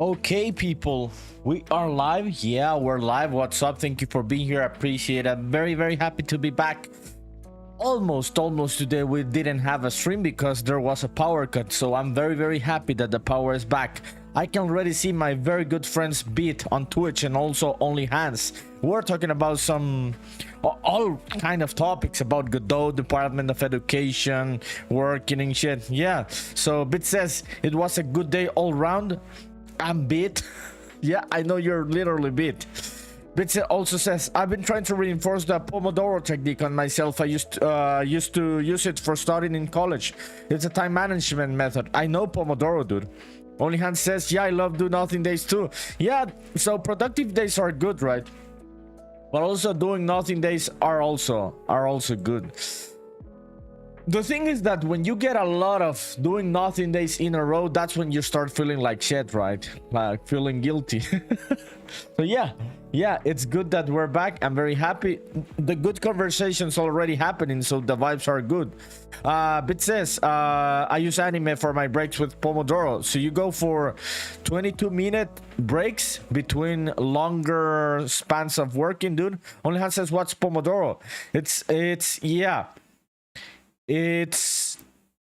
Okay, people, we are live. Yeah, we're live. What's up? Thank you for being here. I appreciate it. I'm very happy to be back. Almost today we didn't have a stream because there was a power cut, so I'm very happy that the power is back. I can already see my very good friends Beat on Twitch and also Only Hands. We're talking about some all kind of topics about Godot, Department of Education, working and shit. Yeah, so Beat says it was a good day all round. I'm Beat. Yeah, I know you're literally Beat. Bit also says, I've been trying to reinforce the Pomodoro technique on myself. I used to use it for studying in college. It's a time management method. I know Pomodoro, dude. Only Hand says, yeah, I love do nothing days too. Yeah, so productive days are good, right? But also doing nothing days are also good. The thing is that when you get a lot of doing nothing days in a row, that's when you start feeling like shit, right? Like feeling guilty. So yeah, it's good that we're back. I'm very happy. The good conversation's already happening, so the vibes are good. Bit says, I use anime for my breaks with Pomodoro. So you go for 22-minute breaks between longer spans of working, dude. Only Hand says, what's Pomodoro? It's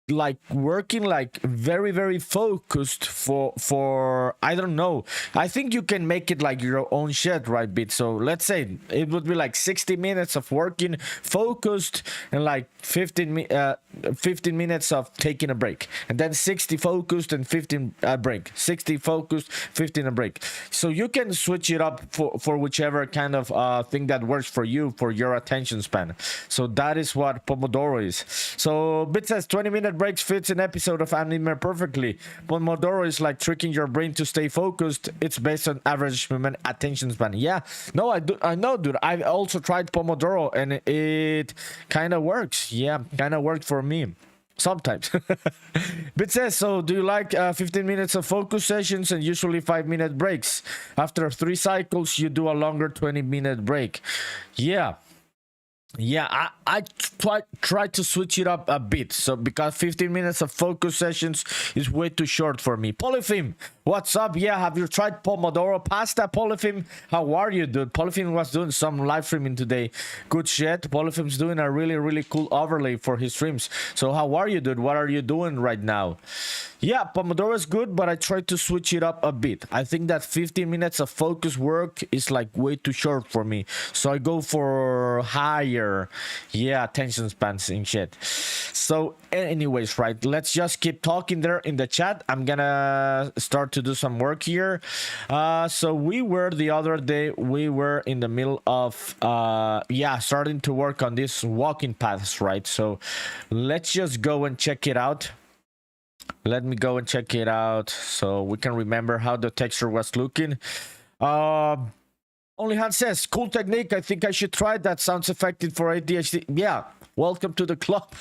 like working like very focused for I don't know. I think you can make it like your own shit, right, Bit? So let's say it would be like 60 minutes of working focused and like 15 minutes of taking a break, and then 60 focused and 15 break, 60 focused, 15 a break. So you can switch it up for whichever kind of thing that works for you, for your attention span. So that is what Pomodoro is. So Bit says 20-minute breaks fits an episode of anime perfectly. Pomodoro is like tricking your brain to stay focused. It's based on average human attention span. Yeah, no, I know, dude. I've also tried Pomodoro and it kind of works. Yeah, kind of worked for me sometimes. Bit says, so do you like 15 minutes of focus sessions and usually 5-minute breaks? After 3 cycles you do a longer 20-minute break. Yeah, I try to switch it up a bit, so because 15 minutes of focus sessions is way too short for me. Polyphim, what's up? Yeah, have you tried Pomodoro Pasta? Polyphim, how are you, dude? Polyphim was doing some live streaming today. Good shit. Polyphim's doing a really cool overlay for his streams. So how are you, dude? What are you doing right now? Yeah, Pomodoro is good, but I try to switch it up a bit. I think that 15 minutes of focus work is like way too short for me. So I go for higher, attention spans and shit. So anyways, right, let's just keep talking there in the chat. I'm gonna start to do some work here. So we were the other day, we were in the middle of, starting to work on these walking paths, right? So let's just go and check it out. Let me go and check it out so we can remember how the texture was looking. Only Hand says, cool technique. I think I should try that. Sounds effective for ADHD. Yeah, welcome to the club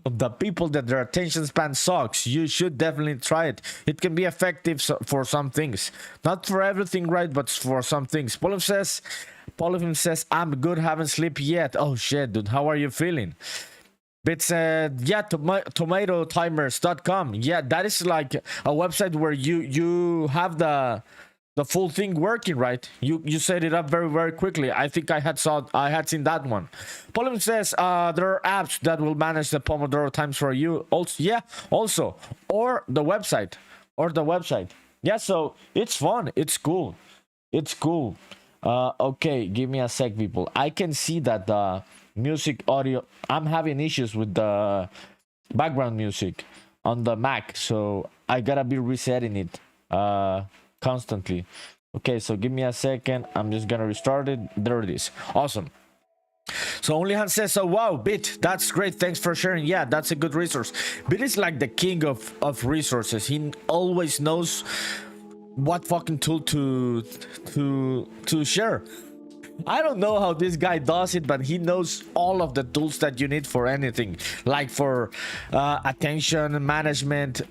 of the people that their attention span sucks. You should definitely try it. It can be effective for some things. Not for everything, right? But for some things. Polyphim says, I'm good. Haven't slept yet. Oh shit, dude. How are you feeling? Bit said, yeah, tomatotimers.com. Yeah, that is like a website where you have the full thing working, right? You set it up very quickly. I think I had seen that one. Polyphim says, there are apps that will manage the Pomodoro times for you. Also, or the website. Yeah, so it's fun. It's cool. Okay, give me a sec, people. I can see that the music audio, I'm having issues with the background music on the Mac, so I gotta be resetting it constantly. Okay, so give me a second. I'm just gonna restart it. There it is. Awesome. So Only Hand says, oh wow, Bit, that's great, thanks for sharing. Yeah, that's a good resource. Bit is like the king of resources. He always knows what fucking tool to share. I don't know how this guy does it, but he knows all of the tools that you need for anything, like for attention management,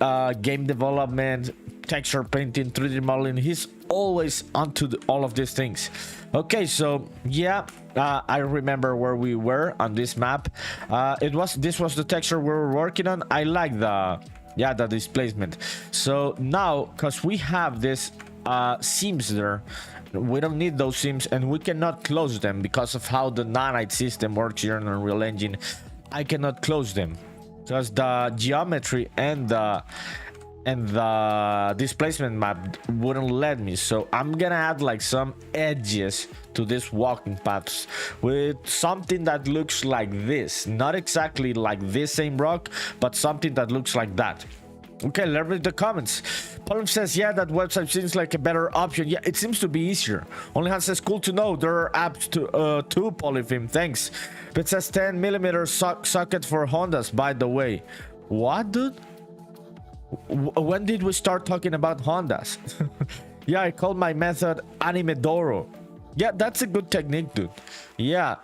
game development, texture painting, 3D modeling. He's always onto all of these things. Okay, so yeah, I remember where we were on this map. This was the texture we were working on. I like Yeah, the displacement. So now, because we have this seams there, we don't need those seams, and we cannot close them because of how the nanite system works here in Unreal Engine. I cannot close them because the geometry and the displacement map wouldn't let me. So I'm gonna add like some edges to this walking paths with something that looks like this, not exactly like this same rock, but something that looks like that. Okay, let's read the comments. Paul says, yeah, that website seems like a better option. Yeah, it seems to be easier. Only Han says, cool to know. There are apps to Polyfilm. Thanks. It says 10mm socket for Hondas, by the way. What, dude? When did we start talking about Hondas? Yeah, I call my method Animedoro. Yeah, that's a good technique, dude. Yeah.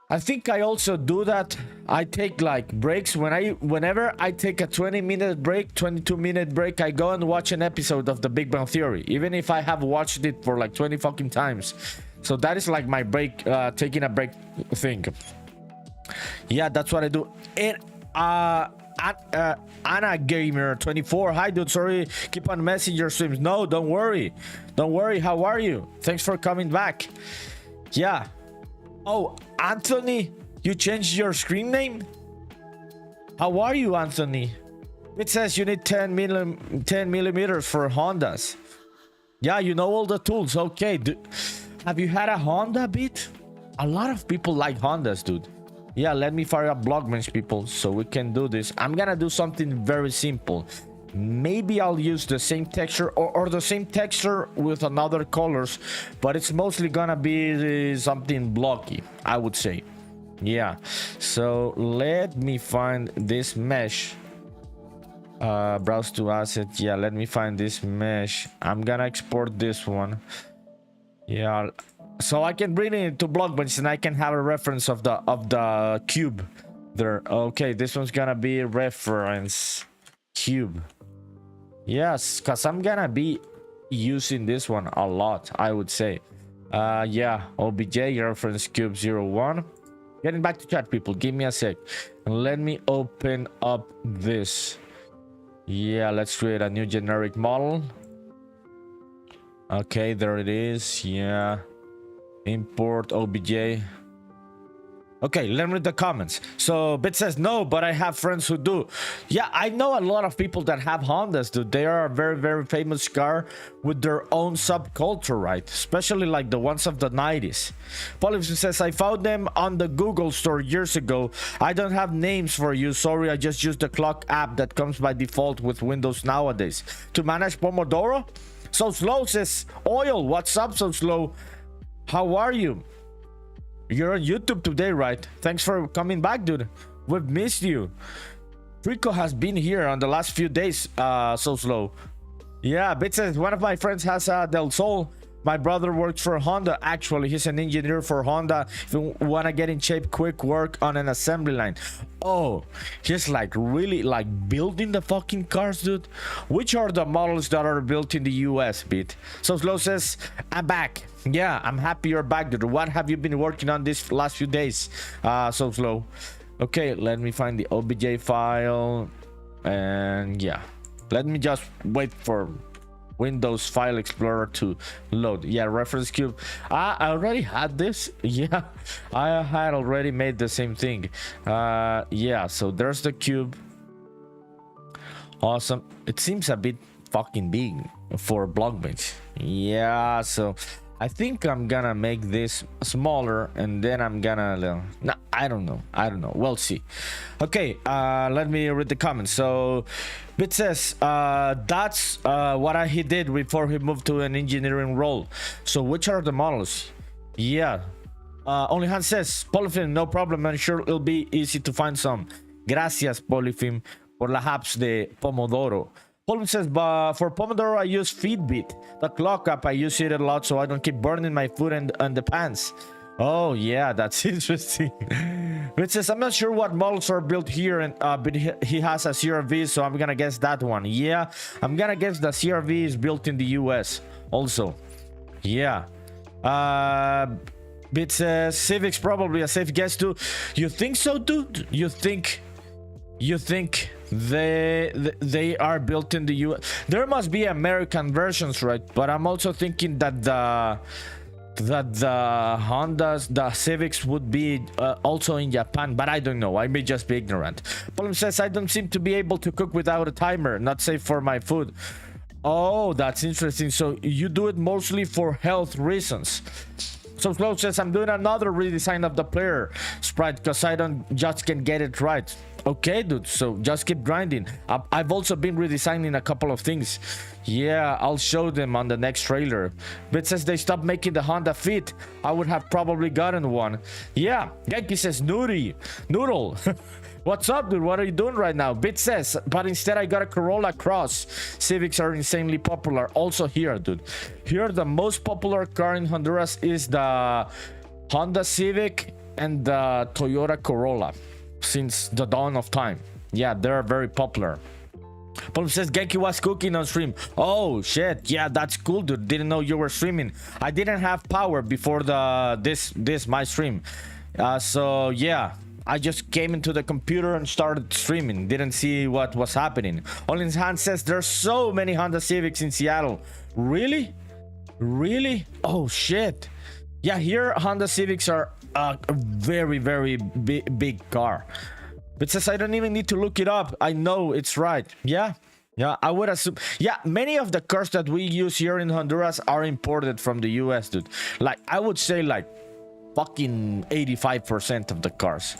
I think I also do that. I take like breaks whenever I take a 20-minute break, 22-minute break, I go and watch an episode of The Big Bang Theory, even if I have watched it for like 20 fucking times. So that is like my break, taking a break thing. Yeah, that's what I do. And Anna Gamer 24, hi dude, sorry, keep on messing your streams. No, don't worry, how are you? Thanks for coming back. Yeah. Oh, Anthony, you changed your screen name? How are you, Anthony? It says you need 10 millimeters for Hondas. Yeah, you know all the tools. Okay, have you had a Honda beat? A lot of people like Hondas, dude. Yeah, let me fire up BlockBench, people, so we can do this. I'm gonna do something very simple. Maybe I'll use the same texture or the same texture with another colors, but it's mostly gonna be something blocky, I would say. Yeah, so let me find this mesh. Browse to asset. Yeah, let me find this mesh. I'm gonna export this one. Yeah, so I can bring it into BlockBench and I can have a reference of the cube there. Okay, this one's gonna be reference cube. Yes, because I'm gonna be using this one a lot, I would say. Yeah, OBJ reference cube 01. Getting back to chat, people, give me a sec and let me open up this. Yeah, let's create a new generic model. Okay, there it is. Yeah, import OBJ. Okay, let me read the comments. So Bit says, no, but I have friends who do. Yeah, I know a lot of people that have Hondas, dude. They are a very, very famous car with their own subculture, right? Especially like the ones of the 90s. Polyphon says, I found them on the Google store years ago. I don't have names for you. Sorry, I just used the clock app that comes by default with Windows nowadays. To manage Pomodoro? So Slow says, Oil, what's up, So Slow? How are you? You're on YouTube today, right? Thanks for coming back, dude. We've missed you. Trico has been here on the last few days, So Slow. Yeah, Bit says, one of my friends has Del Sol. My brother works for Honda. Actually, he's an engineer for Honda. If you want to get in shape, quick work on an assembly line. Oh, he's like really like building the fucking cars, dude. Which are the models that are built in the US, Bit? So Slow says, I'm back. Yeah, I'm happy you're back, dude. What have you been working on this last few days? So Slow. Okay, let me find the OBJ file. And yeah, let me just wait for Windows File Explorer to load. Yeah, reference cube. I already had this. Yeah, I had already made the same thing. Yeah, so there's the cube. Awesome. It seems a bit fucking big for BlockBench. Yeah, so I think I'm gonna make this smaller and then I'm gonna no, I don't know, we'll see. Okay, let me read the comments. So Bit says that's what he did before he moved to an engineering role. So which are the models? Yeah, Only Han says, Polyfilm, no problem, I'm sure it'll be easy to find some. Gracias, Polyfilm, por la apps de Pomodoro. Paul says, but for Pomodoro, I use Fitbit. The clock app, I use it a lot so I don't keep burning my food and the pants. Oh, yeah, that's interesting. It says, I'm not sure what models are built here, and but he has a CRV, so I'm going to guess that one. Yeah, I'm going to guess the CRV is built in the US also. Yeah. It says, Civic's probably a safe guess too. You think so, dude? You think they are built in the US. There must be American versions, right? But I'm also thinking that the Hondas, the Civics would be also in Japan, but I don't know. I may just be ignorant. Problem says I don't seem to be able to cook without a timer. Not safe for my food. Oh, that's interesting. So you do it mostly for health reasons. So Slow says I'm doing another redesign of the player sprite because I don't just can get it right. Okay, dude, so just keep grinding. I've also been redesigning a couple of things. Yeah, I'll show them on the next trailer. But since they stopped making the Honda Fit, I would have probably gotten one. Yeah, Genki says Noodle. What's up, dude? What are you doing right now? Bit says, but instead I got a Corolla Cross. Civics are insanely popular. Also here, dude. Here, the most popular car in Honduras is the Honda Civic and the Toyota Corolla since the dawn of time. Yeah, they're very popular. Paul says Genki was cooking on stream. Oh shit, yeah, that's cool, dude. Didn't know you were streaming. I didn't have power before my stream. So yeah, I just came into the computer and started streaming. Didn't see what was happening. Olin's Hand says there's so many Honda Civics in Seattle. Really? Oh shit. Yeah, here Honda Civics are a very big car. But says I don't even need to look it up. I know it's right. Yeah, I would assume. Yeah, many of the cars that we use here in Honduras are imported from the US, dude. Like, I would say like fucking 85% of the cars,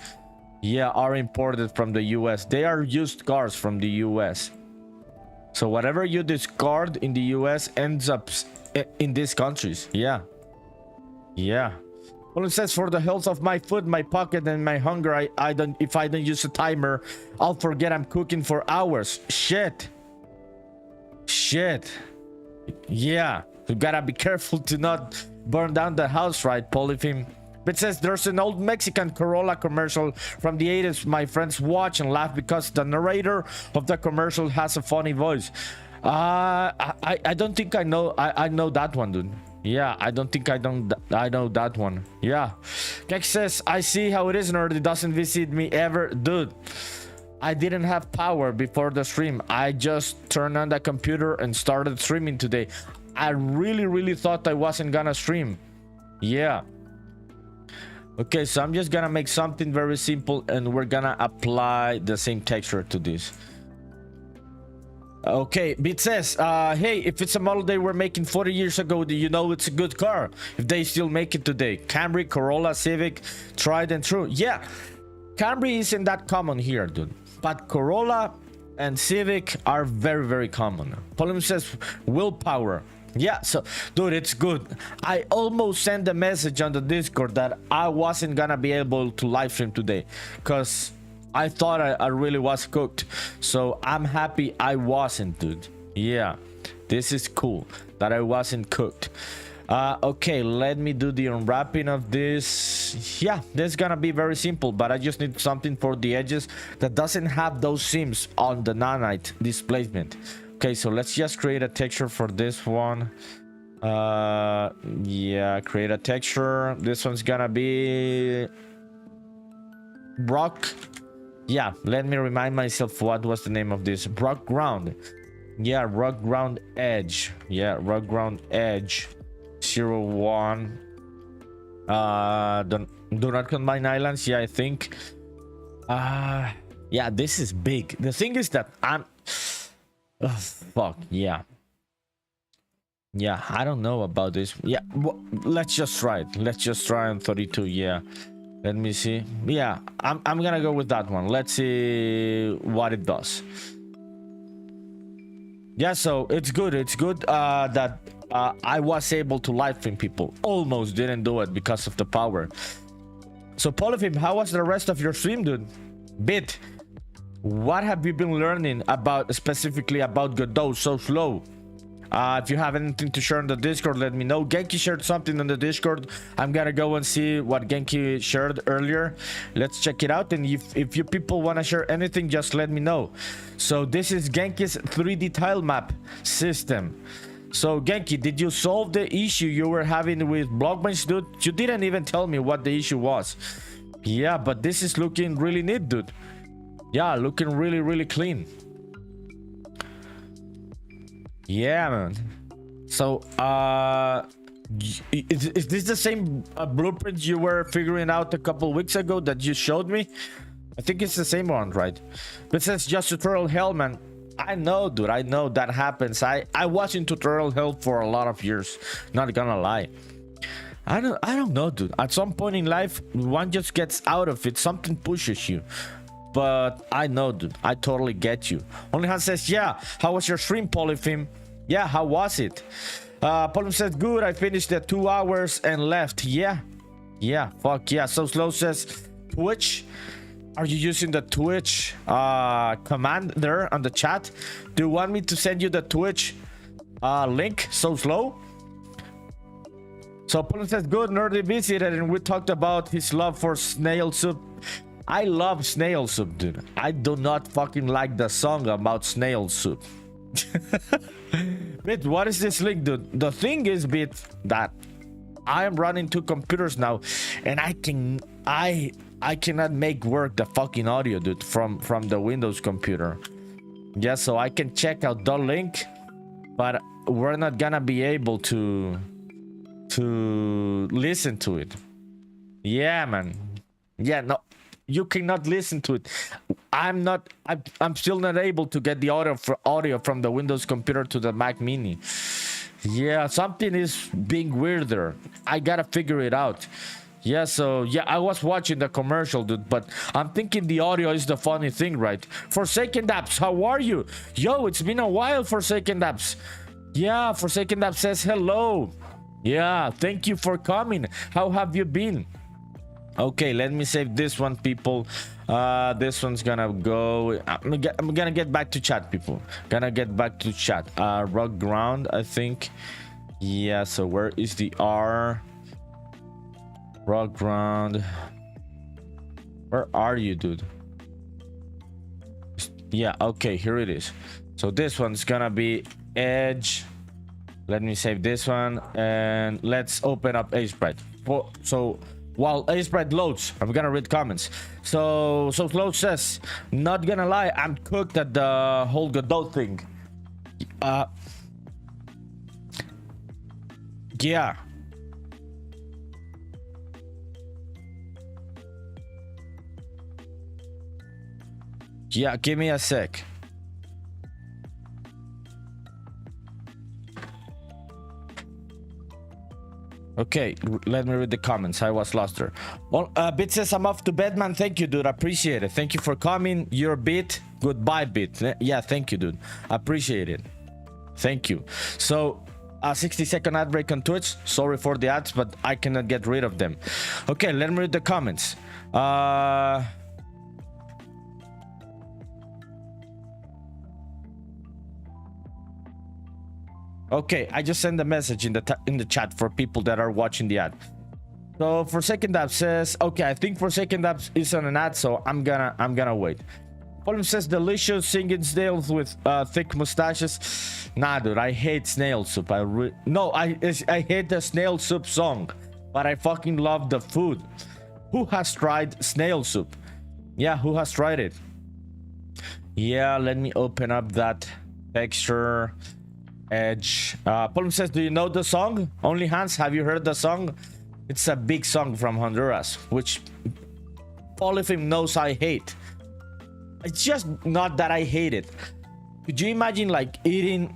yeah, are imported from the US. They are used cars from the US. So whatever you discard in the US ends up in these countries. Yeah. Well, it says for the health of my food, my pocket, and my hunger, I don't. If I don't use a timer, I'll forget I'm cooking for hours. Shit. Yeah, you gotta be careful to not burn down the house, right, Polypheme? But it says there's an old Mexican Corolla commercial from the 80s. My friends watch and laugh because the narrator of the commercial has a funny voice. I don't think I know. I know that one, dude. Yeah, I don't think I know that one. Yeah. Kek says, I see how it is, Nerdy doesn't visit me ever. Dude, I didn't have power before the stream. I just turned on the computer and started streaming today. I really thought I wasn't gonna stream. Yeah. Okay, so I'm just gonna make something very simple and we're gonna apply the same texture to this. Okay, Beat says, hey, if it's a model they were making 40 years ago, do you know it's a good car? If they still make it today. Camry, Corolla, Civic, tried and true. Yeah, Camry isn't that common here, dude. But Corolla and Civic are very common. Polym says, willpower. Yeah, so, dude, it's good. I almost sent a message on the Discord that I wasn't gonna be able to live stream today. Because I thought I really was cooked. So I'm happy I wasn't, dude. Yeah, this is cool that I wasn't cooked. Okay, let me do the unwrapping of this. Yeah, this is gonna be very simple, but I just need something for the edges that doesn't have those seams on the nanite displacement. Okay, so let's just create a texture for this one. Yeah, create a texture. This one's gonna be rock. Yeah, let me remind myself what was the name of this. Rock ground. Yeah, rock ground edge. Yeah, rock ground edge 01. Do not combine islands. Yeah, I think yeah, this is big. The thing is that I'm fuck, yeah, I don't know about this. Yeah, let's just try it. Let's just try on 32. Yeah, let me see. Yeah, I'm gonna go with that one. Let's see what it does. Yeah, so it's good that I was able to live stream people. Almost didn't do it because of the power. So Polyphim, how was the rest of your stream, dude? Bit, what have you been learning about, specifically about Godot so slow? If you have anything to share on the Discord, let me know. Genki shared something on the Discord. I'm gonna go and see what Genki shared earlier. Let's check it out, and if you people want to share anything, just let me know. So this is Genki's 3D tile map system. So Genki, did you solve the issue you were having with BlockBench, dude? You didn't even tell me what the issue was. Yeah, but this is looking really neat, dude. Yeah, looking really, really clean. Yeah, man. So, is this the same blueprint you were figuring out a couple weeks ago that you showed me? I think it's the same one, right? But it says just tutorial hell, man. I know, dude. I know that happens. I was in tutorial hell for a lot of years. Not gonna lie. I don't know, dude. At some point in life, one just gets out of it. Something pushes you. But I know, dude. I totally get you. OnlyHans says, yeah. How was your stream, Polyfim? Yeah, how was it? Polyfim says, good. I finished the 2 hours and left. Yeah. Yeah, fuck yeah. So Slow says, Twitch. Are you using the Twitch command there on the chat? Do you want me to send you the Twitch link? So Slow? So Polyfim says, good. Nerdy visited and we talked about his love for snail soup. I love snail soup, dude. I do not fucking like the song about snail soup. Bit, what is this link, dude? The thing is, Bit, that I am running 2 computers now, and I cannot make work the fucking audio, dude, from the Windows computer. Yeah, so I can check out the link, but we're not gonna be able to listen to it. Yeah, man. Yeah, no. You cannot listen to it. I'm still not able to get the audio from the Windows computer to the Mac Mini. Yeah, something is being weirder. I gotta figure it out. Yeah, so yeah, I was watching the commercial, dude, but I'm thinking the audio is the funny thing, right? Forsaken Apps, how are you? Yo, it's been a while, Forsaken Apps. Yeah, Forsaken Apps says hello. Yeah, thank you for coming. How have you been? Okay, let me save this one, people. This one's gonna go. I'm gonna get back to chat, people. Gonna get back to chat. Rock ground, I think. Yeah, so where is the R? Rock ground. Where are you, dude? Yeah, okay, here it is. So this one's gonna be Edge. Let me save this one and let's open up Aseprite. So while Aseprite loads, I'm gonna read comments. So Slow says, not gonna lie, I'm cooked at the whole Godot thing. Yeah. Yeah, give me a sec. Okay, let me read the comments. I was lost there. Well, Bit says, I'm off to bed, man. Thank you, dude. Appreciate it. Thank you for coming. You're Bit. Goodbye, Bit. Yeah, thank you, dude. Appreciate it. Thank you. So, a 60-second ad break on Twitch. Sorry for the ads, but I cannot get rid of them. Okay, let me read the comments. Okay, I just sent a message in the chat for people that are watching the ad. So Forsaken Dab says, okay, I think Forsaken Dab is on an ad, so I'm gonna wait. Polyfim says, delicious singing snails with thick mustaches. Nah, dude, I hate snail soup. I hate the snail soup song, but I fucking love the food. Who has tried snail soup? Yeah, who has tried it? Yeah, let me open up that texture. Edge. Polyfim says, do you know the song? OnlyHans, have you heard the song? It's a big song from Honduras, which Polyfim knows I hate. It's just not that I hate it. Could you imagine like eating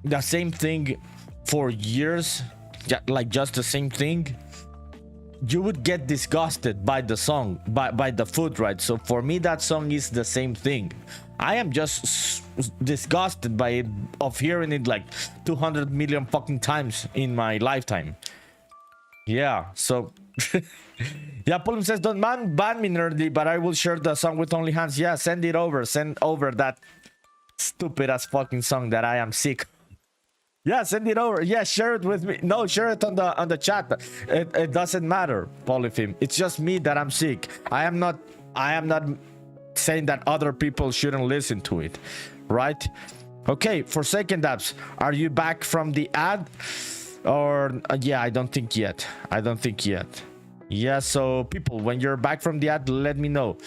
the same thing for years? Like just the same thing? You would get disgusted by the song, by the food, right? So for me, that song is the same thing. I am just disgusted by it, of hearing it like 200 million fucking times in my lifetime. Yeah, so yeah, Polyfim says, don't ban me, Nerdy, but I will share the song with OnlyHans. Yeah, send it over. Send over that stupid ass fucking song that I am sick. Yeah, send it over. Yeah, share it with me. No, share it on the chat. It doesn't matter, Polyfim. It's just me that I'm sick. I am not saying that other people shouldn't listen to it, right? Okay, Forsaken Dabs, are you back from the ad? Or yeah, I don't think yet. Yeah, so people, when you're back from the ad, let me know.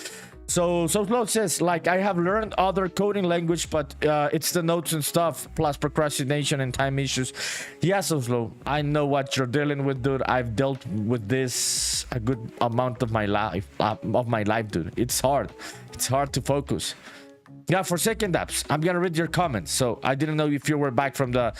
So Slow says, like, I have learned other coding language, but it's the notes and stuff, plus procrastination and time issues. Yeah, So Slow, I know what you're dealing with, dude. I've dealt with this a good amount of my life, dude. It's hard. It's hard to focus. Yeah, Forsaken Apps, I'm gonna read your comments. So I didn't know if you were back from the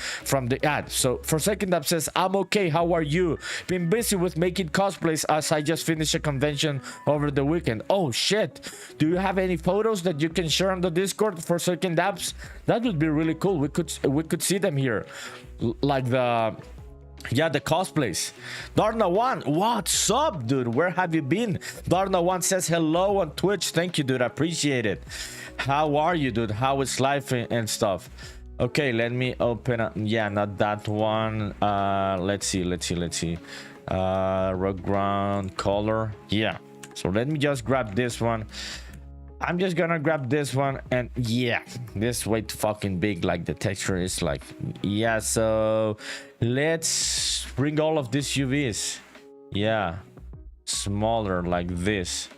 ad. So Forsaken Apps says, I'm okay, how are you? Been busy with making cosplays as I just finished a convention over the weekend. Oh shit, do you have any photos that you can share on the Discord? Forsaken Apps, that would be really cool. We could see them here, like the cosplays. Darna1, what's up, dude? Where have you been? Darna1 says hello on Twitch. Thank you, dude. I appreciate it. How are you, dude? How is life and stuff? Okay, let me open up. Yeah, not that one. Let's see. Rock ground color. Yeah. So let me just grab this one. I'm just gonna grab this one, and yeah, this way too fucking big. Like the texture is like, yeah. So let's bring all of these UVs. Yeah, smaller like this.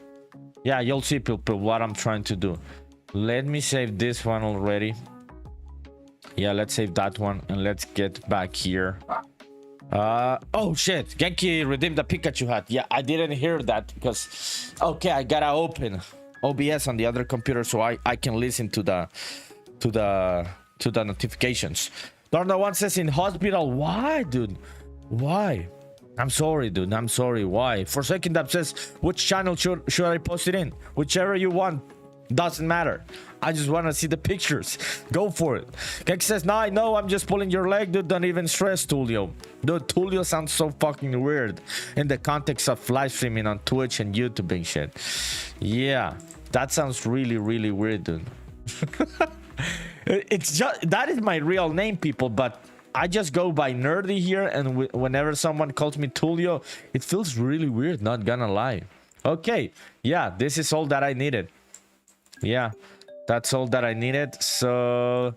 Yeah, you'll see, people, what I'm trying to do. Let me save this one already. Yeah, let's save that one, and let's get back here. Oh shit, Genki redeemed the Pikachu hat. Yeah, I didn't hear that because, okay, I gotta open OBS on the other computer so I can listen to the notifications. Darna1 says, in hospital. Why, dude? Why? I'm sorry, dude. I'm sorry. Why? Forsaken Dab says, which channel should I post it in? Whichever you want. Doesn't matter. I just want to see the pictures. Go for it. Kek says, no, I know, I'm just pulling your leg, dude. Don't even stress, Tulio. Dude, Tulio sounds so fucking weird in the context of live streaming on Twitch and YouTube and shit. Yeah, that sounds really, really weird, dude. It's just, that is my real name, people, but I just go by Nerdy here, and whenever someone calls me Tulio, it feels really weird, not gonna lie. Okay, yeah, this is all that I needed. Yeah, that's all that I needed. So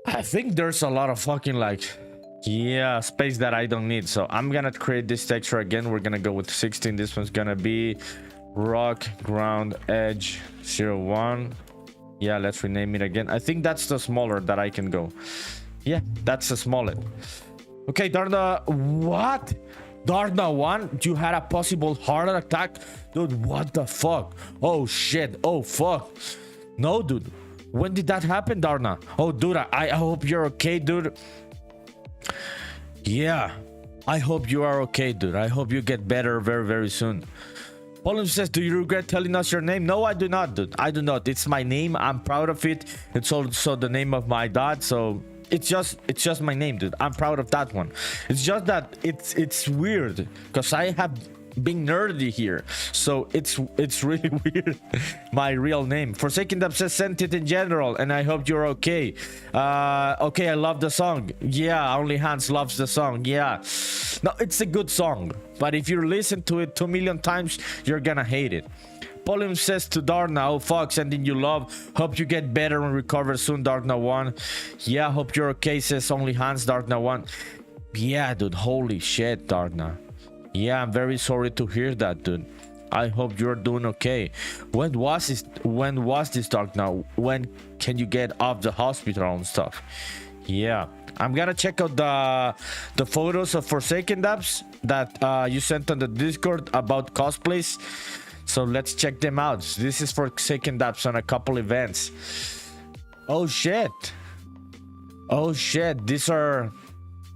I think there's a lot of fucking, like, yeah, space that I don't need. So I'm gonna create this texture again. We're gonna go with 16. This one's gonna be rock ground edge 01. Yeah, let's rename it again. I think that's the smaller that I can go. Yeah, that's the smallest. Okay, Darna, what? Darna1, you had a possible heart attack? Dude, what the fuck? Oh shit. Oh fuck. No, dude. When did that happen, Darna? Oh, dude, I hope you're okay, dude. Yeah, I hope you are okay, dude. I hope you get better very, very soon. Pauline says, do you regret telling us your name? No, I do not, dude. I do not. It's my name. I'm proud of it. It's also the name of my dad, so it's just my name, dude. I'm proud of that one. It's just that it's weird because I have been nerdy here, so it's really weird. My real name. Forsaken Dub says, sent it in general, and I hope you're okay. Okay, I love the song. Yeah, Only Hans loves the song. Yeah, no, it's a good song, but if you listen to it 2 million times, you're gonna hate it. Pauline says to Darna, oh fuck, sending you love. Hope you get better and recover soon, Darna1. Yeah, hope you're okay, says Only Hans, Darna1. Yeah, dude, holy shit, Darna. Yeah, I'm very sorry to hear that, dude. I hope you're doing okay. When was this Darna? When can you get off the hospital and stuff? Yeah, I'm gonna check out the photos of Forsaken Dabs that you sent on the Discord about cosplays. So let's check them out. This is Forsaken Dabs on a couple events. Oh shit. Oh shit. These are...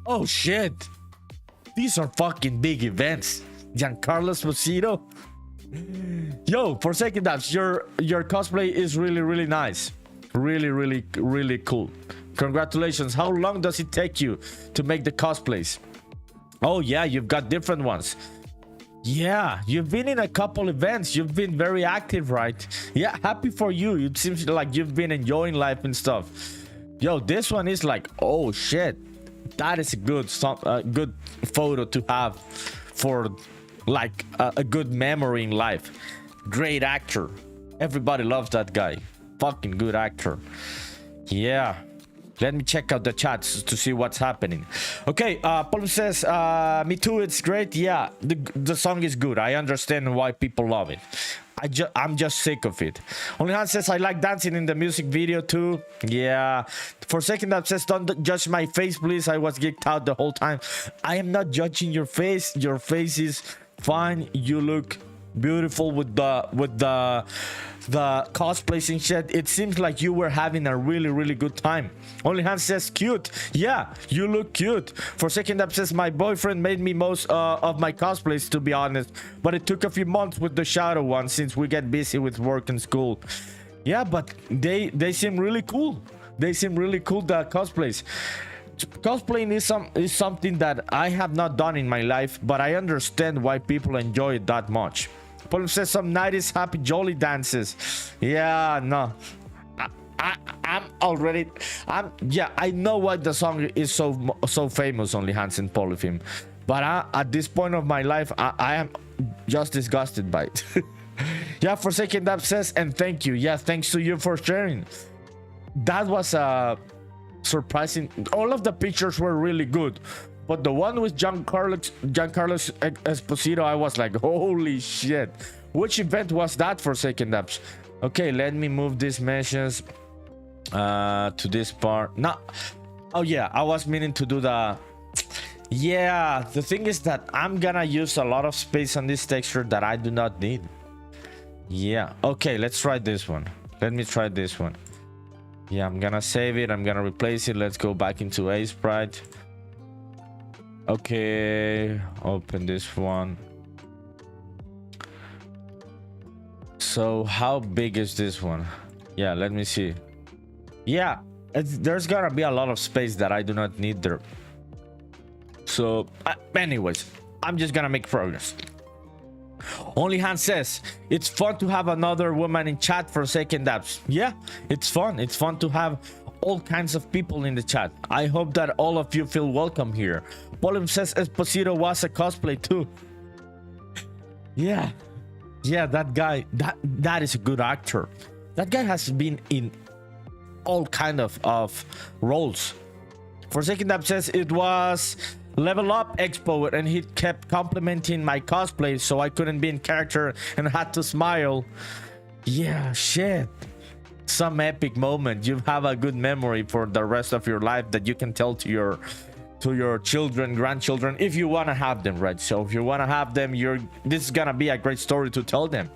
Oh shit. These are fucking big events. Giancarlo Esposito. Yo, Forsaken Dabs, your cosplay is really, really nice. Really, really, really cool. Congratulations. How long does it take you to make the cosplays? Oh yeah, you've got different ones. Yeah, you've been in a couple events. You've been very active, right? Yeah, happy for you. It seems like you've been enjoying life and stuff. Yo, this one is like, oh shit, that is a good photo to have for like a good memory in life. Great actor. Everybody loves that guy. Fucking good actor. Yeah. Let me check out the chats to see what's happening. Okay, Paul says, me too, it's great. Yeah, the song is good. I understand why people love it. I'm just sick of it. Only Han says I like dancing in the music video too. Yeah. For second that says don't judge my face, please. I was geeked out the whole time. I am not judging your face. Your face is fine. You look beautiful with the cosplays and shit. It seems like you were having a really good time. Only Han says cute. Yeah, you look cute. For second up says my boyfriend made me most of my cosplays, to be honest, but it took a few months with the shadow one since we get busy with work and school. Yeah, but they seem really cool. They seem really cool, the cosplays. Cosplaying is something that I have not done in my life, but I understand why people enjoy it that much. Paul says some 90s happy jolly dances. Yeah, no, yeah, I know why the song is so famous, Only Hands and Polyphim, but at this point of my life I am just disgusted by it. Yeah, Forsaken Dab says, and thank you. Yeah, thanks to you for sharing. That was surprising. All of the pictures were really good, but the one with Giancarlo Esposito, I was like, holy shit. Which event was that, Forsaken Dabs? Okay, let me move these meshes to this part. No, oh yeah, I was meaning to do the... Yeah, the thing is that I'm gonna use a lot of space on this texture that I do not need. Yeah, okay, let's try this one. Let me try this one. Yeah, I'm gonna save it. I'm gonna replace it. Let's go back into Aseprite. Okay, open this one. So how big is this one? Yeah, let me see. Yeah, there's gonna be a lot of space that I do not need there. So anyways, I'm just gonna make progress. Only Han says it's fun to have another woman in chat for second apps. Yeah, it's fun. It's fun to have all kinds of people in the chat. I hope that all of you feel welcome here. Polim says Esposito was a cosplay too. Yeah, that guy, that is a good actor. That guy has been in all kind of roles. Forsaken Dab says it was Level Up Expo and he kept complimenting my cosplay, so I couldn't be in character and had to smile. Yeah, shit. Some epic moment. You have a good memory for the rest of your life that you can tell to your children, grandchildren, if you want to have them, right? So if you want to have them, this is gonna be a great story to tell them.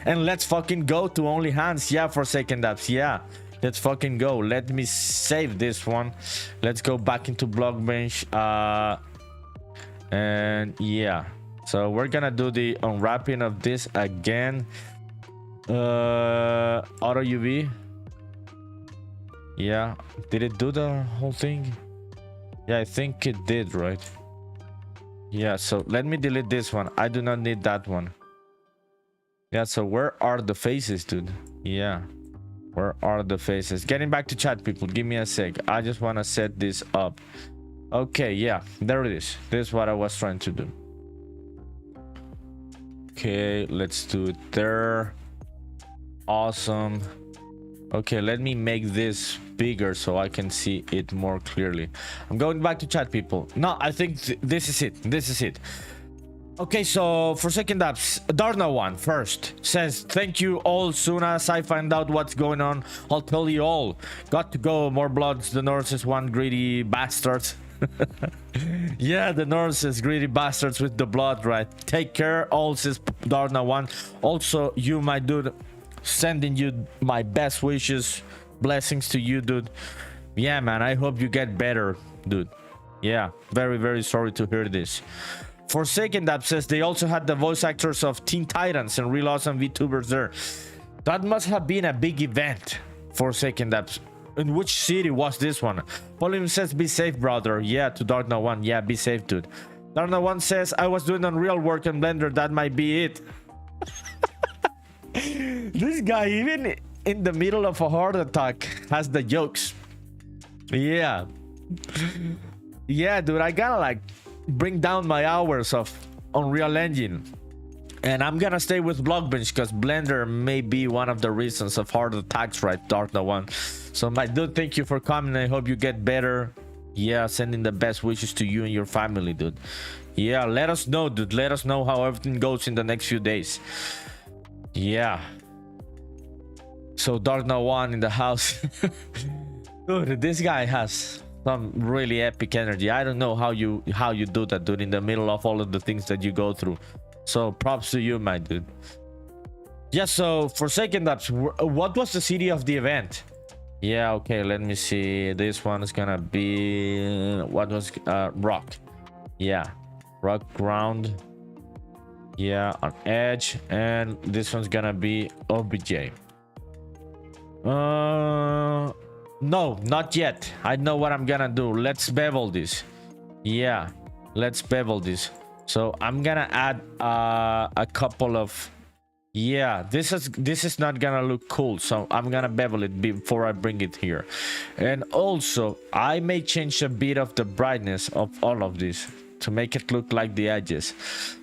And let's fucking go to Only Hands. Yeah, Forsaken Dabs. Yeah, let's fucking go. Let me save this one. Let's go back into BlockBench. And yeah, so we're gonna do the unwrapping of this again. Auto UV. Yeah, did it do the whole thing? Yeah, I think it did, right? Yeah, so let me delete this one. I do not need that one. Yeah, so where are the faces, dude? Yeah, where are the faces? Getting back to chat, people, give me a sec. I just want to set this up. Okay, yeah, there it is. This is what I was trying to do. Okay, let's do it there. Awesome. Okay, let me make this bigger so I can see it more clearly. I'm going back to chat, people. No, I think this is it. This is it. Okay, so for second apps, Darna one first says, thank you all. Soon as I find out what's going on, I'll tell you all. Got to go. More bloods. The nurses, one greedy bastards. Yeah, the nurses, greedy bastards with the blood, right? Take care, all, says Darna one. Also, you, my dude, sending you my best wishes. Blessings to you, dude. Yeah, man, I hope you get better, dude. Yeah, very sorry to hear this. Forsaken Dab says they also had the voice actors of Teen Titans and real awesome VTubers there. That must have been a big event. Forsaken Dab. In which city was this one? Pauline says be safe, brother. Yeah, to Darna one. Yeah, be safe, dude. Darna one says I was doing Unreal work in Blender. That might be it. This guy, even in the middle of a heart attack, has the jokes. Yeah, dude, I gotta like bring down my hours of Unreal Engine, and I'm gonna stay with BlockBench because Blender may be one of the reasons of heart attacks, right? Darna one. So my dude, thank you for coming. I hope you get better. Yeah, sending the best wishes to you and your family, dude. Yeah, let us know, dude. Let us know how everything goes in the next few days. Yeah. So Dark Knight 1 in the house. Dude, this guy has some really epic energy. I don't know how you do that, dude, in the middle of all of the things that you go through. So props to you, my dude. Yeah, so for second ups, what was the city of the event? Yeah, okay, let me see. This one is gonna be what was rock. Yeah, rock ground. Yeah, on edge, and this one's gonna be OBJ. No, not yet. I know what I'm gonna do. Let's bevel this. Yeah, let's bevel this. So I'm gonna add a couple of, yeah, this is not gonna look cool, so I'm gonna bevel it before I bring it here. And also I may change a bit of the brightness of all of this to make it look like the edges.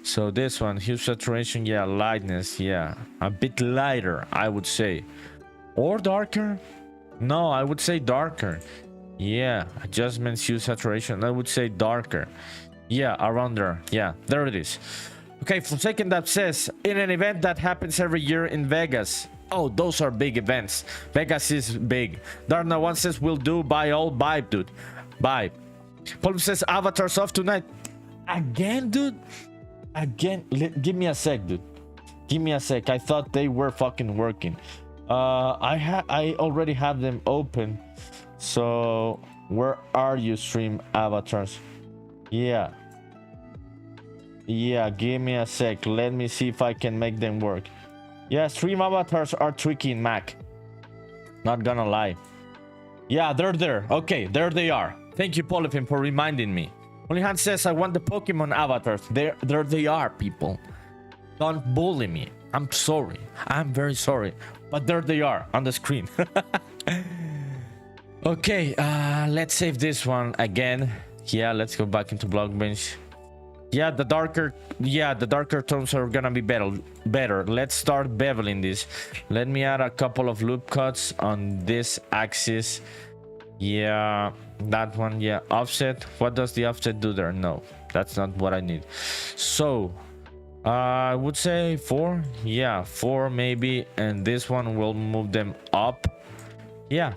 So this one, hue saturation, yeah, lightness, yeah, a bit lighter, I would say, or darker. No, I would say darker. Yeah, adjustments, hue saturation, I would say darker. Yeah, around there. Yeah, there it is. Okay, for second up says, in an event that happens every year in Vegas. Oh, those are big events. Vegas is big. Darna one says, will do. Buy all. Buy, dude. Buy. Paul says, avatars off tonight. Again, dude? Again? Give me a sec, dude. Give me a sec. I thought they were fucking working. I already have them open. So, where are you, stream avatars? Yeah. Yeah, give me a sec. Let me see if I can make them work. Yeah, stream avatars are tricky in Mac. Not gonna lie. Yeah, they're there. Okay, there they are. Thank you, Polyphim, for reminding me. Onlyhan says, I want the Pokemon avatars. There they are, people. Don't bully me. I'm sorry. I'm very sorry. But there they are on the screen. Okay, let's save this one again. Yeah, let's go back into BlockBench. Yeah, the darker tones are gonna be better. Let's start beveling this. Let me add a couple of loop cuts on this axis. Yeah, that one. Yeah, offset. What does the offset do there? No, that's not what I need. So I would say 4. Yeah, 4 maybe, and this one will move them up. Yeah,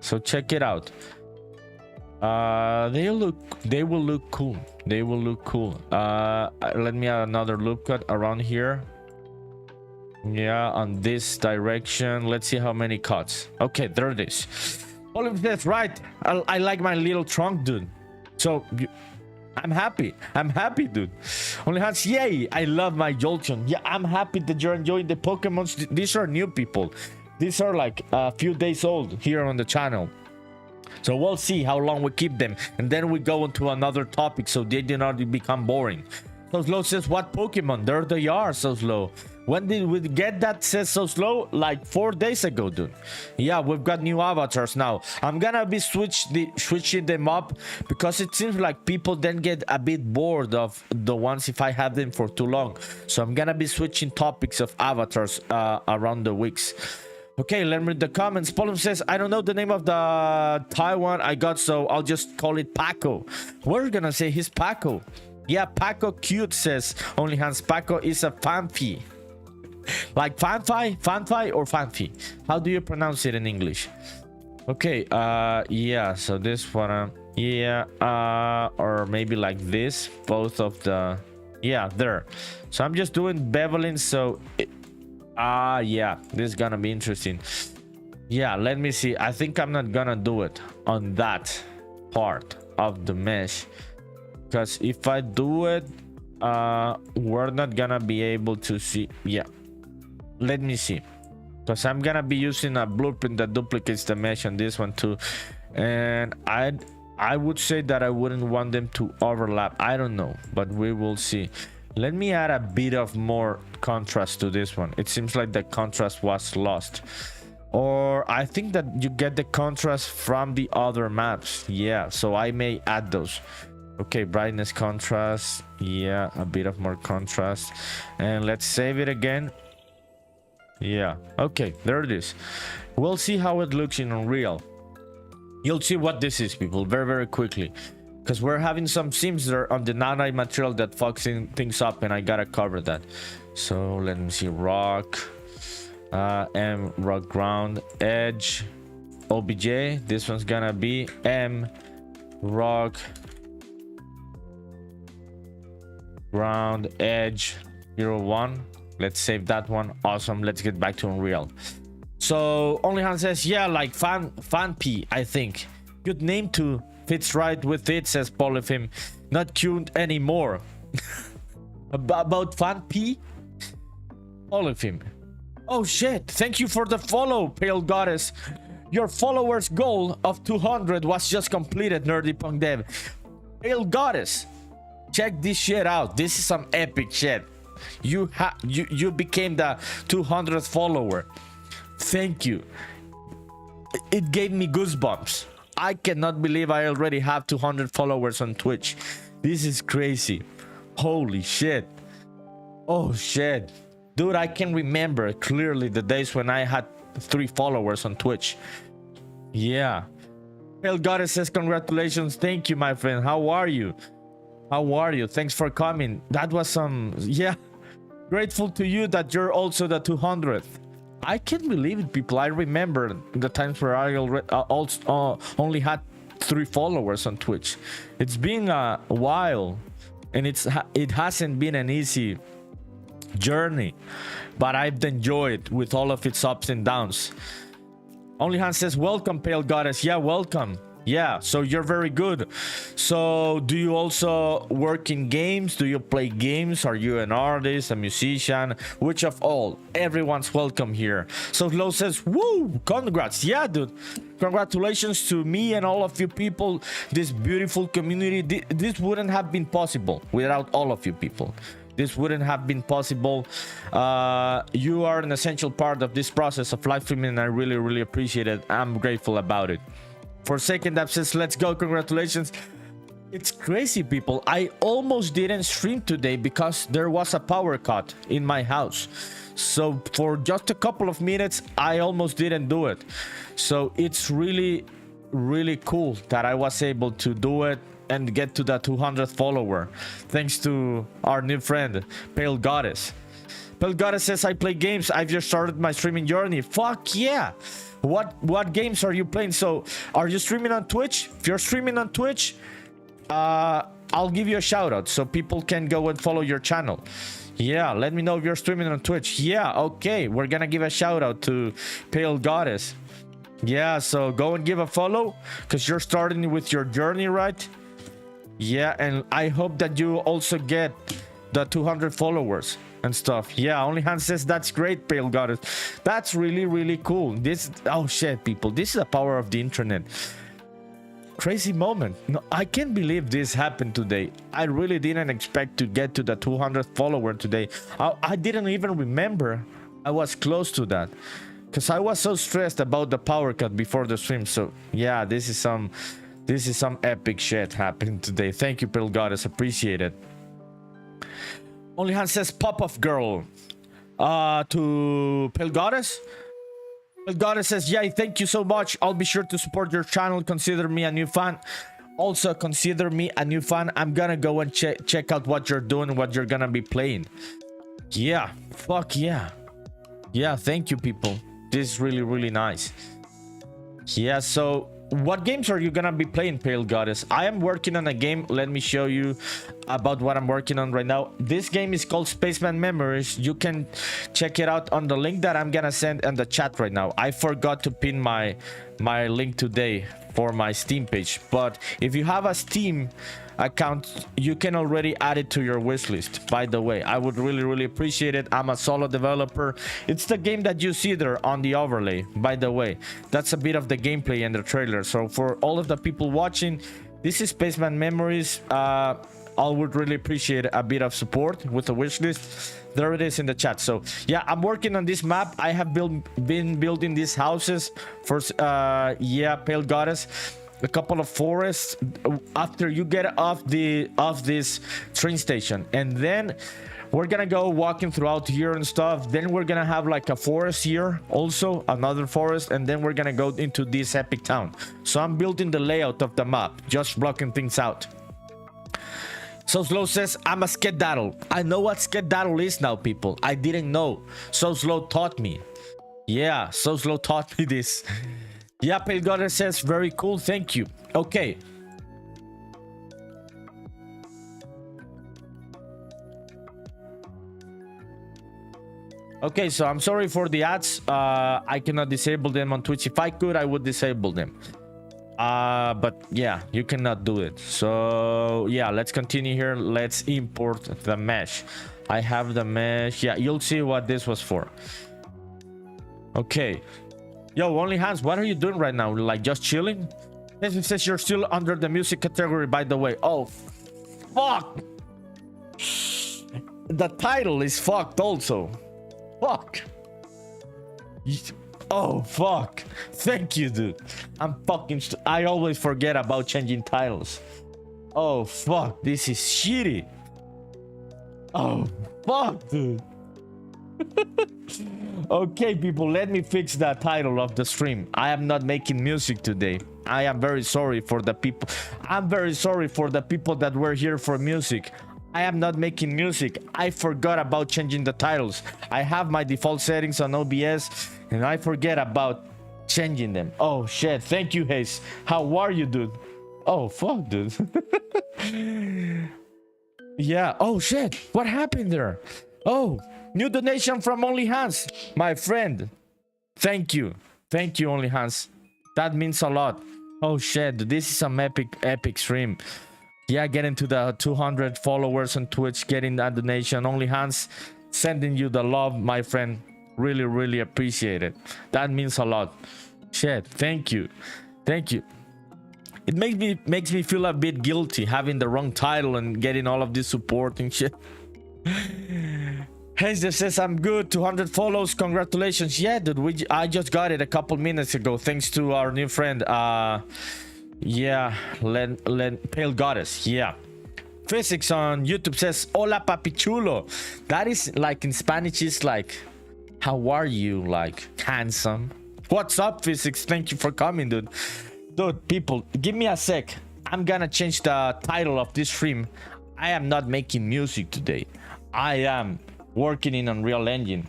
so check it out. They will look cool. They will look cool. Let me add another loop cut around here. Yeah, on this direction. Let's see how many cuts. Okay, there it is. All of that's right. I like my little trunk, dude. So I'm happy. I'm happy, dude. Only Hans, yay! I love my Jolteon. Yeah, I'm happy that you're enjoying the Pokemons. These are new people. These are like a few days old here on the channel. So we'll see how long we keep them, and then we go into another topic so they do not become boring. So Slow says, what Pokemon? There they are, So Slow. When did we get that, says So Slow? Like 4 days ago, dude. Yeah, we've got new avatars now. I'm gonna be switching them up because it seems like people then get a bit bored of the ones if I have them for too long. So I'm gonna be switching topics of avatars around the weeks. Okay, let me read the comments. Paul says, I don't know the name of the Taiwan I got, so I'll just call it Paco. We're gonna say he's Paco. Yeah, Paco cute, says Only Hans. Paco is a fanfi. Like fanfi or fanfi? How do you pronounce it in English? Okay, yeah, so this one, yeah, or maybe like this, both of the, yeah, there. So I'm just doing beveling, so yeah, this is gonna be interesting. Yeah, let me see. I think I'm not gonna do it on that part of the mesh, because if I do it, we're not gonna be able to see. Yeah, let me see, because I'm gonna be using a blueprint that duplicates the mesh on this one too, and I would say that I wouldn't want them to overlap. I don't know, but we will see. Let me add a bit of more contrast to this one. It seems like the contrast was lost, or I think that you get the contrast from the other maps. Yeah, so I may add those. Okay, brightness, contrast. Yeah, a bit of more contrast, and let's save it again. Yeah, okay, there it is. We'll see how it looks in Unreal. You'll see what this is, people, very, very quickly, because we're having some seams there on the nanite material that fucks things up, and I gotta cover that. So let me see, rock. M rock ground edge obj. This one's gonna be M rock ground edge 01. Let's save that one. Awesome. Let's get back to Unreal. So Onlyhan says, yeah, like fan P, I think. Good name too. Fits right with it, says Polyphim. Not cute anymore. About fan P? Polyphim. Oh shit. Thank you for the follow, Pale Goddess. Your followers goal of 200 was just completed, NerdyPunkDev. Pale Goddess. Check this shit out. This is some epic shit. You became the 200th follower. Thank you. It gave me goosebumps. I cannot believe I already have 200 followers on Twitch. This is crazy. Holy shit. Oh shit. Dude, I can remember clearly the days when I had 3 followers on Twitch. Yeah. Pale Goddess says, congratulations. Thank you, my friend. How are you? How are you? Thanks for coming. That was some... Yeah. Grateful to you that you're also the 200th. I can't believe it, people. I remember the times where I only had 3 followers on Twitch. It's been a while, and it hasn't been an easy journey, but I've enjoyed with all of its ups and downs. Onlyhan says, welcome, Pale Goddess. Yeah, welcome. Yeah, so you're very good. So do you also work in games? Do you play games? Are you an artist, a musician? Which of all? Everyone's welcome here. So Lo says, woo, congrats. Yeah, dude, congratulations to me and all of you people. This beautiful community. This wouldn't have been possible without all of you people. This wouldn't have been possible. You are an essential part of this process of live streaming, and I really, really appreciate it. I'm grateful about it. Forsaken Dab says, let's go, congratulations. It's crazy, people. I almost didn't stream today because there was a power cut in my house. So for just a couple of minutes, I almost didn't do it. So it's really, really cool that I was able to do it and get to the 200th follower. Thanks to our new friend, Pale Goddess. Pale Goddess says, I play games. I've just started my streaming journey. Fuck yeah. What games are you playing? So are you streaming on Twitch? If you're streaming on Twitch, I'll give you a shout out so people can go and follow your channel. Yeah, let me know if you're streaming on Twitch. Yeah, okay, we're gonna give a shout out to Pale Goddess. Yeah, so go and give a follow because you're starting with your journey, right? Yeah, and I hope that you also get the 200 followers and stuff. Yeah, Onlyhan says, that's great, Pale Goddess. That's really, really cool. This, oh shit, people, this is the power of the internet. Crazy moment. No, I can't believe this happened today. I really didn't expect to get to the 200th follower today. I didn't even remember I was close to that because I was so stressed about the power cut before the stream. So yeah, this is some epic shit happening today. Thank you, Pale Goddess, appreciate it. Onlyhan says, pop-off girl. To Pale Goddess. Pale Goddess says, yeah, thank you so much. I'll be sure to support your channel. Consider me a new fan. Also, consider me a new fan. I'm gonna go and check out what you're doing, what you're gonna be playing. Yeah, fuck yeah. Yeah, thank you, people. This is really, really nice. Yeah, so what games are you gonna be playing, Pale Goddess? I am working on a game. Let me show you about what I'm working on right now. This game is called Spaceman Memories. You can check it out on the link that I'm gonna send in the chat right now. I forgot to pin my link today for my Steam page, but if you have a Steam account, you can already add it to your wish list. By the way, I would really, really appreciate it. I'm a solo developer. It's the game that you see there on the overlay. By the way, that's a bit of the gameplay and the trailer. So for all of the people watching, this is Spaceman Memories. I would really appreciate a bit of support with the wish list. There it is in the chat. So yeah, I'm working on this map. I have been building these houses for yeah, Pale Goddess. A couple of forests after you get off this train station, and then we're gonna go walking throughout here and stuff. Then we're gonna have like a forest here, also another forest, and then we're gonna go into this epic town. So I'm building the layout of the map, just blocking things out. So Slow says, I'm a skedaddle. I know what skedaddle is now, people. I didn't know. So Slow taught me. Yeah, so slow taught me this. Yeah, Pale Goddess says very cool, thank you. Okay. Okay, so I'm sorry for the ads. I cannot disable them on Twitch. If I could, I would disable them. But yeah, you cannot do it. So yeah, let's continue here. Let's import the mesh. I have the mesh. Yeah, you'll see what this was for. Okay. Yo, Only Hands, what are you doing right now? Like just chilling? It says you're still under the music category, by the way. Oh, fuck. The title is fucked also. Fuck. Oh, fuck. Thank you, dude. I'm fucking... I always forget about changing titles. Oh, fuck. This is shitty. Oh, fuck, dude. Okay, people, let me fix the title of the stream. I am not making music today. I am very sorry for the people. I'm very sorry for the people that were here for music. I am not making music. I forgot about changing the titles. I have my default settings on OBS and I forget about changing them. Oh shit, thank you, Hayes. How are you, dude? Oh fuck, dude. Yeah, oh shit, what happened there? Oh, new donation from Only Hands, my friend. Thank you, Only Hands. That means a lot. Oh shit, this is some epic stream. Yeah, getting to the 200 followers on Twitch, getting that donation. Only Hands, sending you the love, my friend. Really, really appreciate it. That means a lot. Shit, thank you. It makes me feel a bit guilty having the wrong title and getting all of this support and shit. Hence just says I'm good. 200 follows, congratulations. Yeah, dude, I just got it a couple minutes ago thanks to our new friend. Yeah, Pale Goddess. Yeah. Physics on YouTube says hola papi chulo. That is like in Spanish is like how are you, like handsome. What's up, Physics? Thank you for coming, dude. Dude, people, give me a sec. I'm gonna change the title of this stream. I am not making music today. I am working in Unreal Engine.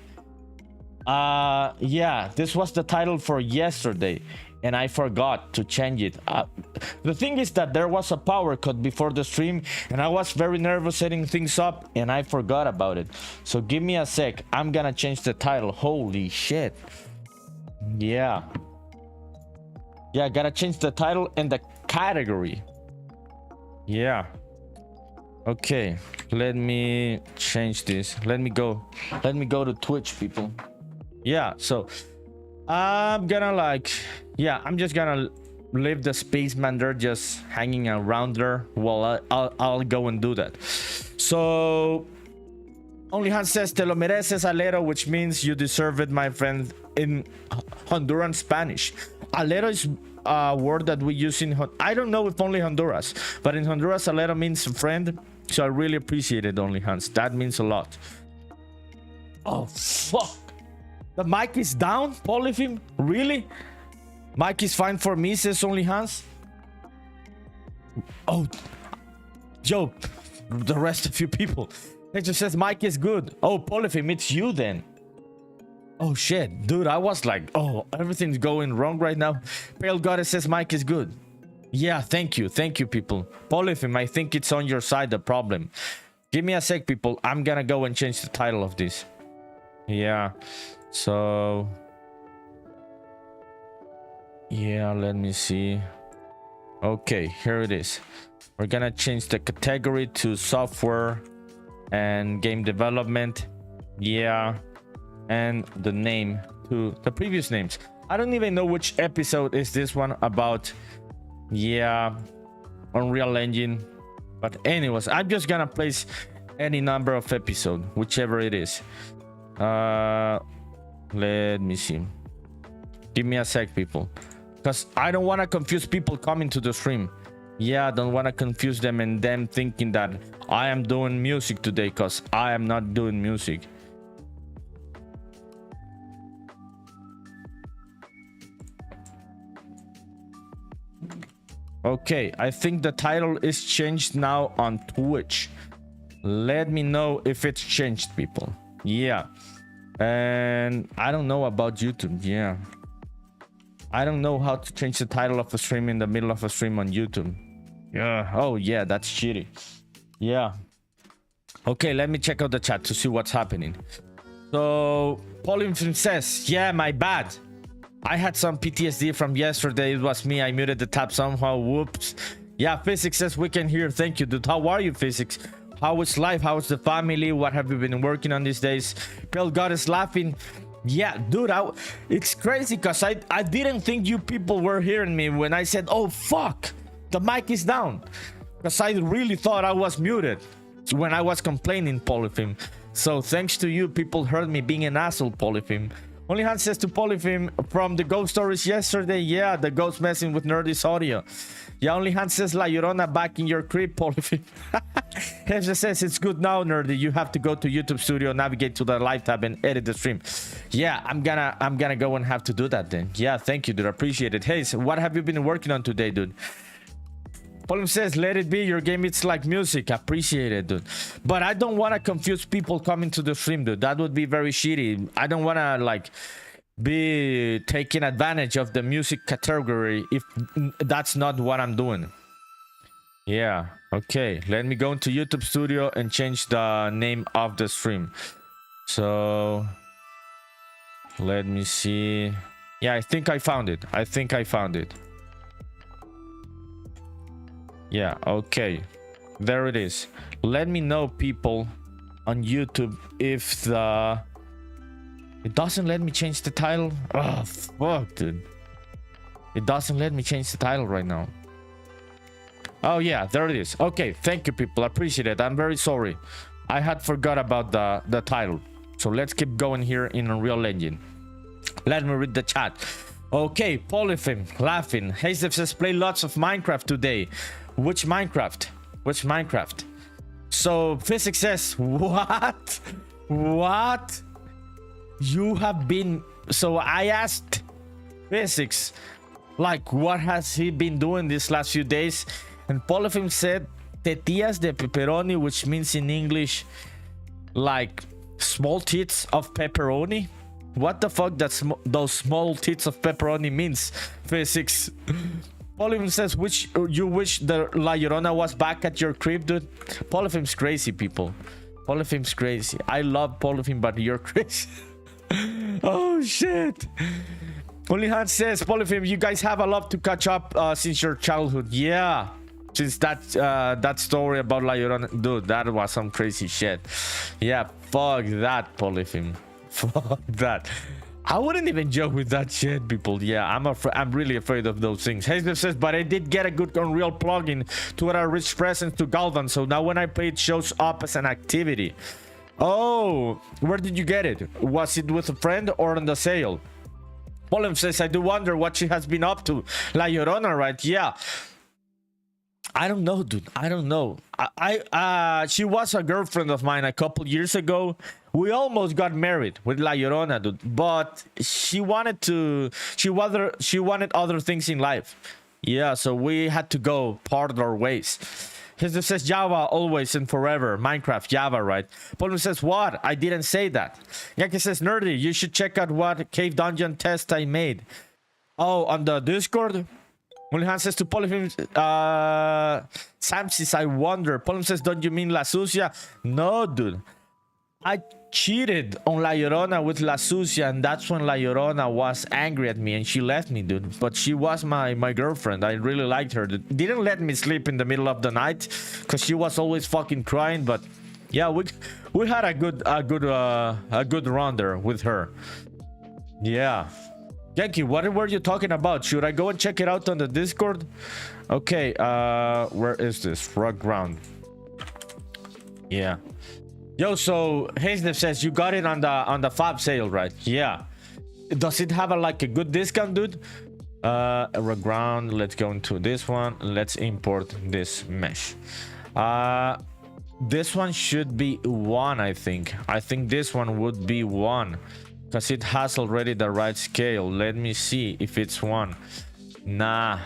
Yeah, this was the title for yesterday and I forgot to change it. The thing is that there was a power cut before the stream and I was very nervous setting things up and I forgot about it. So give me a sec. I'm gonna change the title. Holy shit. Yeah, I gotta change the title and the category. Yeah. Okay, let me change this. Let me go to Twitch, people. Yeah, so I'm gonna like, yeah, I'm just gonna leave the Spaceman there just hanging around there while I'll go and do that. So Only Hands says te lo mereces, alero, which means you deserve it, my friend, in Honduran Spanish. Alero is a word that we use in I don't know if only Honduras, but in Honduras alero means friend. So I really appreciate it, Only Hands. That means a lot. Oh fuck, the mic is down, Polyphim? Really? Mic is fine for me, says Only Hands. Oh, yo, the rest of you people, it just says mic is good. Oh, Polyphim, it's you then. Oh shit, dude, I was like, oh, everything's going wrong right now. Pale Goddess says mic is good. Yeah, thank you, people. Polyphim, I think it's on your side, the problem. Give me a sec, people. I'm gonna go and change the title of this. Yeah, so yeah, let me see. Okay, here it is. We're gonna change the category to software and game development. Yeah, and the name to the previous names. I don't even know which episode is this one about. Yeah, Unreal Engine. But anyways, I'm just gonna place any number of episode, whichever it is. Let me see. Give me a sec, people, because I don't want to confuse people coming to the stream. Yeah, I don't want to confuse them and them thinking that I am doing music today, because I am not doing music. Okay, I think the title is changed now on Twitch. Let me know if it's changed, people. Yeah. And I don't know about YouTube. Yeah, I don't know how to change the title of a stream in the middle of a stream on YouTube. Yeah. Oh yeah, that's shitty. Yeah. Okay, let me check out the chat to see what's happening. So Pauline says, yeah, my bad. I had some PTSD from yesterday. It was me. I muted the tab somehow. Whoops. Yeah, Physics says we can hear. Thank you, dude. How are you, Physics? How is life? How is the family? What have you been working on these days? Pale God is laughing. Yeah, dude, it's crazy because I didn't think you people were hearing me when I said, oh, fuck, the mic is down. Because I really thought I was muted when I was complaining, Polyphim. So thanks to you, people heard me being an asshole, Polyphim. Only Hand says to Polyphim from the ghost stories yesterday. Yeah, the ghost messing with Nerdy's audio. Yeah, Only Hand says La Llorona back in your crib, Polyphim. Hefza says it's good now, Nerdy. You have to go to YouTube Studio, navigate to the live tab and edit the stream. Yeah, I'm gonna go and have to do that then. Yeah, thank you, dude. Appreciate it. Hey, so what have you been working on today, dude? Polyphim says, let it be. Your game, it's like music. Appreciate it, dude. But I don't want to confuse people coming to the stream, dude. That would be very shitty. I don't want to, like, be taking advantage of the music category if that's not what I'm doing. Yeah, okay. Let me go into YouTube Studio and change the name of the stream. So, let me see. Yeah, I think I found it. Yeah, okay, there it is. Let me know, people on YouTube, if it doesn't let me change the title. Oh fuck, dude, it doesn't let me change the title right now. Oh yeah, there it is. Okay, thank you, people. I appreciate it. I'm very sorry, I had forgot about the title. So let's keep going here in Unreal Engine. Let me read the chat. Okay, Polyphim laughing. Hazev says play lots of Minecraft today. Which Minecraft? So Physics says, what? You have been... So I asked Physics, like, what has he been doing these last few days? And Polyphim said tetillas de pepperoni, which means in English like small tits of pepperoni. What the fuck those small tits of pepperoni means, Physics? Polyphim says, you wish the La Llorona was back at your crib, dude? Polyphim's crazy, people. Polyphim's crazy. I love Polyphim, but you're crazy. Oh, shit. Only Hand says, Polyphim, you guys have a lot to catch up since your childhood. Yeah. Since that story about La Llorona. Dude, that was some crazy shit. Yeah, fuck that, Polyphim. Fuck that. I wouldn't even joke with that shit, people. Yeah, I'm really afraid of those things. Hazel says, but I did get a good Unreal plugin to add a rich presence to Galvan, so now when I play it shows up as an activity. Oh, where did you get it? Was it with a friend or on the sale? Polyphim says, I do wonder what she has been up to. La Llorona, right? Yeah. I don't know, dude. I don't know. She was a girlfriend of mine a couple years ago. We almost got married with La Llorona, dude. But she wanted other things in life. Yeah, so we had to go part our ways. He says Java always and forever. Minecraft, Java, right? Paul says, what? I didn't say that. Yaki says, Nerdy, you should check out what cave dungeon test I made. Oh, on the Discord? Mullihan says to Polyphim, Sam says, I wonder. Polyphim says, don't you mean La Sucia? No, dude. I cheated on La Llorona with La Sucia, and that's when La Llorona was angry at me and she left me, dude. But she was my girlfriend. I really liked her. Didn't let me sleep in the middle of the night because she was always fucking crying. But yeah, we had a good run there with her. Yeah. Yankee, what were you talking about? Should I go and check it out on the Discord? Okay, where is this? Rock ground. Yeah. Yo, so Hazenev says you got it on the Fab sale, right? Yeah. Does it have a good discount, dude? Rock ground. Let's go into this one. Let's import this mesh. This one should be 1, I think. I think this one would be 1. Because it has already the right scale. Let me see if it's 1. Nah.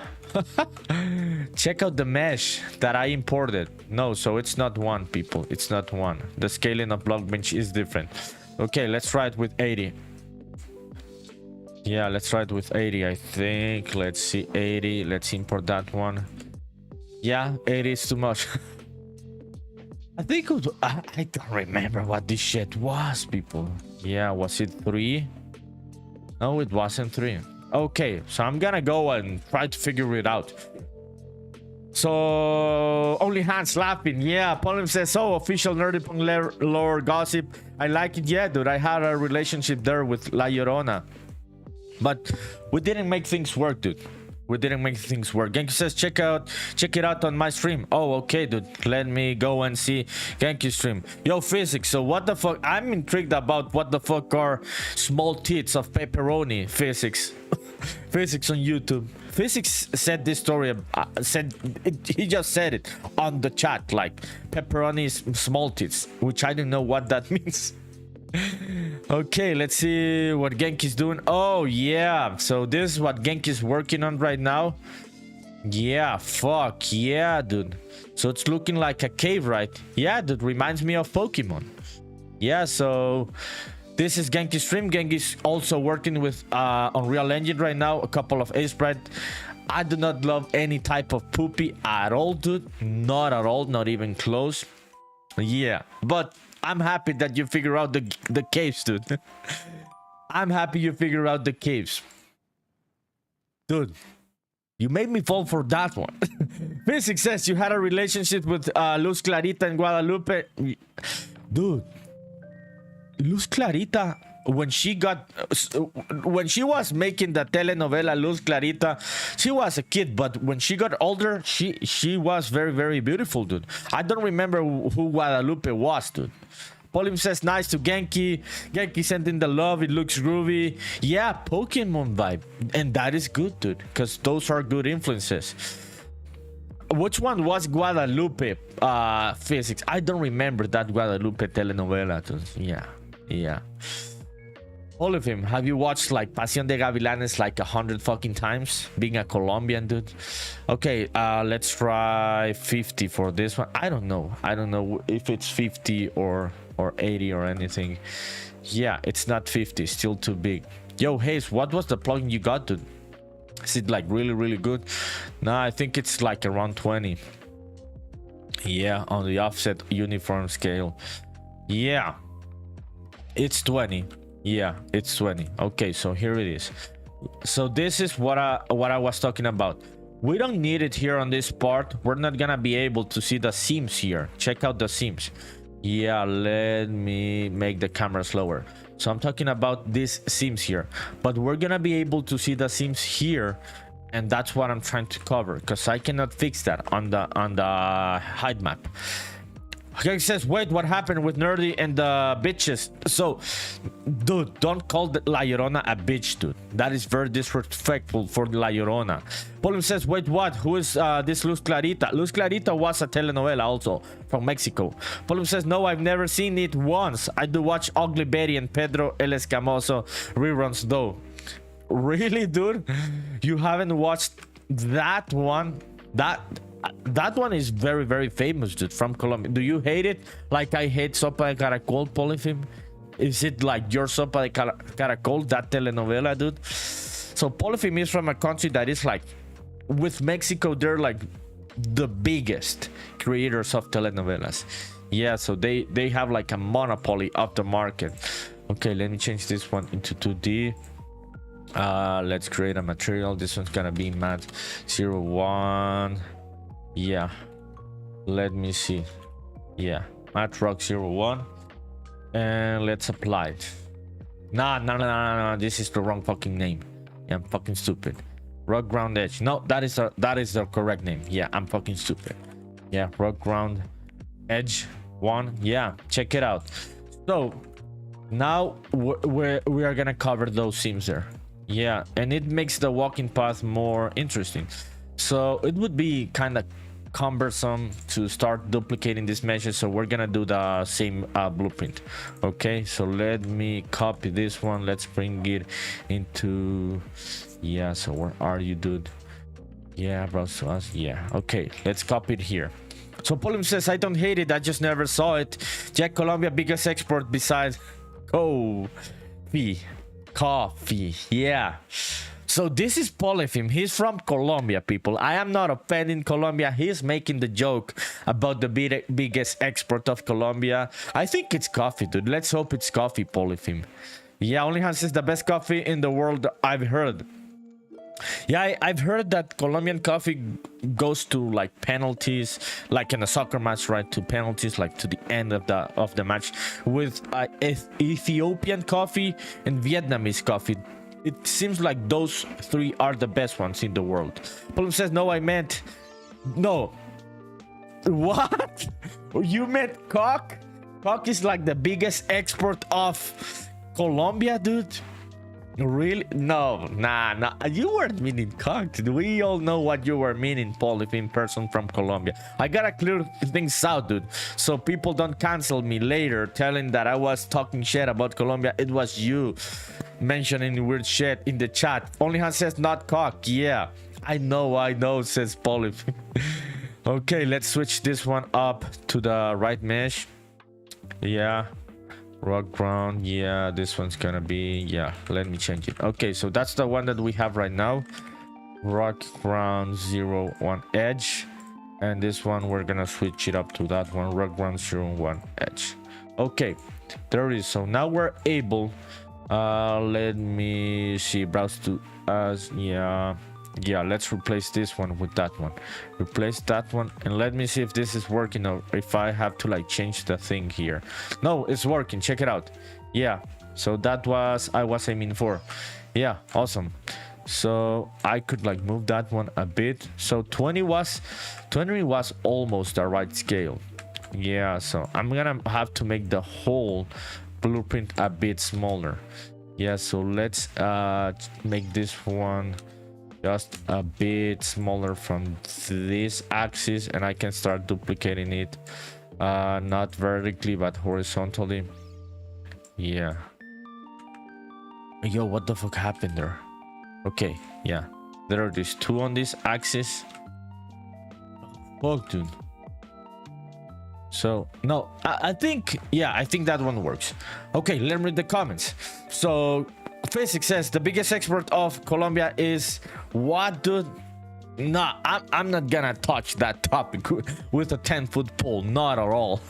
Check out the mesh that I imported. No, so it's not 1, people. It's not 1. The scaling of BlockBench is different. Okay, let's try it with 80. Yeah, let's try it with 80, I think. Let's see, 80. Let's import that one. Yeah, 80 is too much. I think it was, I don't remember what this shit was, people. Yeah, was it 3? No, it wasn't 3. Okay, so I'm gonna go and try to figure it out. So only Hans laughing. Yeah, Polim says, oh, official NerdyPunk lore gossip. I like it. Yeah, dude, I had a relationship there with La Llorona, but we didn't make things work, dude. We didn't make things work. Genki says, check it out on my stream. Oh, okay, dude. Let me go and see Genki's stream. Yo, physics. So what the fuck? I'm intrigued about what the fuck are small tits of pepperoni. Physics. Physics on YouTube. Physics said this story. He just said it on the chat, like pepperoni is small tits, which I don't know what that means. Okay, let's see what Genki's doing. Oh yeah, so this is what Genki's working on right now. Yeah, fuck yeah, dude. So it's looking like a cave, right? Yeah, dude, reminds me of Pokemon. Yeah, so this is Genki's stream. Genki's also working with Unreal Engine right now, a couple of Aseprite. I do not love any type of poopy at all, dude. Not at all, not even close. Yeah, but I'm happy that you figure out the caves, dude. I'm happy you figure out the caves. Dude, you made me fall for that one. Physics says you had a relationship with Luz Clarita in Guadalupe. Dude, Luz Clarita, when she was making the telenovela Luz Clarita, she was a kid, but when she got older, she was very, very beautiful, dude. I don't remember who Guadalupe was, dude. Polim says nice to Genki. Genki sending the love. It looks groovy. Yeah, Pokemon vibe, and that is good, dude, because those are good influences. Which one was Guadalupe? Physics. I don't remember that Guadalupe telenovela, dude. Yeah. All of him. Have you watched like Pasión de Gavilanes like 100 fucking times? Being a Colombian, dude. Okay, let's try 50 for this one. I don't know if it's 50 or 80 or anything. Yeah, it's not 50. Still too big. Yo, Hayes, what was the plugin you got, dude? Is it like really, really good? No, I think it's like around 20. Yeah, on the offset uniform scale. Yeah, it's 20. Yeah, it's 20. Okay, so here it is. So this is what I was talking about. We don't need it here on this part. We're not gonna be able to see the seams here. Check out the seams. Yeah, let me make the camera slower. So I'm talking about these seams here, but we're gonna be able to see the seams here, and that's what I'm trying to cover, because I cannot fix that on the height map. Okay, says, wait, what happened with Nerdy and the bitches? So, dude, don't call La Llorona a bitch, dude. That is very disrespectful for La Llorona. Polim says, wait, what? Who is this Luz Clarita? Luz Clarita was a telenovela also from Mexico. Polim says, no, I've never seen it once. I do watch Ugly Betty and Pedro El Escamoso reruns though. Really, dude? You haven't watched that one? That one is very, very famous, dude, from Colombia. Do you hate it like I hate Sopa de Caracol, Polyfim? Is it like your Sopa de Caracol, that telenovela, dude? So Polyfim is from a country that is like, with Mexico, they're like the biggest creators of telenovelas. Yeah, so they have like a monopoly of the market. Okay, let me change this one into 2D. Let's create a material. This one's gonna be matte 01. Yeah, let me see. Yeah, matte rock 01, and let's apply it. No, this is the wrong fucking name. Yeah, I'm fucking stupid. Rock ground edge. No, that is the correct name. Yeah, I'm fucking stupid. Yeah, rock ground edge 1. Yeah, check it out. So now we are gonna cover those seams there. Yeah, and it makes the walking path more interesting. So it would be kind of cumbersome to start duplicating these meshes, so we're gonna do the same blueprint. Okay, so let me copy this one. Let's bring it into, yeah, so where are you, dude? Yeah, browse to us. Yeah, okay, let's copy it here. So Polim says, I don't hate it, I just never saw it. Jack, Colombia biggest export besides Coffee. Yeah. So this is Polyphim. He's from Colombia, people. I am not offending Colombia. He's making the joke about the biggest export of Colombia. I think it's coffee, dude. Let's hope it's coffee, Polyphim. Yeah, only has the best coffee in the world, I've heard. Yeah, I've heard that Colombian coffee goes to like penalties, like in a soccer match, right? To penalties, like to the end of the match. With Ethiopian coffee and Vietnamese coffee, it seems like those three are the best ones in the world. Paul says, no, I meant... No. What? You meant cock? Cock is like the biggest export of Colombia, dude? Really? No, nah. You weren't meaning cock, dude. We all know what you were meaning, Polyphim, person from Colombia. I gotta clear things out, dude, so people don't cancel me later telling that I was talking shit about Colombia. It was you mentioning weird shit in the chat. Only Han says not cock. Yeah, I know, says Polyphim. Okay, let's switch this one up to the right mesh. Yeah. Rock ground. Yeah, this one's gonna be... Yeah, let me change it. Okay, so that's the one that we have right now. Rock ground 0 1 edge, and this one we're gonna switch it up to that one. Rock ground 0 1 edge. Okay, there it is. So now we're able... let me see. Browse to us. Yeah, let's replace this one with that one. Replace that one, and let me see if this is working or if I have to like change the thing here. No, it's working. Check it out. Yeah, so that was I was aiming for. Yeah, awesome. So I could like move that one a bit. So 20 was almost the right scale. Yeah, so I'm gonna have to make the whole blueprint a bit smaller. Yeah, so let's make this one just a bit smaller from this axis, and I can start duplicating it, not vertically but horizontally. Yeah. Yo, what the fuck happened there? Okay, yeah, there are these two on this axis. Fuck, dude. So no, I think that one works. Okay, let me read the comments. So Physics says the biggest export of Colombia is what, dude? Nah, I'm not gonna touch that topic with a 10-foot pole, not at all.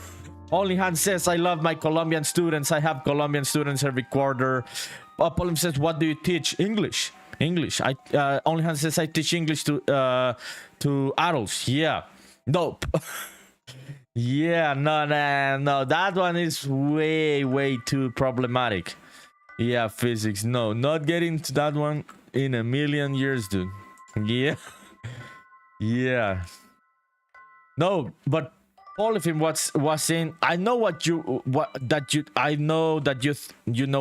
Only Han says, I love my Colombian students. I have Colombian students every quarter. Polim says, what do you teach? English. Only Han says, I teach English to adults. Yeah. Nope. Yeah, no, that one is way too problematic. Yeah, physics, no, not getting to that one in a million years, dude. Yeah. No, but Polyphim was saying, I know what you know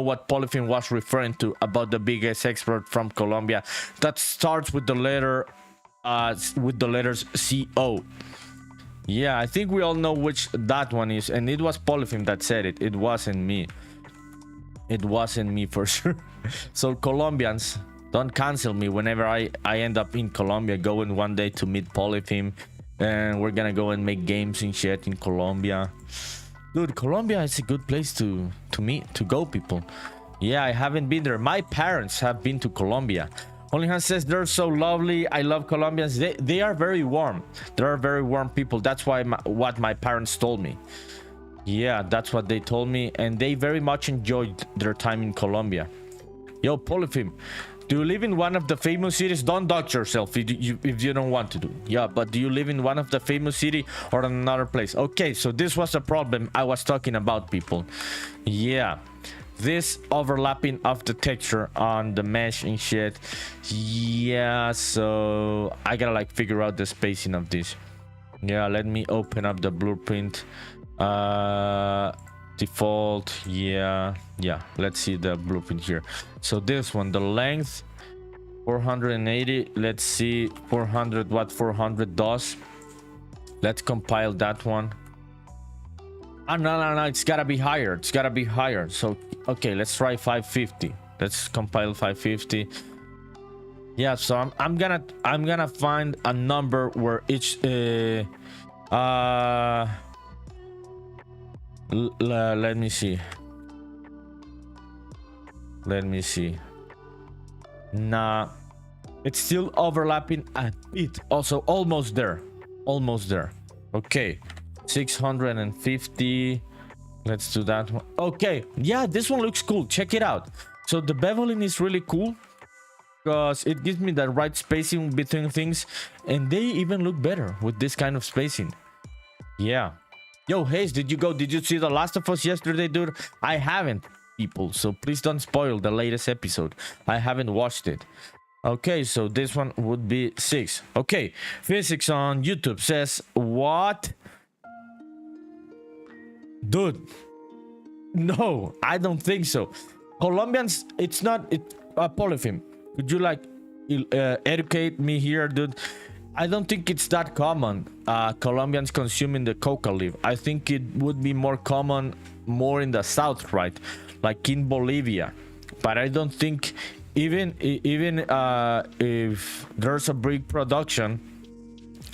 what Polyphim was referring to about the biggest expert from Colombia that starts with the letters CO. Yeah, I think we all know which that one is, and it was Polyphim that said it. It wasn't me. It wasn't me for sure. So Colombians, don't cancel me whenever I end up in Colombia, going one day to meet Polyphim, and we're gonna go and make games and shit in Colombia. Dude, Colombia is a good place to go, people. Yeah, I haven't been there. My parents have been to Colombia. Only Han says they're so lovely. I love Colombians. They are very warm. They are very warm people. That's why what my parents told me. Yeah, that's what they told me, and they very much enjoyed their time in Colombia. Yo, Polyphim, do you live in one of the famous cities? Don't dox yourself if you don't want to do. Yeah, but do you live in one of the famous city or another place? Okay, so this was a problem I was talking about, people. Yeah, this overlapping of the texture on the mesh and shit. Yeah, so I gotta like figure out the spacing of this. Yeah, let me open up the blueprint. Default. Yeah, let's see the blueprint here. So this one, the length 480. Let's see 400 what 400 does. Let's compile that one. No, it's gotta be higher. So okay, let's try 550. Let's compile 550. Yeah, so I'm gonna find a number where each let me see. Let me see. Nah, it's still overlapping a bit. Also, almost there. Almost there. Okay, 650. Let's do that one. Okay, yeah, this one looks cool. Check it out. So the beveling is really cool because it gives me the right spacing between things, and they even look better with this kind of spacing. Yeah. Yo, Hayes, did you see The Last of Us yesterday, dude? I haven't, people, so please don't spoil the latest episode. I haven't watched it. Okay, so this one would be 6. Okay, Physics on YouTube says, what? Dude, no, I don't think so. Colombians, it's not polypheme. Could you like educate me here, dude? I don't think it's that common, Colombians consuming the coca leaf. I think it would be more common more in the south, right? Like in Bolivia. But I don't think even if there's a big production,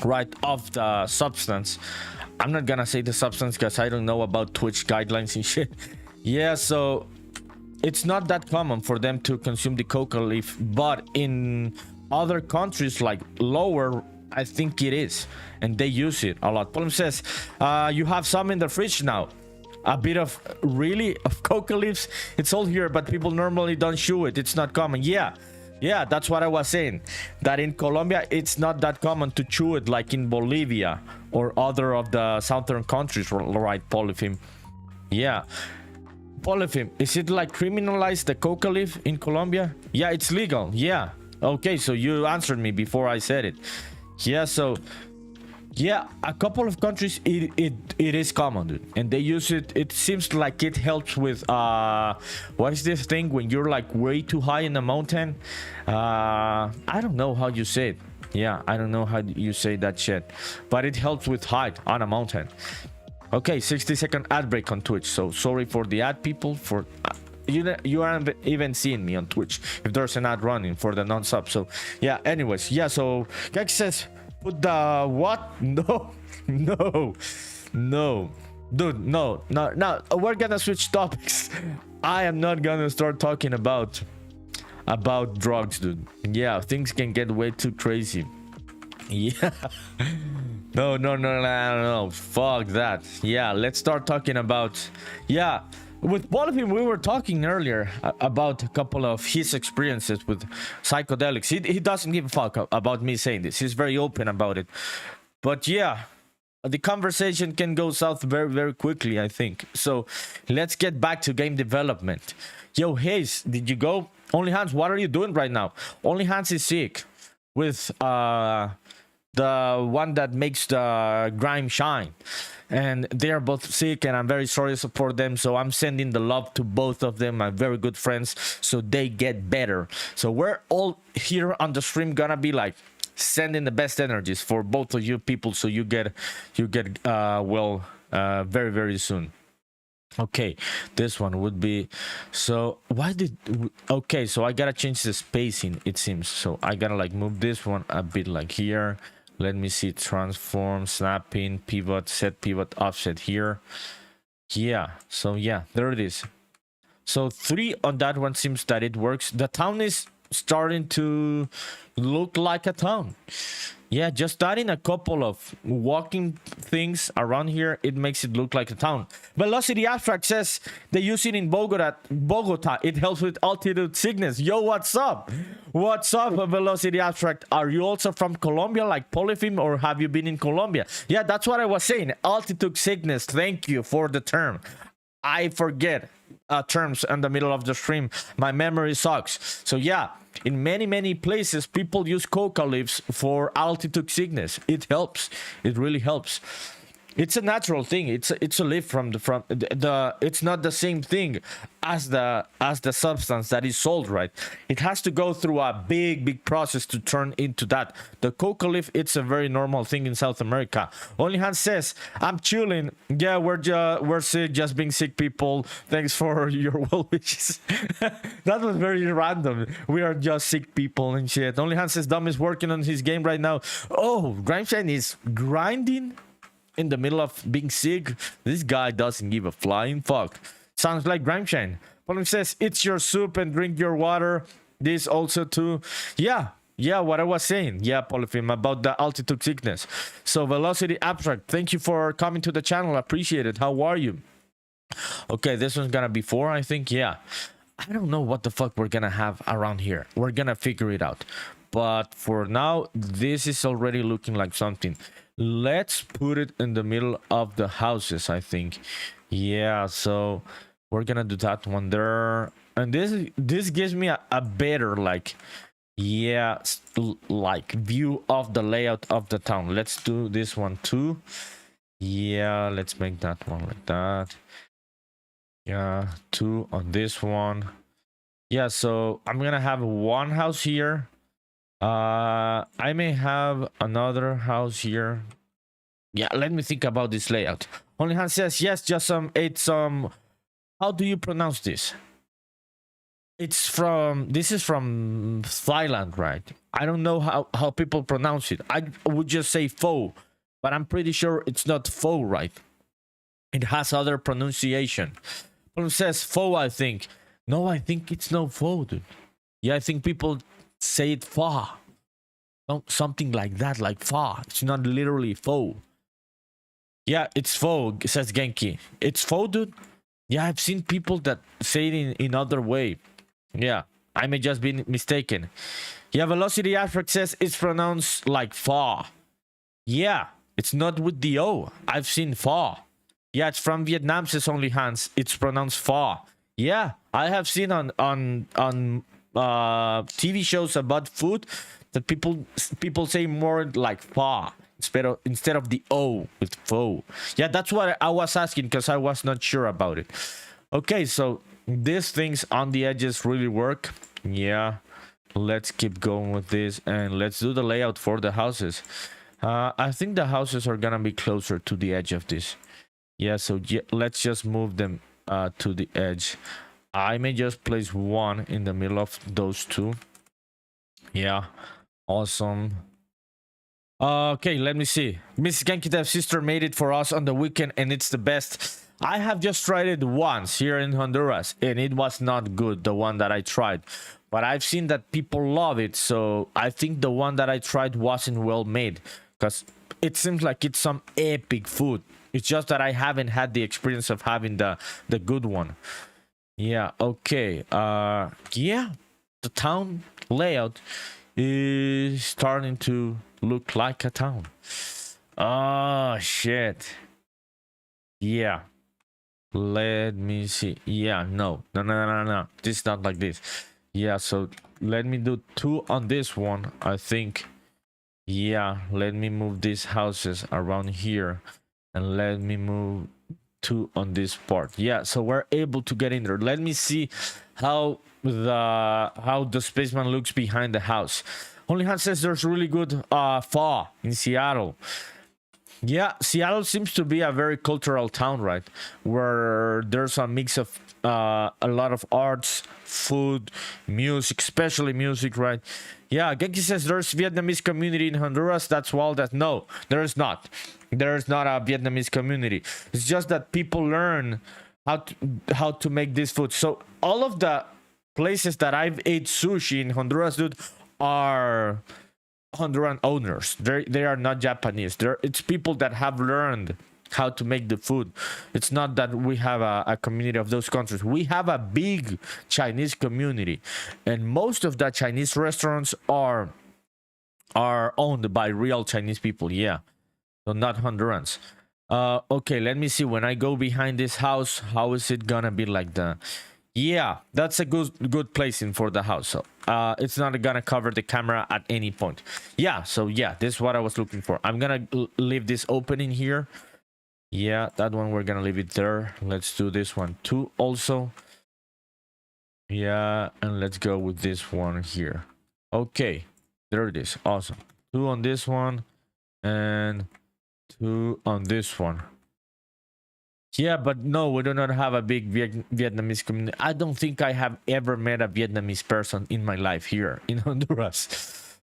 right, of the substance. I'm not gonna say the substance because I don't know about Twitch guidelines and shit. Yeah, so it's not that common for them to consume the coca leaf, but in other countries like lower, I think it is, and they use it a lot. Problem says, you have some in the fridge now. A bit of coca leaves. It's all here, but people normally don't chew it. It's not common. Yeah, that's what I was saying. That in Colombia, it's not that common to chew it like in Bolivia or other of the southern countries, right? Polypheme. Yeah. Polypheme. Is it like criminalized, the coca leaf in Colombia? Yeah, it's legal. Yeah. Okay, so you answered me before I said it. Yeah, so yeah, a couple of countries it is common, dude, and they use it. It seems like it helps with what is this thing when you're like way too high in the mountain? I don't know how you say it. Yeah, I don't know how you say that shit, but it helps with height on a mountain. Okay, 60-second ad break on Twitch. So sorry for the ad, people. For you aren't even seeing me on Twitch if there's an ad running for the non-sub. So yeah, anyways, yeah, so Gek says put the what? No dude, no, we're gonna switch topics. I am not gonna start talking about drugs, dude. Yeah, things can get way too crazy. Yeah. No, fuck that. Yeah, let's start talking about, yeah, with Polypheme. We were talking earlier about a couple of his experiences with psychedelics. He doesn't give a fuck about me saying this. He's very open about it. But yeah, the conversation can go south very, very quickly, I think. So let's get back to game development. Yo, Hayes, did you go? Only Hands, what are you doing right now? Only Hands is sick with the one that makes the grime shine, and they are both sick, and I'm very sorry to support them. So I'm sending the love to both of them, my very good friends, so they get better. So we're all here on the stream gonna be like sending the best energies for both of you people, so you get well very, very soon. Okay, this one would be, so okay, so I gotta change the spacing, it seems. So I gotta like move this one a bit like here. Let me see, transform, snapping, pivot, set pivot, offset here. Yeah, so yeah, there it is. So 3 on that one seems that it works. The town is starting to look like a town. Yeah, just adding a couple of walking things around here, it makes it look like a town. Velocity Abstract says they use it in Bogota. It helps with altitude sickness. Yo, what's up? What's up, Velocity Abstract? Are you also from Colombia, like Polypheme, or have you been in Colombia? Yeah, that's what I was saying. Altitude sickness. Thank you for the term. I forget terms in the middle of the stream. My memory sucks. So yeah, in many places people use coca leaves for altitude sickness. It helps. It really helps. It's a natural thing. It's a leaf from the it's not the same thing as the substance that is sold, right? It has to go through a big process to turn into that. The coca leaf, it's a very normal thing in South America. Only Hans says, I'm chilling. Yeah, we're sick, just being sick people. Thanks for your well wishes. That was very random. We are just sick people and shit. Only Hans says Dom is working on his game right now. Oh, Grimeshine is grinding in the middle of being sick. This guy doesn't give a flying fuck. Sounds like Grimeshine. Pauline says, it's your soup and drink your water. This also too. Yeah, what I was saying. Yeah, Polyphim, about the altitude sickness. So Velocity Abstract, thank you for coming to the channel. Appreciate it. How are you? Okay, this one's gonna be 4, I think. Yeah. I don't know what the fuck we're gonna have around here. We're gonna figure it out. But for now, this is already looking like something. Let's put it in the middle of the houses, I think. Yeah, so we're gonna do that one there. And this gives me a better, like, yeah, like view of the layout of the town. Let's do this one too. Yeah, let's make that one like that. Yeah, 2 on this one. Yeah, so I'm gonna have one house here. I may have another house here. Yeah, let me think about this layout. Only Hans says yes, just ate some. How do you pronounce this? This is from Thailand, right? I don't know how people pronounce it. I would just say pho, but I'm pretty sure it's not pho, right? It has other pronunciation. One says pho, I think. No, I think it's no pho, dude. Yeah, I think people say it pho. Something like that, like pho. It's not literally pho. Yeah, it's pho, says Genki. It's pho, dude? Yeah, I've seen people that say it in other way. Yeah, I may just be mistaken. Yeah, Velocity Abstract says it's pronounced like pho. Yeah, it's not with the O. I've seen pho. Yeah, it's from Vietnam, says Only Hans. It's pronounced pho. Yeah, I have seen on TV shows about food that people say more like pho instead of the O with pho. Yeah, that's what I was asking because I was not sure about it. Okay, so these things on the edges really work. Yeah, let's keep going with this and let's do the layout for the houses. I think the houses are gonna be closer to the edge of this. Yeah, so let's just move them to the edge. I may just place one in the middle of those two. Yeah, awesome. Okay, let me see. Miss Genkidev's sister made it for us on the weekend and it's the best. I have just tried it once here in Honduras and it was not good, the one that I tried. But I've seen that people love it, so I think the one that I tried wasn't well made because it seems like it's some epic food. It's just that I haven't had the experience of having the good one. Yeah, okay. Yeah, the town layout is starting to look like a town. Oh, shit. Yeah. Let me see. Yeah, no. This is not like this. Yeah, so let me do 2 on this one, I think. Yeah, let me move these houses around here. And let me move 2 on this part. Yeah, so we're able to get in there. Let me see how the spaceman looks behind the house. Only Hans says there's really good pho in Seattle. Yeah, Seattle seems to be a very cultural town, right? Where there's a mix of a lot of arts, food, music, especially music, right? Yeah, Genki says there's Vietnamese community in Honduras. That's wild. No, there is not. There is not a Vietnamese community. It's just that people learn how to make this food. So all of the places that I've ate sushi in Honduras, dude, are Honduran owners. They are not Japanese. It's people that have learned how to make the food. It's not that we have a community of those countries. We have a big Chinese community, and most of the Chinese restaurants are owned by real Chinese people. Yeah, so not Hondurans. Okay, let me see. When I go behind this house, how is it gonna be like the? Yeah, that's a good placing for the house. So it's not gonna cover the camera at any point. Yeah, so yeah, this is what I was looking for. I'm gonna leave this opening here. Yeah, that one we're gonna leave it there. Let's do this one too also. Yeah, and let's go with this one here. Okay, there it is. Awesome. 2 on this one and 2 on this one. Yeah, but no, we do not have a big Vietnamese community. I don't think I have ever met a Vietnamese person in my life here in Honduras.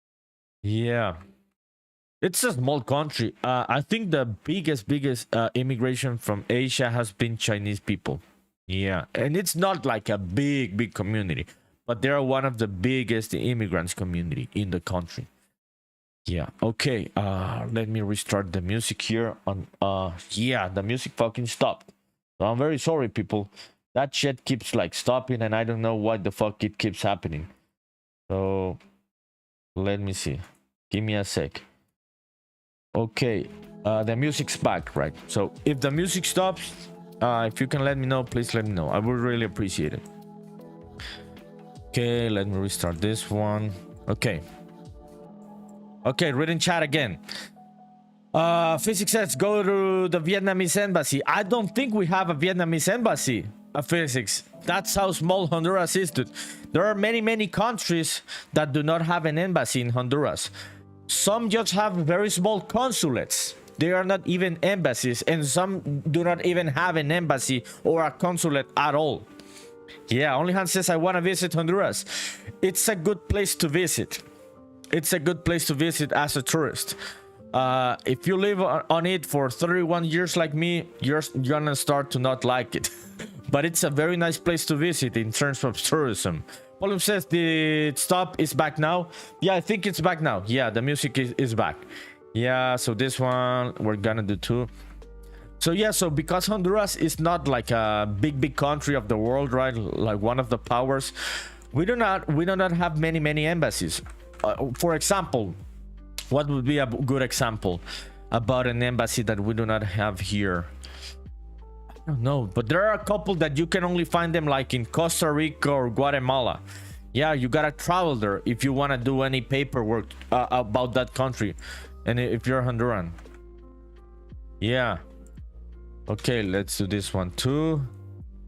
Yeah. It's a small country. I think the biggest immigration from Asia has been Chinese people. Yeah, and it's not like a big community, but they are one of the biggest immigrants community in the country. Yeah, okay. Let me restart the music here. On yeah, the music fucking stopped. So I'm very sorry, people. That shit keeps like stopping, and I don't know what the fuck it keeps happening. So let me see. Give me a sec. Okay, the music's back, right? So if the music stops, if you can let me know, please let me know. I would really appreciate it. Okay, let me restart this one. Okay. Okay, read in chat again. Physics says go to the Vietnamese embassy. I don't think we have a Vietnamese embassy. Physics. That's how small Honduras is, dude. There are many countries that do not have an embassy in Honduras. Some just have very small consulates. They are not even embassies, and some do not even have an embassy or a consulate at all. Yeah, Only Hans says I want to visit Honduras. It's a good place to visit. It's a good place to visit as a tourist. If you live on it for 31 years like me, you're gonna start to not like it. But it's a very nice place to visit in terms of tourism. Pauline says the stop is back now. Yeah, I think it's back now. Yeah, the music is back. Yeah, so this one we're gonna do too. So yeah, so because Honduras is not like a big country of the world, right? Like one of the powers, we do not have many embassies. For example, what would be a good example about an embassy that we do not have here? I don't know, but there are a couple that you can only find them like in Costa Rica or Guatemala. Yeah, you gotta travel there if you want to do any paperwork about that country, and if you're Honduran. Yeah. Okay, let's do this one too.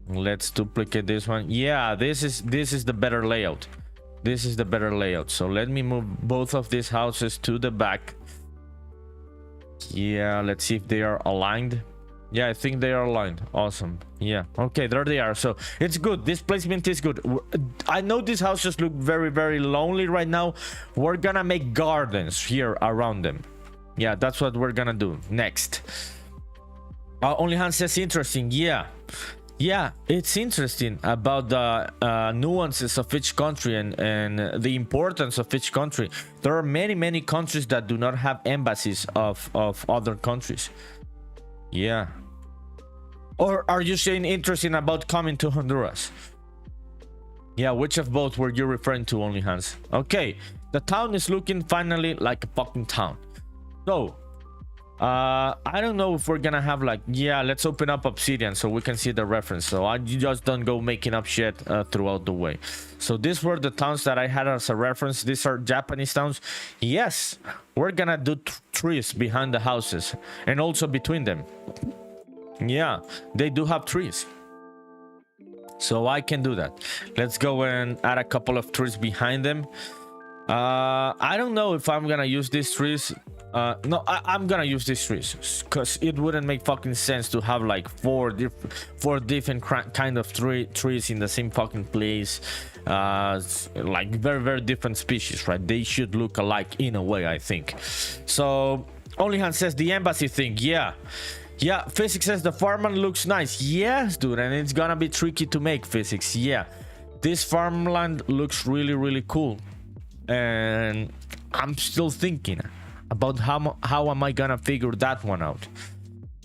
Let's duplicate this one. Yeah, this is the better layout. This is the better layout. So let me move both of these houses to the back. Yeah, let's see if they are aligned. Yeah, I think they are aligned. Awesome. Yeah, okay, there they are. So it's good. This placement is good. I know these houses look very lonely right now. We're gonna make gardens here around them. Yeah, that's what we're gonna do next. Only Hans says interesting. Yeah, it's interesting about the nuances of each country and the importance of each country. There are many countries that do not have embassies of other countries. Yeah. Or are you saying interesting about coming to Honduras? Yeah, which of both were you referring to, Only Hans? Okay, the town is looking finally like a fucking town. So I don't know if we're gonna have like, yeah, let's open up Obsidian so we can see the reference, so I just don't go making up shit throughout the way. So these were the towns that I had as a reference. These are Japanese towns. Yes, we're gonna do trees behind the houses and also between them. Yeah, they do have trees, so I can do that. Let's go and add a couple of trees behind them. I don't know if I'm gonna use these trees. No, I'm gonna use these trees because it wouldn't make fucking sense to have like four different kind of trees in the same fucking place. Like very different species, right? They should look alike in a way, I think. So Only Hans says the embassy thing. Yeah, Physics says the farmland looks nice. Yes, dude, and it's gonna be tricky to make, Physics. Yeah, this farmland looks really cool, and I'm still thinking about how am I gonna figure that one out.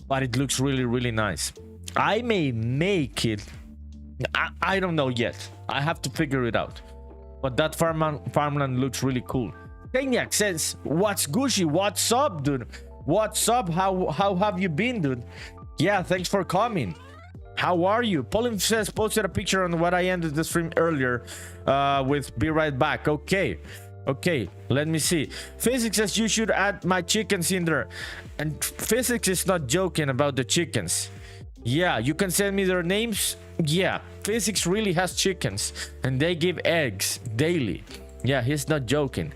But it looks really nice. I may make it. I don't know yet. I have to figure it out. But that farmland looks really cool. Taniac says, "What's Gucci? What's up, dude? What's up? How have you been, dude? Yeah, thanks for coming. How are you?" Pauline says, "Posted a picture on what I ended the stream earlier with be right back." Okay, let me see. Physics says you should add my chickens in there. And Physics is not joking about the chickens. Yeah, you can send me their names. Yeah, Physics really has chickens and they give eggs daily. Yeah, he's not joking.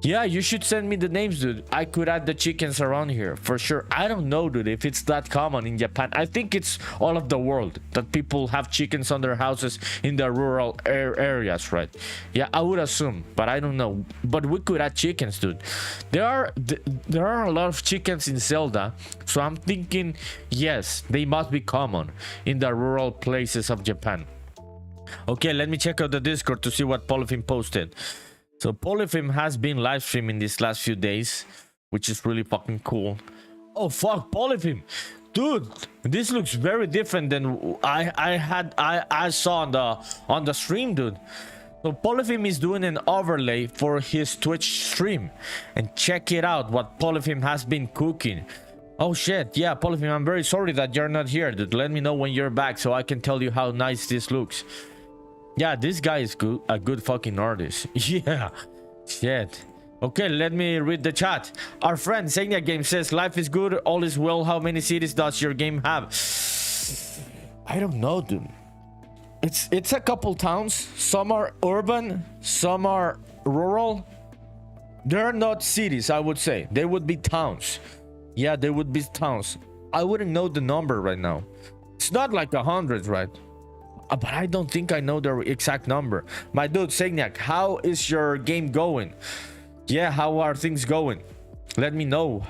Yeah, you should send me the names, dude. I could add the chickens around here for sure. I don't know, dude, if it's that common in Japan. I think it's all of the world that people have chickens on their houses in the rural areas, right? Yeah, I would assume, but I don't know. But we could add chickens, dude. There are a lot of chickens in Zelda, so I'm thinking, yes, they must be common in the rural places of Japan. Okay, let me check out the Discord to see what Polyphim posted. So Polyphim has been live streaming these last few days, which is really fucking cool. Oh fuck, Polyphim, dude, this looks very different than I saw on the stream, dude. So Polyphim is doing an overlay for his Twitch stream, and check it out what Polyphim has been cooking. Oh shit, yeah, Polyphim, I'm very sorry that you're not here, dude. Let me know when you're back so I can tell you how nice this looks. Yeah, this guy is good, a good fucking artist. Yeah, shit. Okay, let me read the chat. Our friend Zegna Game says, life is good, all is well. How many cities does your game have? I don't know, dude. It's a couple towns. Some are urban, some are rural. They're not cities, I would say. They would be towns. Yeah, they would be towns. I wouldn't know the number right now. It's not like 100, right? But I don't think I know the exact number. My dude, Segnac, how is your game going? Yeah, how are things going? Let me know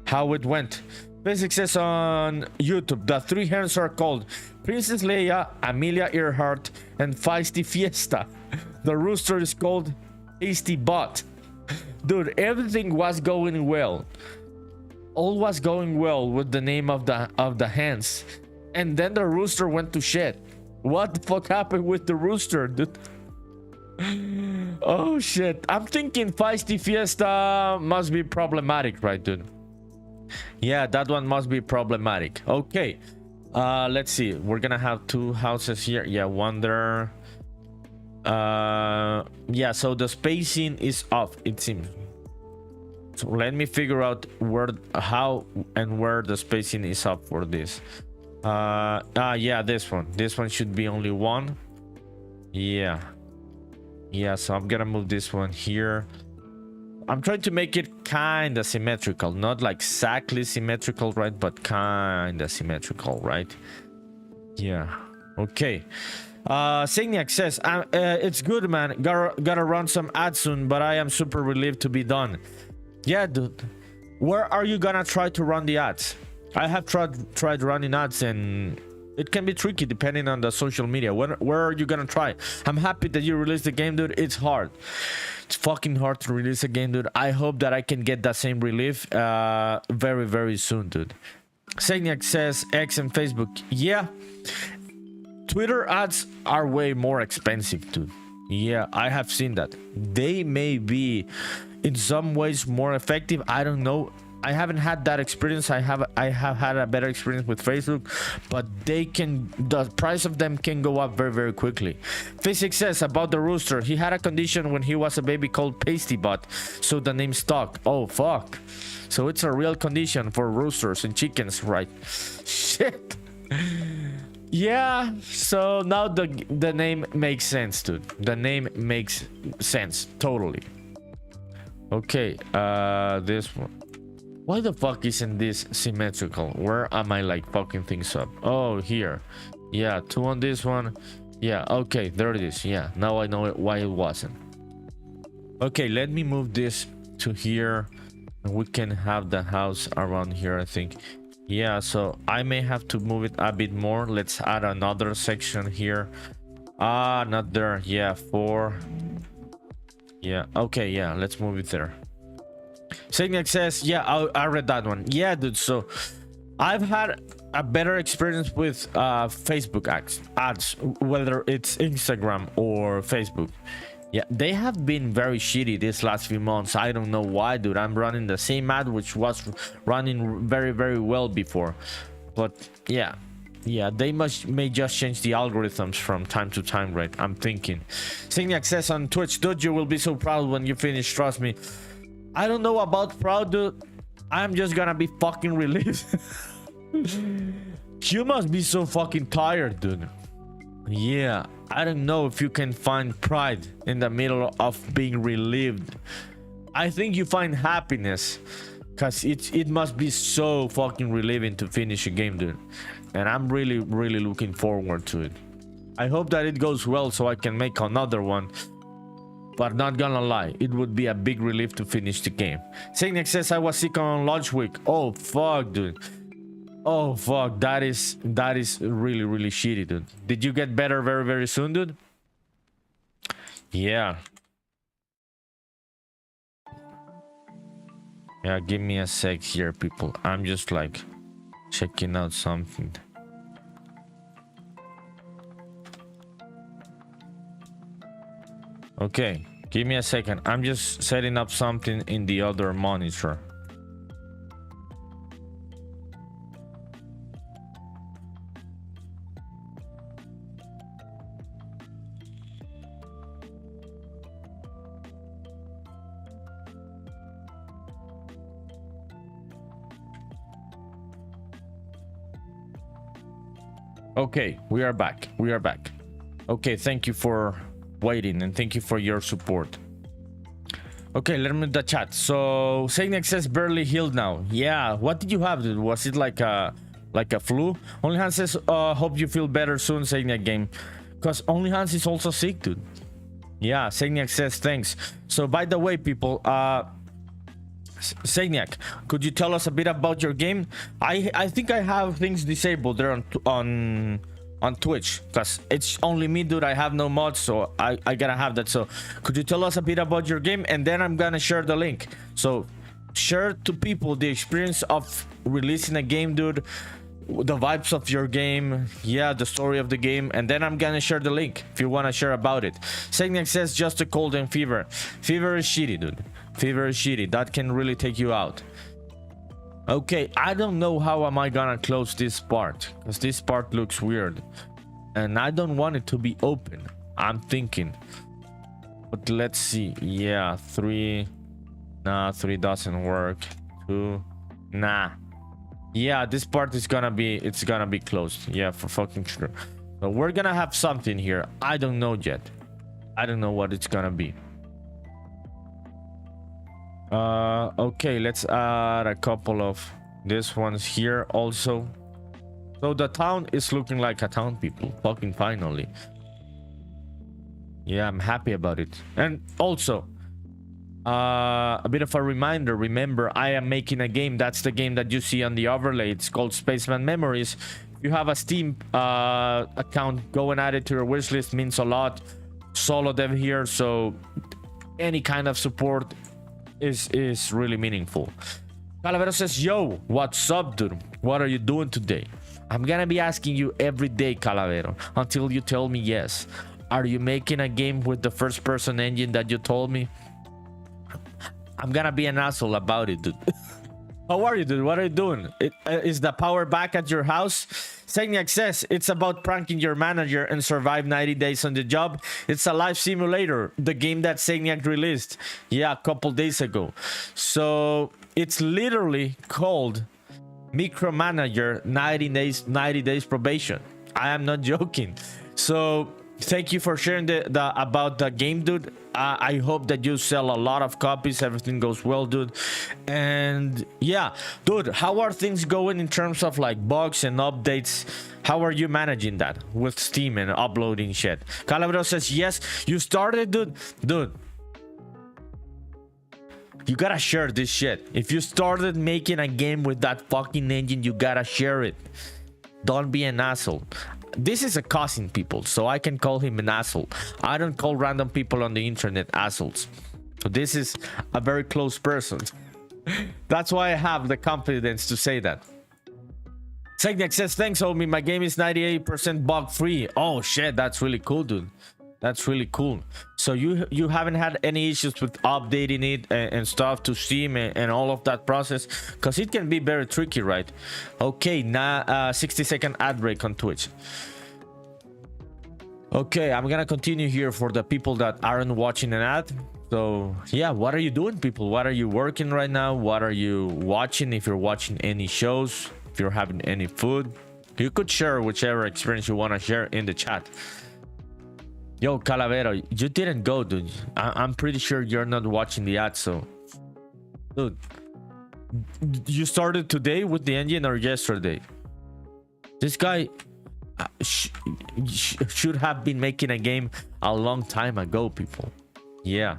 how it went. Basic says on YouTube, the three hens are called Princess Leia, Amelia Earhart, and Feisty Fiesta. The rooster is called Tasty Butt. Dude, everything was going well. All was going well with the name of the hens. And then the rooster went to shit. What the fuck happened with the rooster, dude? Oh shit. I'm thinking Feisty Fiesta must be problematic, right, dude? Yeah, that one must be problematic. Okay. Let's see. We're gonna have two houses here. Yeah, one there. Yeah, so the spacing is off, it seems. So let me figure out how and where the spacing is up for this. Yeah, this one should be only one. Yeah, so I'm gonna move this one here. I'm trying to make it kind of symmetrical, not like exactly symmetrical, right, but kind of symmetrical, right? Yeah, okay. Signac says, it's good, man. Gotta run some ads soon, but I am super relieved to be done. Yeah, dude, where are you gonna try to run the ads? I have tried running ads, and it can be tricky depending on the social media. Where are you gonna try? I'm happy that you released the game, dude. It's hard. It's fucking hard to release a game, dude. I hope that I can get that same relief very, very soon, dude. Segnac says X and Facebook. Yeah, Twitter ads are way more expensive, dude. Yeah, I have seen that. They may be in some ways more effective. I don't know. I haven't had that experience. I have had a better experience with Facebook, but the price of them can go up very, very quickly. Physics says about the rooster, he had a condition when he was a baby called pasty butt, so the name stuck. Oh fuck, so it's a real condition for roosters and chickens, right? Shit. Yeah, so now the name makes sense, dude. The name makes sense totally. Okay, this one. Why the fuck isn't this symmetrical? Where am I like fucking things up? Oh, here. Yeah, two on this one. Yeah, okay, there it is. Yeah, now I know why it wasn't. Okay, let me move this to here. And we can have the house around here, I think. Yeah, so I may have to move it a bit more. Let's add another section here. Not there. Yeah, 4. Yeah, okay, yeah, let's move it there. Signac says, yeah, I read that one. Yeah, dude, so I've had a better experience with Facebook ads, whether it's Instagram or Facebook. Yeah, they have been very shitty these last few months. I don't know why, dude. I'm running the same ad which was running very, very well before. But yeah, they may just change the algorithms from time to time, right? I'm thinking. Signac says on Twitch, dude, you will be so proud when you finish, trust me. I don't know about proud, dude. I'm just gonna be fucking relieved. You must be so fucking tired, dude. Yeah, I don't know if you can find pride in the middle of being relieved. I think you find happiness, because it must be so fucking relieving to finish a game, dude. And I'm really looking forward to it. I hope that it goes well so I can make another one. But not gonna lie, it would be a big relief to finish the game. Sagnac says I was sick on launch week. Oh fuck, dude. Oh fuck, that is really shitty, dude. Did you get better very soon, dude? Yeah. Yeah, give me a sec here, people. I'm just like checking out something. Okay, give me a second. I'm just setting up something in the other monitor. Okay, we are back. Okay, thank you for waiting and thank you for your support. Okay, let me the chat. So Sagnac says barely healed now. Yeah, what did you have, dude? Was it like a flu? Only Hans says hope you feel better soon, Sagnac game, because Only Hans is also sick, dude. Yeah, Sagnac says thanks. So by the way, people, Sagnac, could you tell us a bit about your game? I think I have things disabled there on Twitch, because it's only me, dude. I have no mods, so I gotta have that. So could you tell us a bit about your game, and then I'm gonna share the link. So share to people the experience of releasing a game, dude, the vibes of your game, yeah, the story of the game, and then I'm gonna share the link if you want to share about it. Sagnac says just a cold and fever. Fever is shitty, dude. Fever is shitty. That can really take you out. Okay, I don't know how am I gonna close this part, because this part looks weird and I don't want it to be open. I'm thinking, but let's see. Yeah, 3. Nah, 3 doesn't work. 2. Nah. Yeah, this part is gonna be, it's gonna be closed. Yeah, for fucking sure. So we're gonna have something here. I don't know yet. I don't know what it's gonna be. Okay, let's add a couple of these ones here also. So the town is looking like a town, people. Fucking finally. Yeah, I'm happy about it. And also, a bit of a reminder. Remember, I am making a game. That's the game that you see on the overlay. It's called Spaceman Memories. If you have a Steam account, go and add it to your wishlist. Means a lot. Solo dev here, so any kind of support is really meaningful. Calavero says, yo, what's up, dude? What are you doing today? I'm gonna be asking you every day, Calavero, until you tell me yes. Are you making a game with the first person engine that you told me? I'm gonna be an asshole about it, dude. How are you, dude? What are you doing? Is the power back at your house? Sagnac says it's about pranking your manager and survive 90 days on the job. It's a life simulator, the game that Sagnac released, yeah, a couple days ago. So it's literally called Micromanager 90 days probation. I am not joking. So thank you for sharing about the game, dude. I hope that you sell a lot of copies, everything goes well, dude. And yeah, dude, how are things going in terms of like bugs and updates? How are you managing that with Steam and uploading shit? Calabro says yes, you started, dude. You gotta share this shit. If you started making a game with that fucking engine, you gotta share it. Don't be an asshole. This is a cousin, people, so I can call him an asshole. I don't call random people on the internet assholes. So this is a very close person. That's why I have the confidence to say that. Sagnac says, thanks, homie. My game is 98% bug free. Oh shit, that's really cool, dude. That's really cool. So you haven't had any issues with updating it and stuff to Steam and all of that process, because it can be very tricky, right? Okay, now 60-second ad break on Twitch. Okay, I'm gonna continue here for the people that aren't watching an ad. So yeah, what are you doing, people? What are you working right now? What are you watching? If you're watching any shows, if you're having any food, you could share whichever experience you want to share in the chat. Yo, Calavero, you didn't go, dude. I'm pretty sure you're not watching the ad, so Dude, you started today with the engine or yesterday? This guy should have been making a game a long time ago, people. Yeah.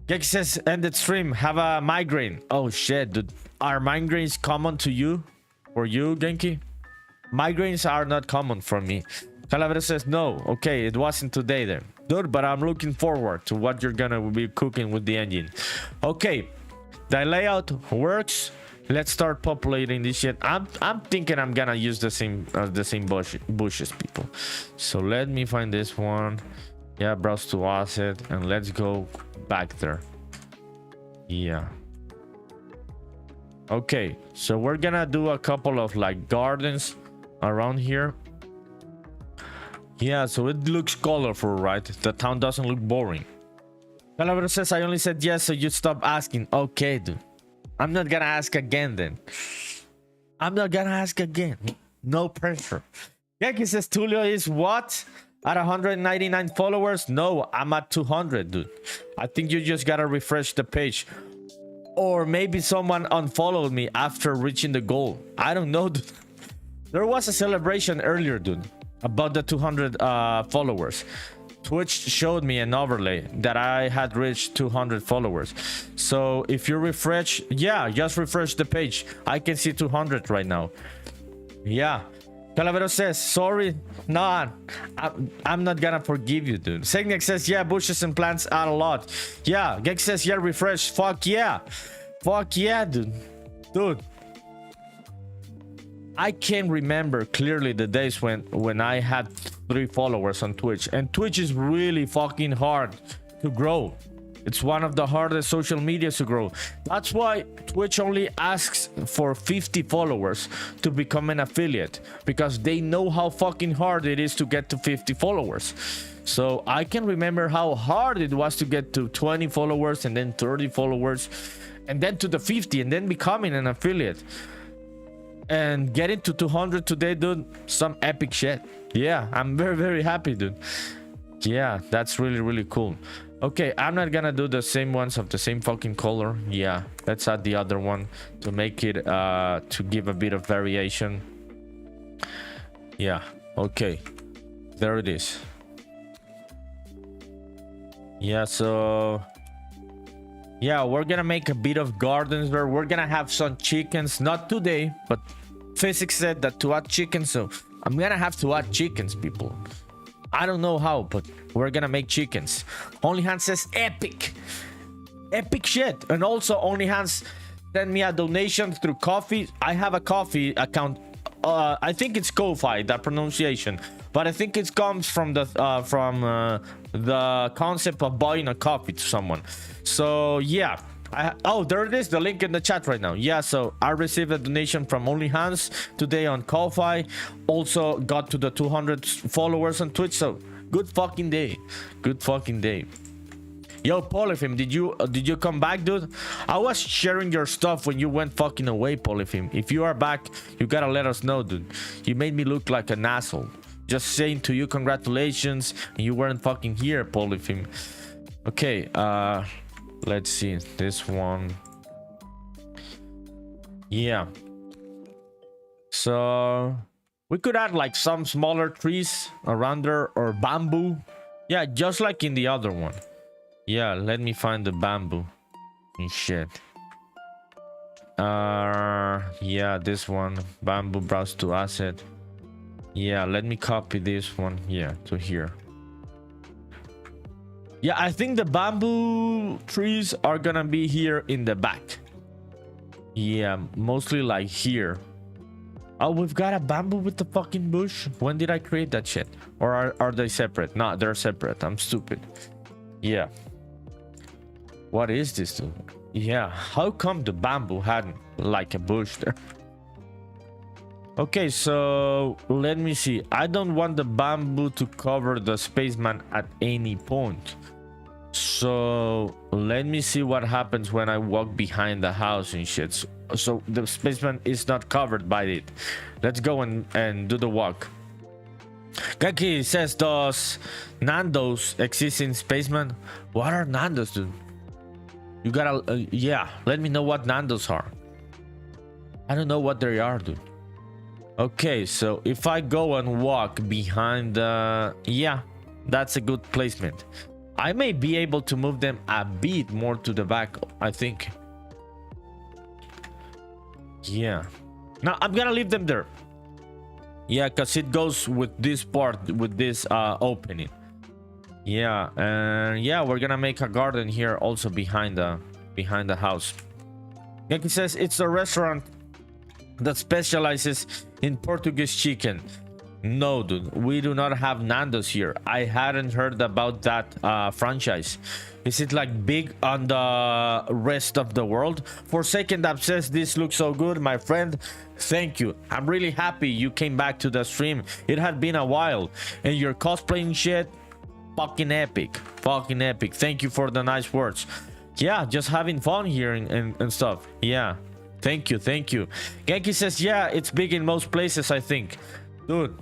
Gek says, ended stream, have a migraine. Oh shit, dude. Are migraines common to you? For you, Genki? Migraines are not common for me. Calavera says, no. Okay, it wasn't today then. Dude, but I'm looking forward to what you're gonna be cooking with the engine. Okay, the layout works. Let's start populating this shit. I'm thinking I'm gonna use the same bushes, people. So let me find this one. Yeah, browse to asset, and let's go back there. Yeah. Okay, so we're gonna do a couple of like gardens around here. Yeah, so it looks colorful, right? The town doesn't look boring. Calavera says, I only said yes, so you stop asking. Okay, dude. I'm not gonna ask again then. I'm not gonna ask again. No pressure. Yankee says, Tulio is what? At 199 followers? No, I'm at 200, dude. I think you just gotta refresh the page. Or maybe someone unfollowed me after reaching the goal. I don't know, dude. There was a celebration earlier, dude, about the 200 followers. Twitch showed me an overlay that I had reached 200 followers. So if you refresh, yeah, just refresh the page. I can see 200 right now. Yeah. Calavero says, sorry, nah, I'm not gonna forgive you, dude. Segniak says, yeah, bushes and plants add a lot. Yeah, Gex says, yeah, refresh. Fuck yeah. Fuck yeah, dude. Dude. I can remember clearly the days when I had 3 followers on Twitch. And Twitch is really fucking hard to grow. It's one of the hardest social medias to grow. That's why Twitch only asks for 50 followers to become an affiliate, because they know how fucking hard it is to get to 50 followers. So I can remember how hard it was to get to 20 followers and then 30 followers and then to the 50 and then becoming an affiliate. And getting to 200 today, dude, some epic shit. Yeah, I'm very, very happy, dude. Yeah, that's really, really cool. Okay, I'm not gonna do the same ones of the same fucking color. Yeah, let's add the other one to make it to give a bit of variation. Yeah, okay, there it is. Yeah, so yeah, we're gonna make a bit of gardens where we're gonna have some chickens. Not today, but physics said that to add chickens, so I'm gonna have to add chickens, people. I don't know how, but we're gonna make chickens. OnlyHands says epic shit. And also OnlyHands sent me a donation through Coffee. I have a Coffee account. I think it's Ko-Fi, that pronunciation, but I think it comes from the concept of buying a coffee to someone. So yeah, oh, there it is, the link in the chat right now. Yeah, so I received a donation from OnlyHands today on Ko-Fi. Also got to the 200 followers on Twitch, so good fucking day. Good fucking day. Yo, Polyphim, did you come back, dude? I was sharing your stuff when you went fucking away, Polyphim. If you are back, you gotta let us know, dude. You made me look like an asshole. Just saying to you congratulations, and you weren't fucking here, Polyphim. Okay, let's see this one. Yeah, so we could add like some smaller trees around there, or bamboo. Yeah, just like in the other one. Yeah, let me find the bamboo and shit. Yeah, this one, bamboo, browse to asset. Yeah, let me copy this one. Yeah, to here. Yeah, I think the bamboo trees are gonna be here in the back. Yeah, mostly like here. Oh, we've got a bamboo with the fucking bush. When did I create that shit? Or are they separate? No, they're separate. I'm stupid. Yeah. What is this, dude? Yeah, how come the bamboo had like a bush there? Okay, so let me see. I don't want the bamboo to cover the spaceman at any point. So let me see what happens when I walk behind the house and shit. So the spaceman is not covered by it. Let's go and do the walk. Kaki says, does Nando's exist in Spaceman? What are Nando's, dude? You gotta, yeah, let me know what Nando's are. I don't know what they are, dude. Okay, so if I go and walk behind yeah, that's a good placement. I may be able to move them a bit more to the back, I think. Yeah. Now I'm gonna leave them there. Yeah, because it goes with this part, with this opening. Yeah, and yeah, we're gonna make a garden here also behind the house. Yankee says it's a restaurant that specializes in Portuguese chicken. No, dude, we do not have Nando's here. I hadn't heard about that franchise. Is it like big on the rest of the world? Forsaken Dab says, this looks so good, my friend. Thank you. I'm really happy you came back to the stream. It had been a while. And your cosplaying shit, fucking epic. Fucking epic. Thank you for the nice words. Yeah, just having fun here and stuff. Yeah. Thank you, thank you. Genki says, yeah, it's big in most places, I think. Dude,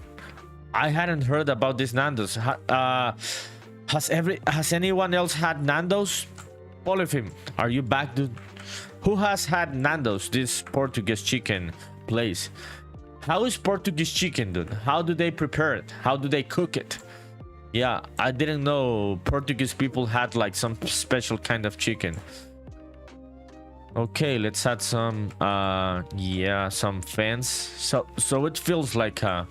I hadn't heard about this Nando's. Has anyone else had Nando's? Polyphim, are you back, dude? Who has had Nando's, this Portuguese chicken place? How is Portuguese chicken, dude? How do they prepare it? How do they cook it? Yeah, I didn't know Portuguese people had like some special kind of chicken. Okay, let's add some yeah, some fence. So it feels like a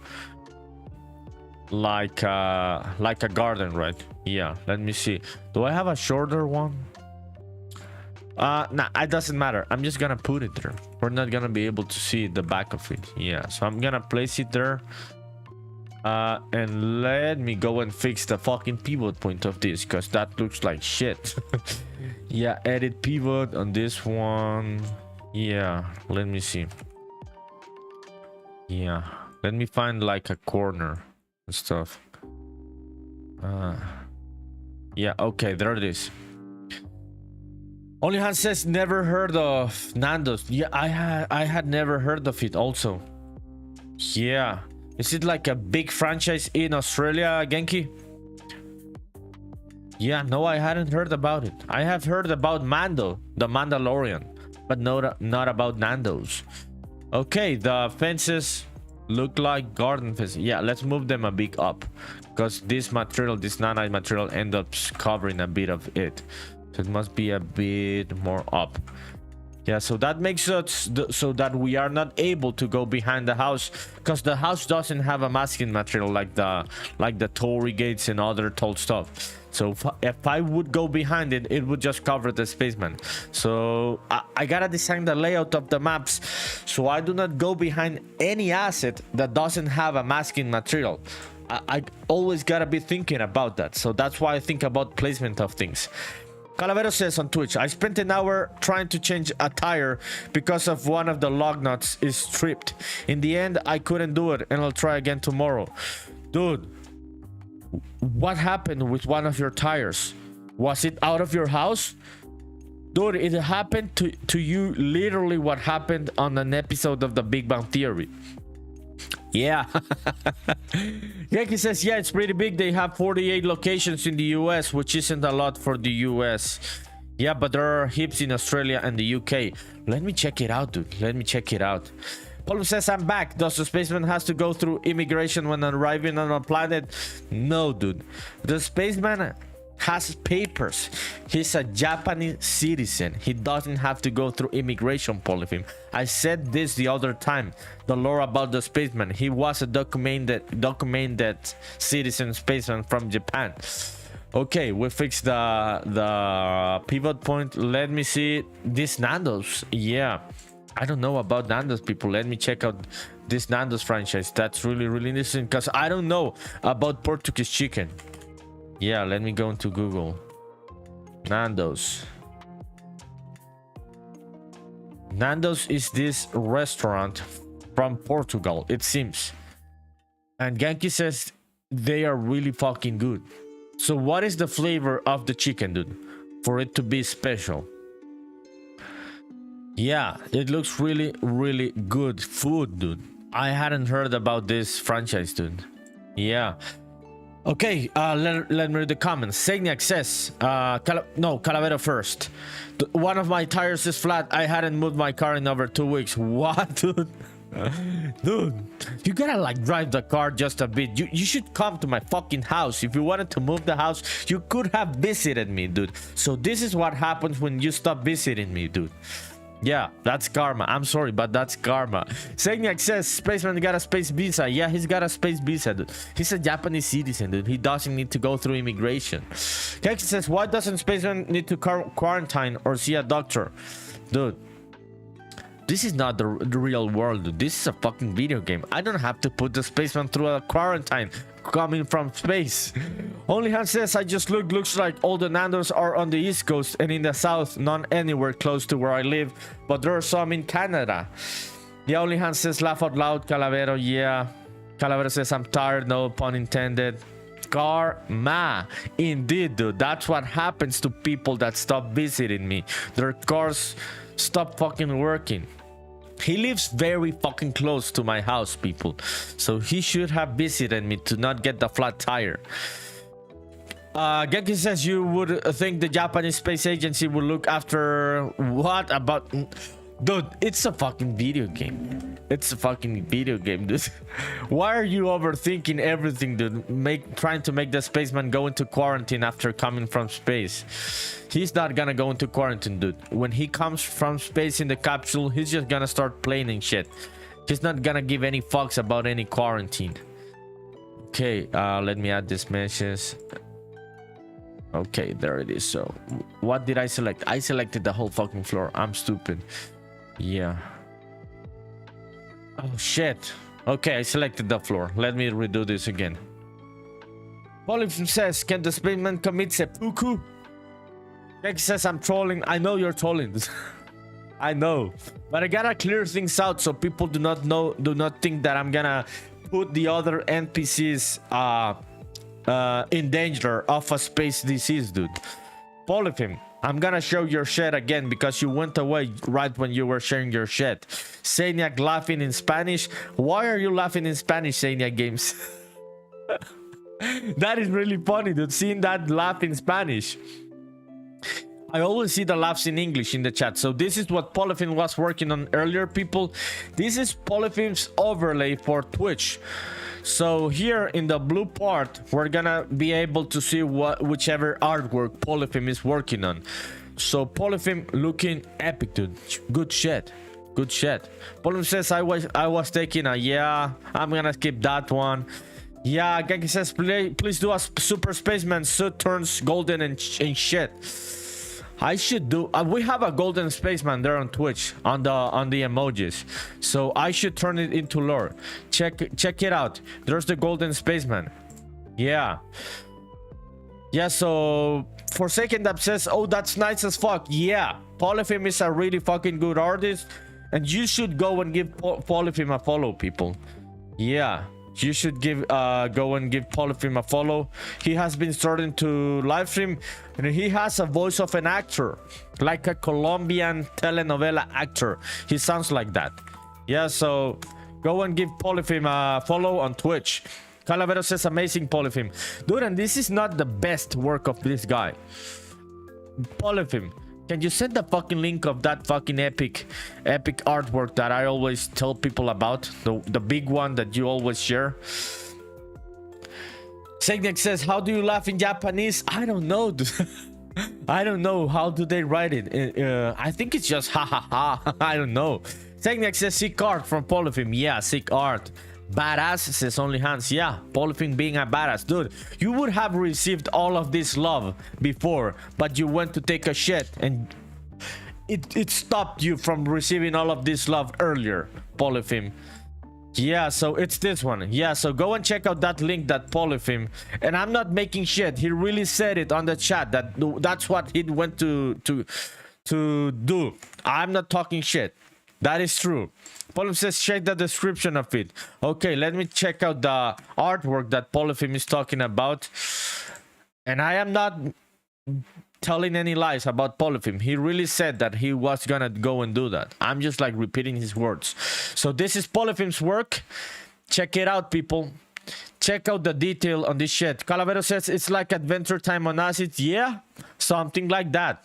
garden, right? Yeah, let me see. Do I have a shorter one? Nah, it doesn't matter. I'm just gonna put it there. We're not gonna be able to see the back of it. Yeah, so I'm gonna place it there. And let me go and fix the fucking pivot point of this, because that looks like shit. Yeah, edit pivot on this one. Yeah, let me see. Yeah, let me find like a corner and stuff. Yeah, okay, there it is. Onlyhan says never heard of Nando's. Yeah, I had never heard of it also. Yeah. Is it like a big franchise in Australia, Genki? Yeah, no, I hadn't heard about it. I have heard about Mando, the Mandalorian, but not about Nando's. Okay, the fences look like garden fences. Yeah, let's move them a bit up, because this material, this nanite material, ends up covering a bit of it. So it must be a bit more up. Yeah, so that makes it so that we are not able to go behind the house, because the house doesn't have a masking material like the torii gates and other tall stuff. So if I would go behind it, it would just cover the spaceman. So I gotta design the layout of the maps so I do not go behind any asset that doesn't have a masking material. I always gotta be thinking about that. So that's why I think about placement of things. Calavero says on Twitch, I spent an hour trying to change a tire because of one of the lug nuts is stripped. In the end, I couldn't do it, and I'll try again tomorrow. Dude, what happened with one of your tires? Was it out of your house? Dude, it happened to you literally what happened on an episode of The Big Bang Theory. Yeah. Yankee says, yeah, it's pretty big. They have 48 locations in the US, which isn't a lot for the US. Yeah, but there are heaps in Australia and the UK. Let me check it out, dude. Let me check it out. Paul says, I'm back. Does the spaceman has to go through immigration when arriving on a planet? No, dude. The spaceman has papers. He's a Japanese citizen. He doesn't have to go through immigration, Polyphim. I said this the other time. The lore about the spaceman. He was a documented citizen spaceman from Japan. Okay, we fixed the pivot point. Let me see this Nando's. Yeah, I don't know about Nando's, people. Let me check out this Nando's franchise. That's really interesting, because I don't know about Portuguese chicken. Yeah, let me go into Google. Nando's. Nando's is this restaurant from Portugal, it seems. And Genki says they are really fucking good. So what is the flavor of the chicken, dude, for it to be special? Yeah, it looks really good food, dude. I hadn't heard about this franchise, dude. Yeah. Okay, let me read the comments. Sagniak says, Calavero first. One of my tires is flat. I hadn't moved my car in over 2 weeks. What, dude? Dude, you gotta like drive the car just a bit. You should come to my fucking house. If you wanted to move the house, you could have visited me, dude. So this is what happens when you stop visiting me, dude. Yeah, that's karma. I'm sorry, but that's karma. Sagniak says Spaceman got a space visa. Yeah, he's got a space visa, dude. He's a Japanese citizen, dude. He doesn't need to go through immigration. Kek says, why doesn't Spaceman need to quarantine or see a doctor? Dude, this is not the real world, dude. This is a fucking video game. I don't have to put the Spaceman through a quarantine coming from space. Only Hans says, I just looks like all the Nandos are on the East Coast and in the South, none anywhere close to where I live, but there are some in Canada. Yeah, Only Hans says, laugh out loud, Calavero. Yeah. Calavero says, I'm tired, no pun intended. Karma. Indeed, dude. That's what happens to people that stop visiting me. Their cars stop fucking working. He lives very fucking close to my house, people. So he should have visited me to not get the flat tire. Geki says you would think the Japanese Space Agency would look after what about... Dude, it's a fucking video game. It's a fucking video game, dude. Why are you overthinking everything, dude? Trying to make the spaceman go into quarantine after coming from space. He's not gonna go into quarantine, dude. When he comes from space in the capsule, he's just gonna start playing and shit. He's not gonna give any fucks about any quarantine. Okay, let me add this message. Okay, there it is. So, what did I select? I selected the whole fucking floor. I'm stupid. Yeah. Oh shit. Okay, I selected the floor. Let me redo this again. Polyphone says, can the spaceman commit seppuku? Beck says, I'm trolling. I know you're trolling. I know. But I gotta clear things out so people do not think that I'm gonna put the other NPCs in danger of a space disease, dude. Polyphone, I'm gonna show your shit again because you went away right when you were sharing your shit. Sagniak laughing in Spanish. Why are you laughing in Spanish, Sagniak Games? That is really funny, dude. Seeing that laugh in Spanish. I always see the laughs in English in the chat. So this is what Polyphone was working on earlier, people. This is Polyphone's overlay for Twitch. So here in the blue part, we're gonna be able to see whichever artwork Polyphone is working on. So Polyphone looking epic, dude. Good shit. Good shit. Polyphone says I was taking a yeah. I'm gonna skip that one. Yeah, Geki says please do a super spaceman suit turns golden and shit. I should do. We have a golden spaceman there on Twitch on the emojis, so I should turn it into lore. Check it out. There's the golden spaceman. Yeah. So Forsaken Dab says, "Oh, that's nice as fuck." Yeah, Polyphone is a really fucking good artist, and you should go and give Polyphone a follow, people. Yeah. You should go and give Polyphone a follow. He has been starting to live stream, and he has a voice of an actor, like a Colombian telenovela actor. He sounds like that. Yeah, so go and give Polyphone a follow on Twitch. Calavero says amazing Polyphone. Dude, and this is not the best work of this guy. Polyphone, can you send the fucking link of that fucking epic artwork that I always tell people about? The big one that you always share. Sagniak says, how do you laugh in Japanese? I don't know. I don't know. How do they write it? I think it's just ha ha ha. I don't know. Sagniak says, sick art from Polyphone. Yeah, sick art. Badass, says Only Hands. Yeah, Polyphone being a badass. Dude, you would have received all of this love before, but you went to take a shit and it stopped you from receiving all of this love earlier, Polyphone. Yeah, so it's this one. Yeah, so go and check out that link that Polyphone, and I'm not making shit. He really said it on the chat that that's what he went to do. I'm not talking shit. That is true. Polyphone says check the description of it. Okay, let me check out the artwork that Polyphone is talking about. And I am not telling any lies about Polyphone. He really said that he was gonna go and do that. I'm just like repeating his words. So this is Polyphone's work. Check it out, people. check out the detail on this shit. Calavero says it's like Adventure Time on acid. Yeah, something like that.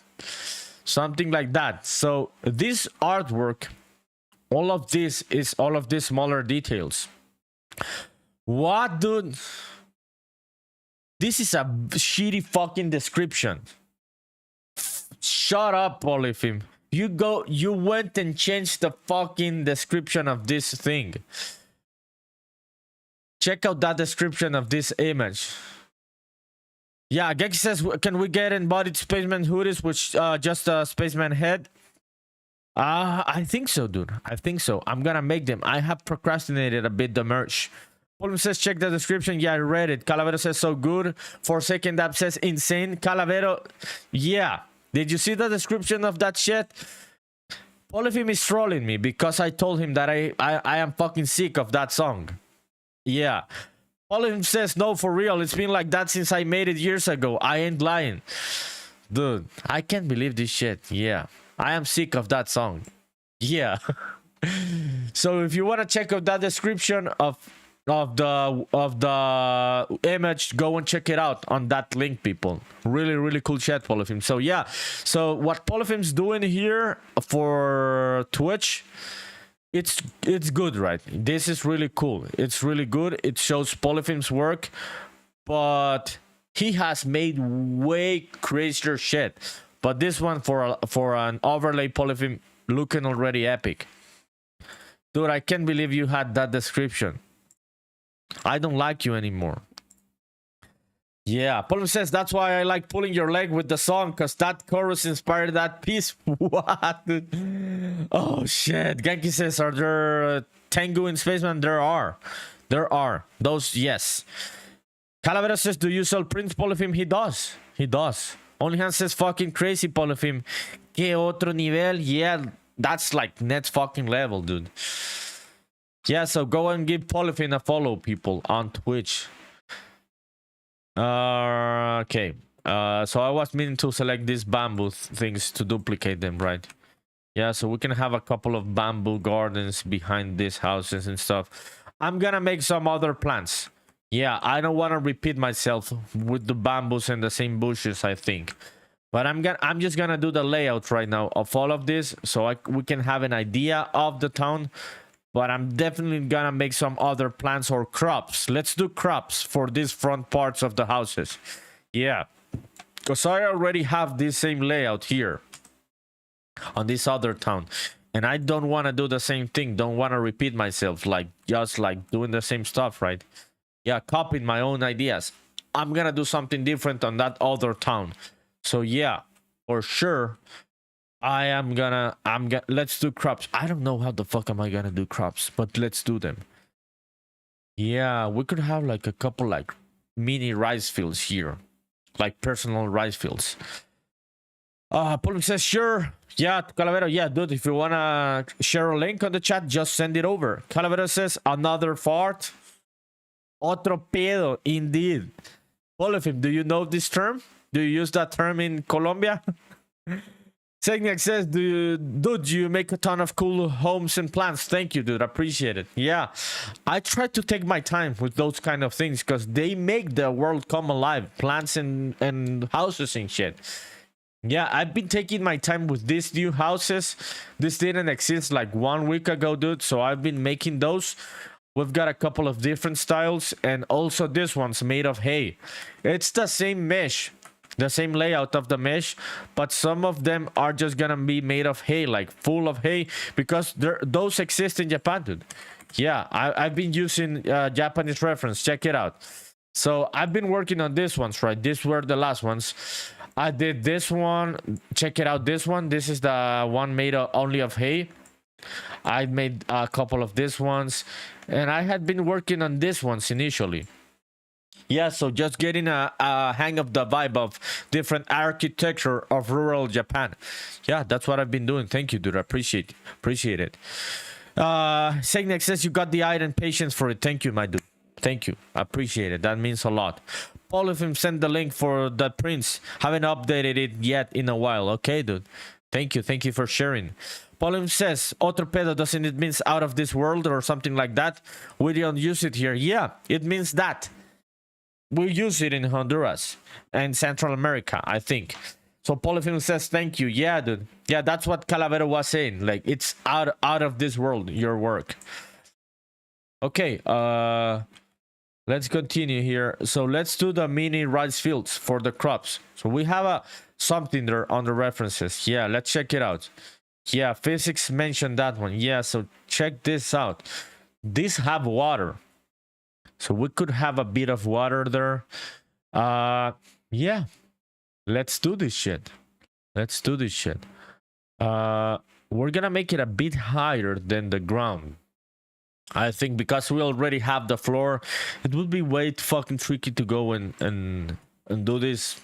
Something like that. So this artwork, all of this is all of these smaller details. What, dude? This is a shitty fucking description. Shut up, Polyphim. You went and changed the fucking description of this thing. Check out that description of this image. Yeah, Geki says, can we get embodied spaceman hoodies with just a spaceman head? I think so, dude. I think so. I'm gonna make them. I have procrastinated a bit the merch. Polyphim says, check the description. Yeah, I read it. Calavero says, so good. Forsaken Dab says, insane. Calavero, yeah. Did you see the description of that shit? Polyphim is trolling me because I told him that I am fucking sick of that song. Yeah. Polyphim says, no, for real. It's been like that since I made it years ago. I ain't lying. Dude, I can't believe this shit. Yeah. I am sick of that song. Yeah. So if you want to check out that description of the image, go and check it out on that link, people. Really cool chat, Polyphim. So yeah, so what Polyphim's doing here for Twitch, it's good, right? This is really cool. It's really good. It shows Polyphim's work, but he has made way crazier shit. But this one for an overlay Polyphim looking already epic. Dude, I can't believe you had that description. I don't like you anymore. Yeah, Polyphim says that's why I like pulling your leg with the song, because that chorus inspired that piece. What? Oh shit. Genki says, are there Tengu in Spaceman? There are. There are. Those, yes. Calavera says, do you sell prints, Polyphim? He does. He does. Onlyhan says, fucking crazy, Polyphim. Que otro nivel? Yeah, that's like next fucking level, dude. Yeah, so go and give Polyphim a follow, people, on Twitch. Okay. So I was meaning to select these bamboo things to duplicate them, right? Yeah, so we can have a couple of bamboo gardens behind these houses and stuff. I'm gonna make some other plants. Yeah, I don't want to repeat myself with the bamboos and the same bushes, I think. But I'm just gonna do the layout right now of all of this, so we can have an idea of the town. But I'm definitely gonna make some other plants or crops. Let's do crops for these front parts of the houses. Yeah, because I already have this same layout here on this other town, and I don't want to do the same thing. Don't want to repeat myself, like just like doing the same stuff, right? Yeah, copying my own ideas. I'm gonna do something different on that other town. So yeah, for sure. Let's do crops. I don't know how the fuck am I gonna do crops, but let's do them. Yeah, we could have like a couple like mini rice fields here, like personal rice fields. Polyphim says sure. Yeah, Calavero, yeah, dude, if you wanna share a link on the chat, just send it over. Calavero says another fart. Otro pedo, indeed. Polyphim, do you know this term? Do you use that term in Colombia? Segniak says, dude, you make a ton of cool homes and plants. Thank you, dude. Appreciate it. Yeah, I try to take my time with those kind of things because they make the world come alive. Plants and houses and shit. Yeah, I've been taking my time with these new houses. This didn't exist like 1 week ago, dude. So I've been making those. We've got a couple of different styles. And also this one's made of hay. It's the same mesh. The same layout of the mesh, but some of them are just gonna be made of hay, like full of hay, because those exist in Japan, dude. Yeah, I've been using Japanese reference. Check it out. So I've been working on these ones, right? These were the last ones. I did this one. Check it out. This one. This is the one made only of hay. I made a couple of these ones, and I had been working on these ones initially. Yeah, so just getting a hang of the vibe of different architecture of rural Japan. Yeah, that's what I've been doing. Thank you, dude. I appreciate it. Segnex says you got the eye and patience for it. Thank you, my dude. Thank you. I appreciate it. That means a lot. Polyphim sent the link for the prints. Haven't updated it yet in a while. Okay, dude. Thank you. Thank you for sharing. Polim says, otro pedo, doesn't it mean out of this world or something like that? We don't use it here. Yeah, it means that. We use it in Honduras and Central America, I think. So Polyfilm says, thank you. Yeah, dude. Yeah, that's what Calavero was saying. Like, it's out of this world, your work. Okay, let's continue here. So let's do the mini rice fields for the crops. So we have something there on the references. Yeah, let's check it out. Yeah, physics mentioned that one. Yeah, so check this out. These have water. So we could have a bit of water there. Yeah. Let's do this shit. Let's do this shit. We're gonna make it a bit higher than the ground. I think because we already have the floor, it would be way fucking tricky to go and do this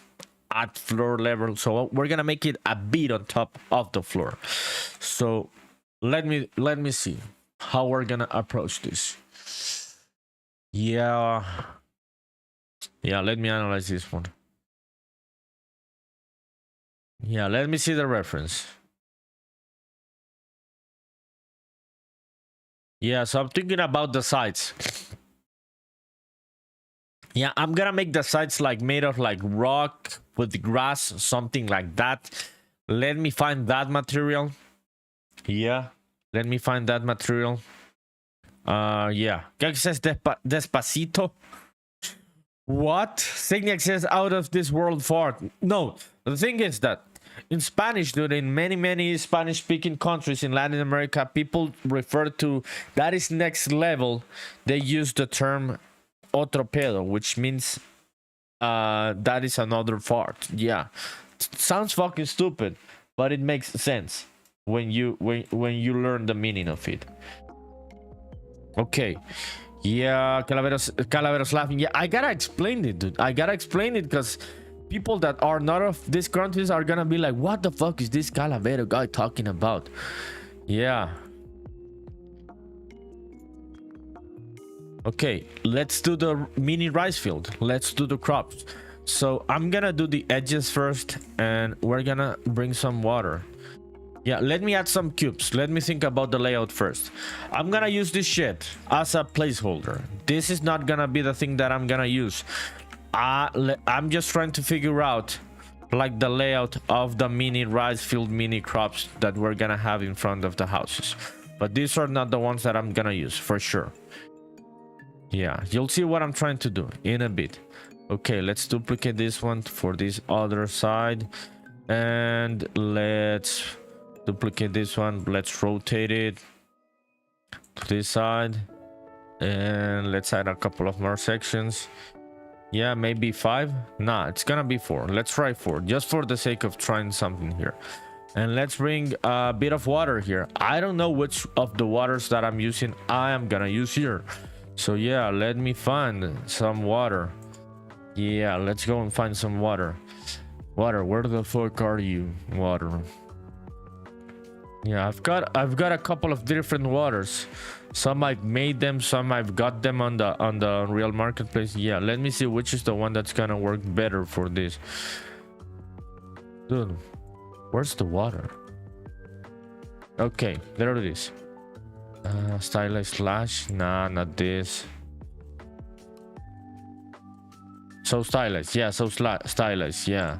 at floor level. So we're gonna make it a bit on top of the floor. So let me see how we're gonna approach this. Yeah, let me analyze this one. Yeah, let me see the reference. Yeah, so I'm thinking about the sides. Yeah, I'm gonna make the sides like made of like rock with grass, something like that. Let me find that material. Yeah, let me find that material. Yeah. ¿Qué says despacito? What? Signac says out of this world fart. No, the thing is that in Spanish, dude, in many Spanish-speaking countries in Latin America, people refer to that is next level. They use the term otro pedo, which means that is another fart. Yeah, sounds fucking stupid, but it makes sense when you learn the meaning of it. Okay. Yeah, Calaveros laughing. Yeah, I gotta explain it, dude. I gotta explain it because people that are not of these countries are gonna be like, what the fuck is this Calavero guy talking about? Yeah. Okay, let's do the mini rice field. Let's do the crops. So I'm gonna do the edges first and we're gonna bring some water. Yeah, let me add some cubes. Let me think about the layout first. I'm gonna use this shit as a placeholder. This is not gonna be the thing that I'm gonna use. I'm just trying to figure out like the layout of the mini rice field mini crops that we're gonna have in front of the houses. But these are not the ones that I'm gonna use for sure. Yeah, you'll see what I'm trying to do in a bit. Okay, let's duplicate this one for this other side. And let's duplicate this one. Let's rotate it to this side. And let's add a couple of more sections. Yeah, maybe 5. Nah, it's gonna be 4. Let's try 4 just for the sake of trying something here. And let's bring a bit of water here. I don't know which of the waters that I'm using I am gonna use here. So yeah, let me find some water. Yeah, let's go and find some water. Water, where the fuck are you? Water. Yeah, I've got a couple of different waters. Some I've made them, some I've got them on the real marketplace. Yeah, let me see which is the one that's gonna work better for this. Dude, where's the water? Okay, there it is. Stylized slash. Nah, not this. So stylized, yeah. So stylized, yeah.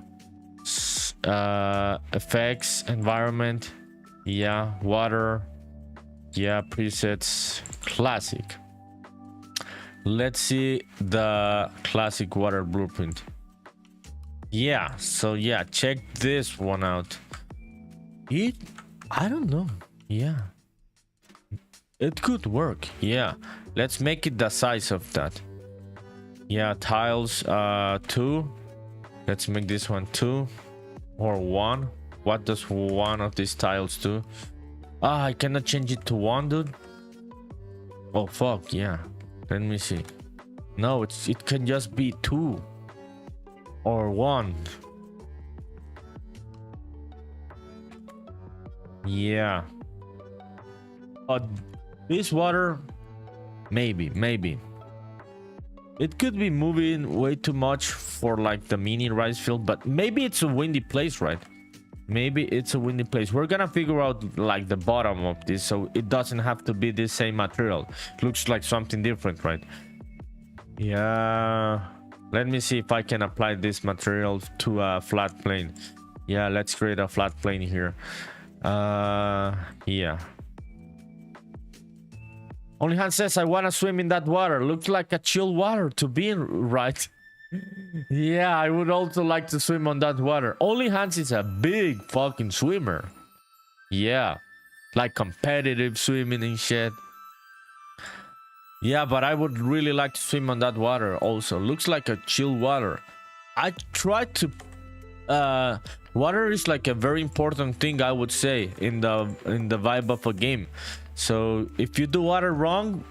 Effects, environment. Yeah, water. Yeah, presets, classic. Let's see the classic water blueprint. Yeah, so yeah, check this one out. I don't know. Yeah, it could work. Yeah, let's make it the size of that. Yeah, tiles 2. Let's make this one 2 or 1. What does one of these tiles do? Ah, I cannot change it to 1, dude. Oh fuck, yeah. Let me see. No, it can just be 2 or 1. Yeah. This water, maybe. It could be moving way too much for like the mini rice field, but maybe it's a windy place, right? Maybe it's a windy place. We're gonna figure out like the bottom of this, so it doesn't have to be the same material. It looks like something different, right? Yeah, let me see if I can apply this material to a flat plane. Yeah, let's create a flat plane here. Yeah. Only Hans says I want to swim in that water. Looks like a chill water to be in, right? Yeah, I would also like to swim on that water. Only Hans is a big fucking swimmer. Yeah, like competitive swimming and shit. Yeah, but I would really like to swim on that water also. Looks like a chill water. I tried to water is like a very important thing, I would say, in the vibe of a game. So if you do water wrong,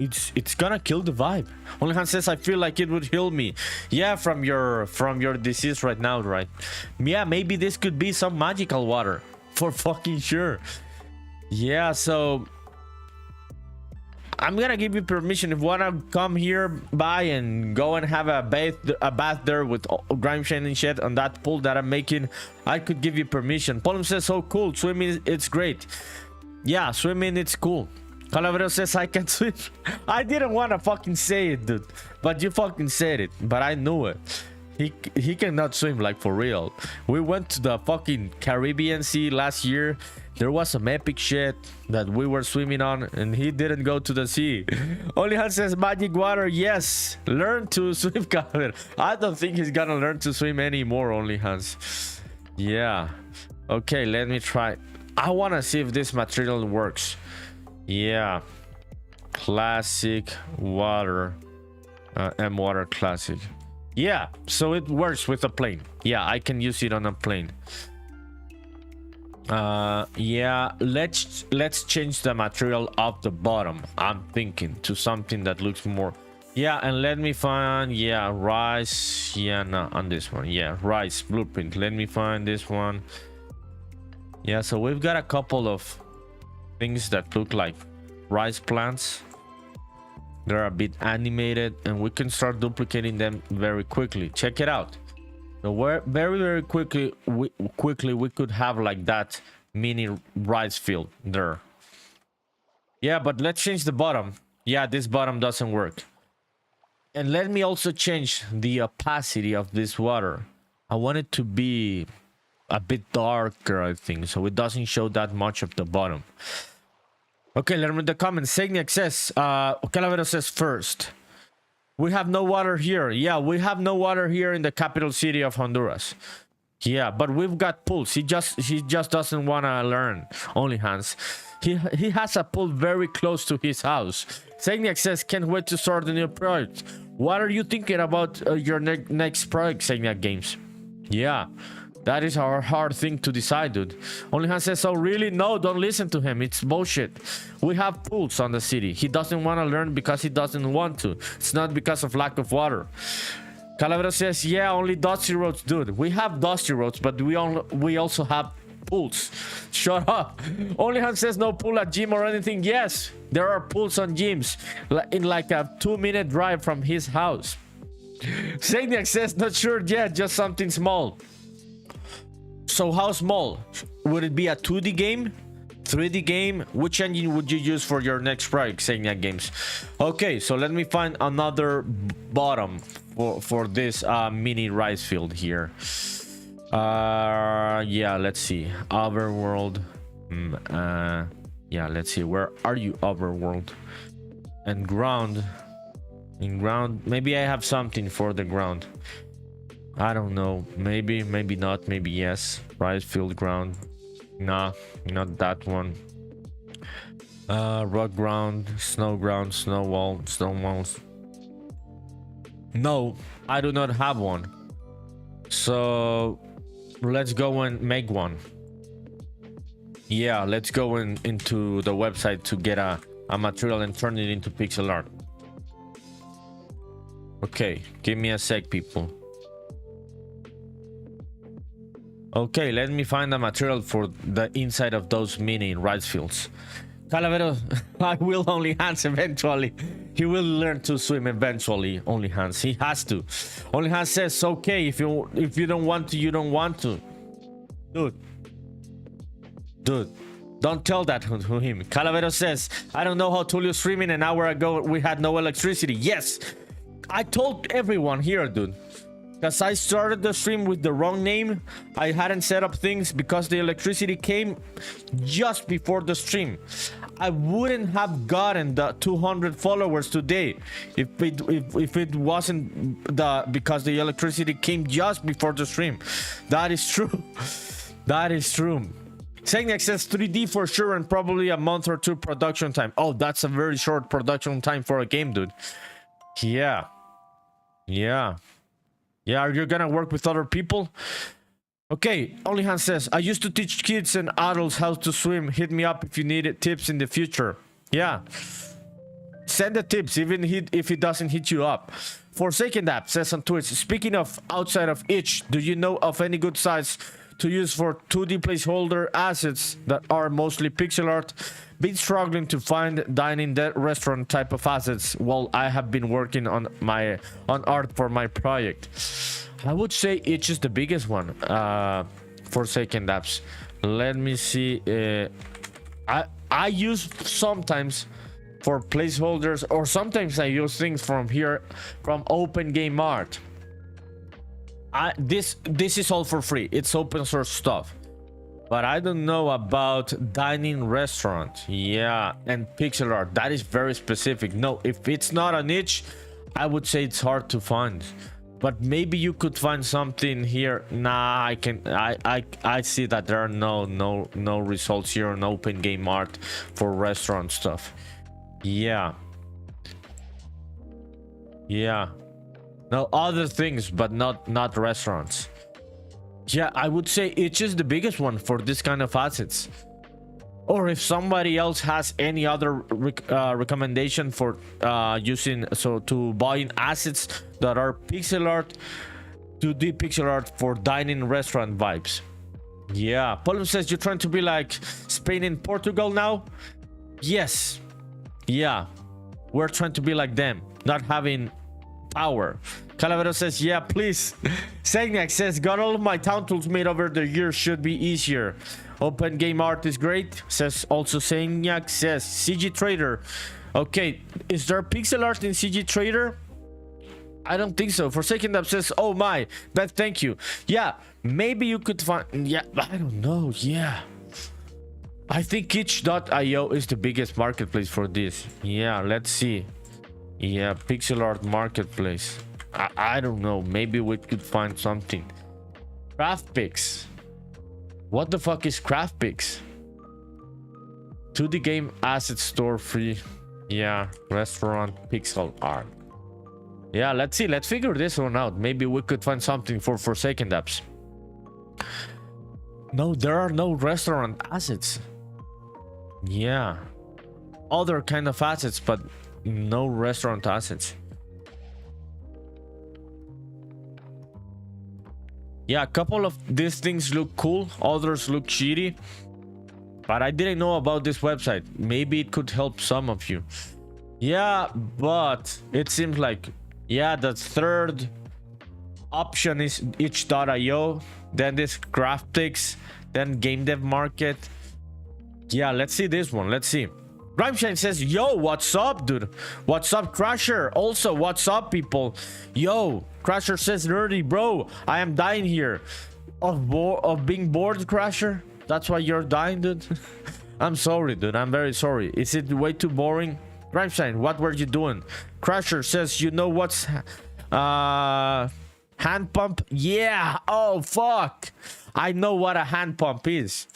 it's gonna kill the vibe. Only Hans says I feel like it would heal me. Yeah, from your disease right now, right? Yeah, maybe this could be some magical water for fucking sure. Yeah, so I'm gonna give you permission if you wanna come here by and go and have a bath there with grime shine and shit on that pool that I'm making. I could give you permission. Polum says so cool. Swimming, it's great. Yeah, swimming, it's cool. Calavero says I can swim. I didn't want to fucking say it, dude, but you fucking said it. But I knew it. He cannot swim, like, for real. We went to the fucking Caribbean Sea last year. There was some epic shit that we were swimming on, and he didn't go to the sea. Only Hans says magic water. Yes, learn to swim, Calavero. I don't think he's gonna learn to swim anymore, Only Hans. Yeah. Okay, let me try. I want to see if this material works. Yeah, classic water, M water classic. Yeah, so it works with a plane. Yeah, I can use it on a plane. Yeah, let's change the material of the bottom. I'm thinking to something that looks more. Yeah, and let me find, yeah, rice. Yeah, no, on this one. Yeah, rice blueprint. Let me find this one. Yeah, so we've got a couple of things that look like rice plants. They're a bit animated, and we can start duplicating them very quickly. Check it out. So we're very quickly we could have like that mini rice field there. Yeah, but let's change the bottom. Yeah, this bottom doesn't work. And let me also change the opacity of this water. I want it to be a bit darker, I think, so it doesn't show that much of the bottom. Okay, let me read the comments. Segniak says, Calavero says first, we have no water here. Yeah, we have no water here in the capital city of Honduras. Yeah, but we've got pools. He just doesn't want to learn. Only Hans. He has a pool very close to his house. Segniak says, can't wait to start the new project. What are you thinking about your next project, Segniak Games? Yeah. That is our hard thing to decide, dude. Only Hans says, oh, really? No, don't listen to him. It's bullshit. We have pools on the city. He doesn't want to learn because he doesn't want to. It's not because of lack of water. Calavera says, yeah, only dusty roads, dude. We have dusty roads, but we also have pools. Shut up. Only Hans says no pool at gym or anything. Yes, there are pools on gyms in like a 2-minute drive from his house. Segniak says, not sure yet, just something small. So how small? Would it be a 2D game? 3D game? Which engine would you use for your next project, Segniak Games? Okay, so let me find another bottom for this mini rice field here. Yeah, let's see. Overworld. Yeah, let's see. Where are you, Overworld? And ground. In ground, maybe I have something for the ground. I don't know. Maybe not. Maybe yes. Rice field ground. Nah, not that one. Rock ground, snow wall, stone walls. No, I do not have one. So let's go and make one. Yeah, let's go into the website to get a material and turn it into pixel art. Okay, give me a sec, people. Okay, let me find the material for the inside of those mini rice fields. Calavero, I will. Only Hans eventually. He will learn to swim eventually. Only Hans. He has to. Only Hans says, okay, if you don't want to, you don't want to. Dude, Dude, don't tell that to him. Calavero says, I don't know how Tulio's streaming. An hour ago, we had no electricity. Yes, I told everyone here, dude. Because I started the stream with the wrong name. I hadn't set up things because the electricity came just before the stream. I wouldn't have gotten the 200 followers today if it wasn't because the electricity came just before the stream. That is true. That is true. Saying says 3D for sure and probably a month or two production time. Oh, that's a very short production time for a game, dude. Yeah. Yeah. Yeah, are you gonna work with other people? Okay, Onlyhan says, I used to teach kids and adults how to swim. Hit me up if you need tips in the future. Yeah. Send the tips, even if it doesn't hit you up. Forsaken App says on Twitch, speaking of outside of itch, do you know of any good sites to use for 2D placeholder assets that are mostly pixel art? Been struggling to find dining restaurant type of assets while I have been working on art for my project. I would say itch is the biggest one. Forsaken Apps. Let me see. I use sometimes for placeholders, or sometimes I use things from here from Open Game Art. This is all for free. It's open source stuff. But I don't know about dining restaurant. Yeah, and pixel art. That is very specific. No, if it's not a niche, I would say it's hard to find. But maybe you could find something here. Nah, I see that there are no results here on Open Game Art for restaurant stuff. Yeah. Yeah. No, other things, but not restaurants. Yeah, I would say it's just the biggest one for this kind of assets. Or if somebody else has any other recommendation for to buying assets that are pixel art, 2D pixel art for dining restaurant vibes. Yeah, Paulo says you're trying to be like Spain and Portugal now. Yes. Yeah, we're trying to be like them, not having power. Calavero says, yeah, please. Segnac says, got all of my town tools made over the years, should be easier. Open Game Art is great, says also Segnac. Says CG Trader. Okay, is there pixel art in CG Trader? I don't think so. Forsaken Up says, oh my, but thank you. Yeah, maybe you could find, yeah, I don't know. Yeah, I think itch.io is the biggest marketplace for this. Yeah, let's see. Yeah, pixel art marketplace. I don't know, maybe we could find something. CraftPix. What the fuck is CraftPix? 2D game asset store free. Yeah, restaurant pixel art. Yeah, let's see, let's figure this one out. Maybe we could find something for Forsaken Apps. No, there are no restaurant assets. Yeah, other kind of assets, but no restaurant assets. Yeah, a couple of these things look cool, others look shitty, but I didn't know about this website. Maybe it could help some of you. Yeah, but it seems like, yeah, the third option is itch.io, then this graphics, then game dev market. Yeah, let's see this one. Let's see. Grimeshine says, yo, what's up, dude? What's up, Crasher? Also, what's up, people? Yo, Crasher says, nerdy, bro. I am dying here. Of being bored, Crasher? That's why you're dying, dude? I'm sorry, dude. I'm very sorry. Is it way too boring? Grimeshine, what were you doing? Crasher says, you know what's... hand pump? Yeah. Oh, fuck. I know what a hand pump is.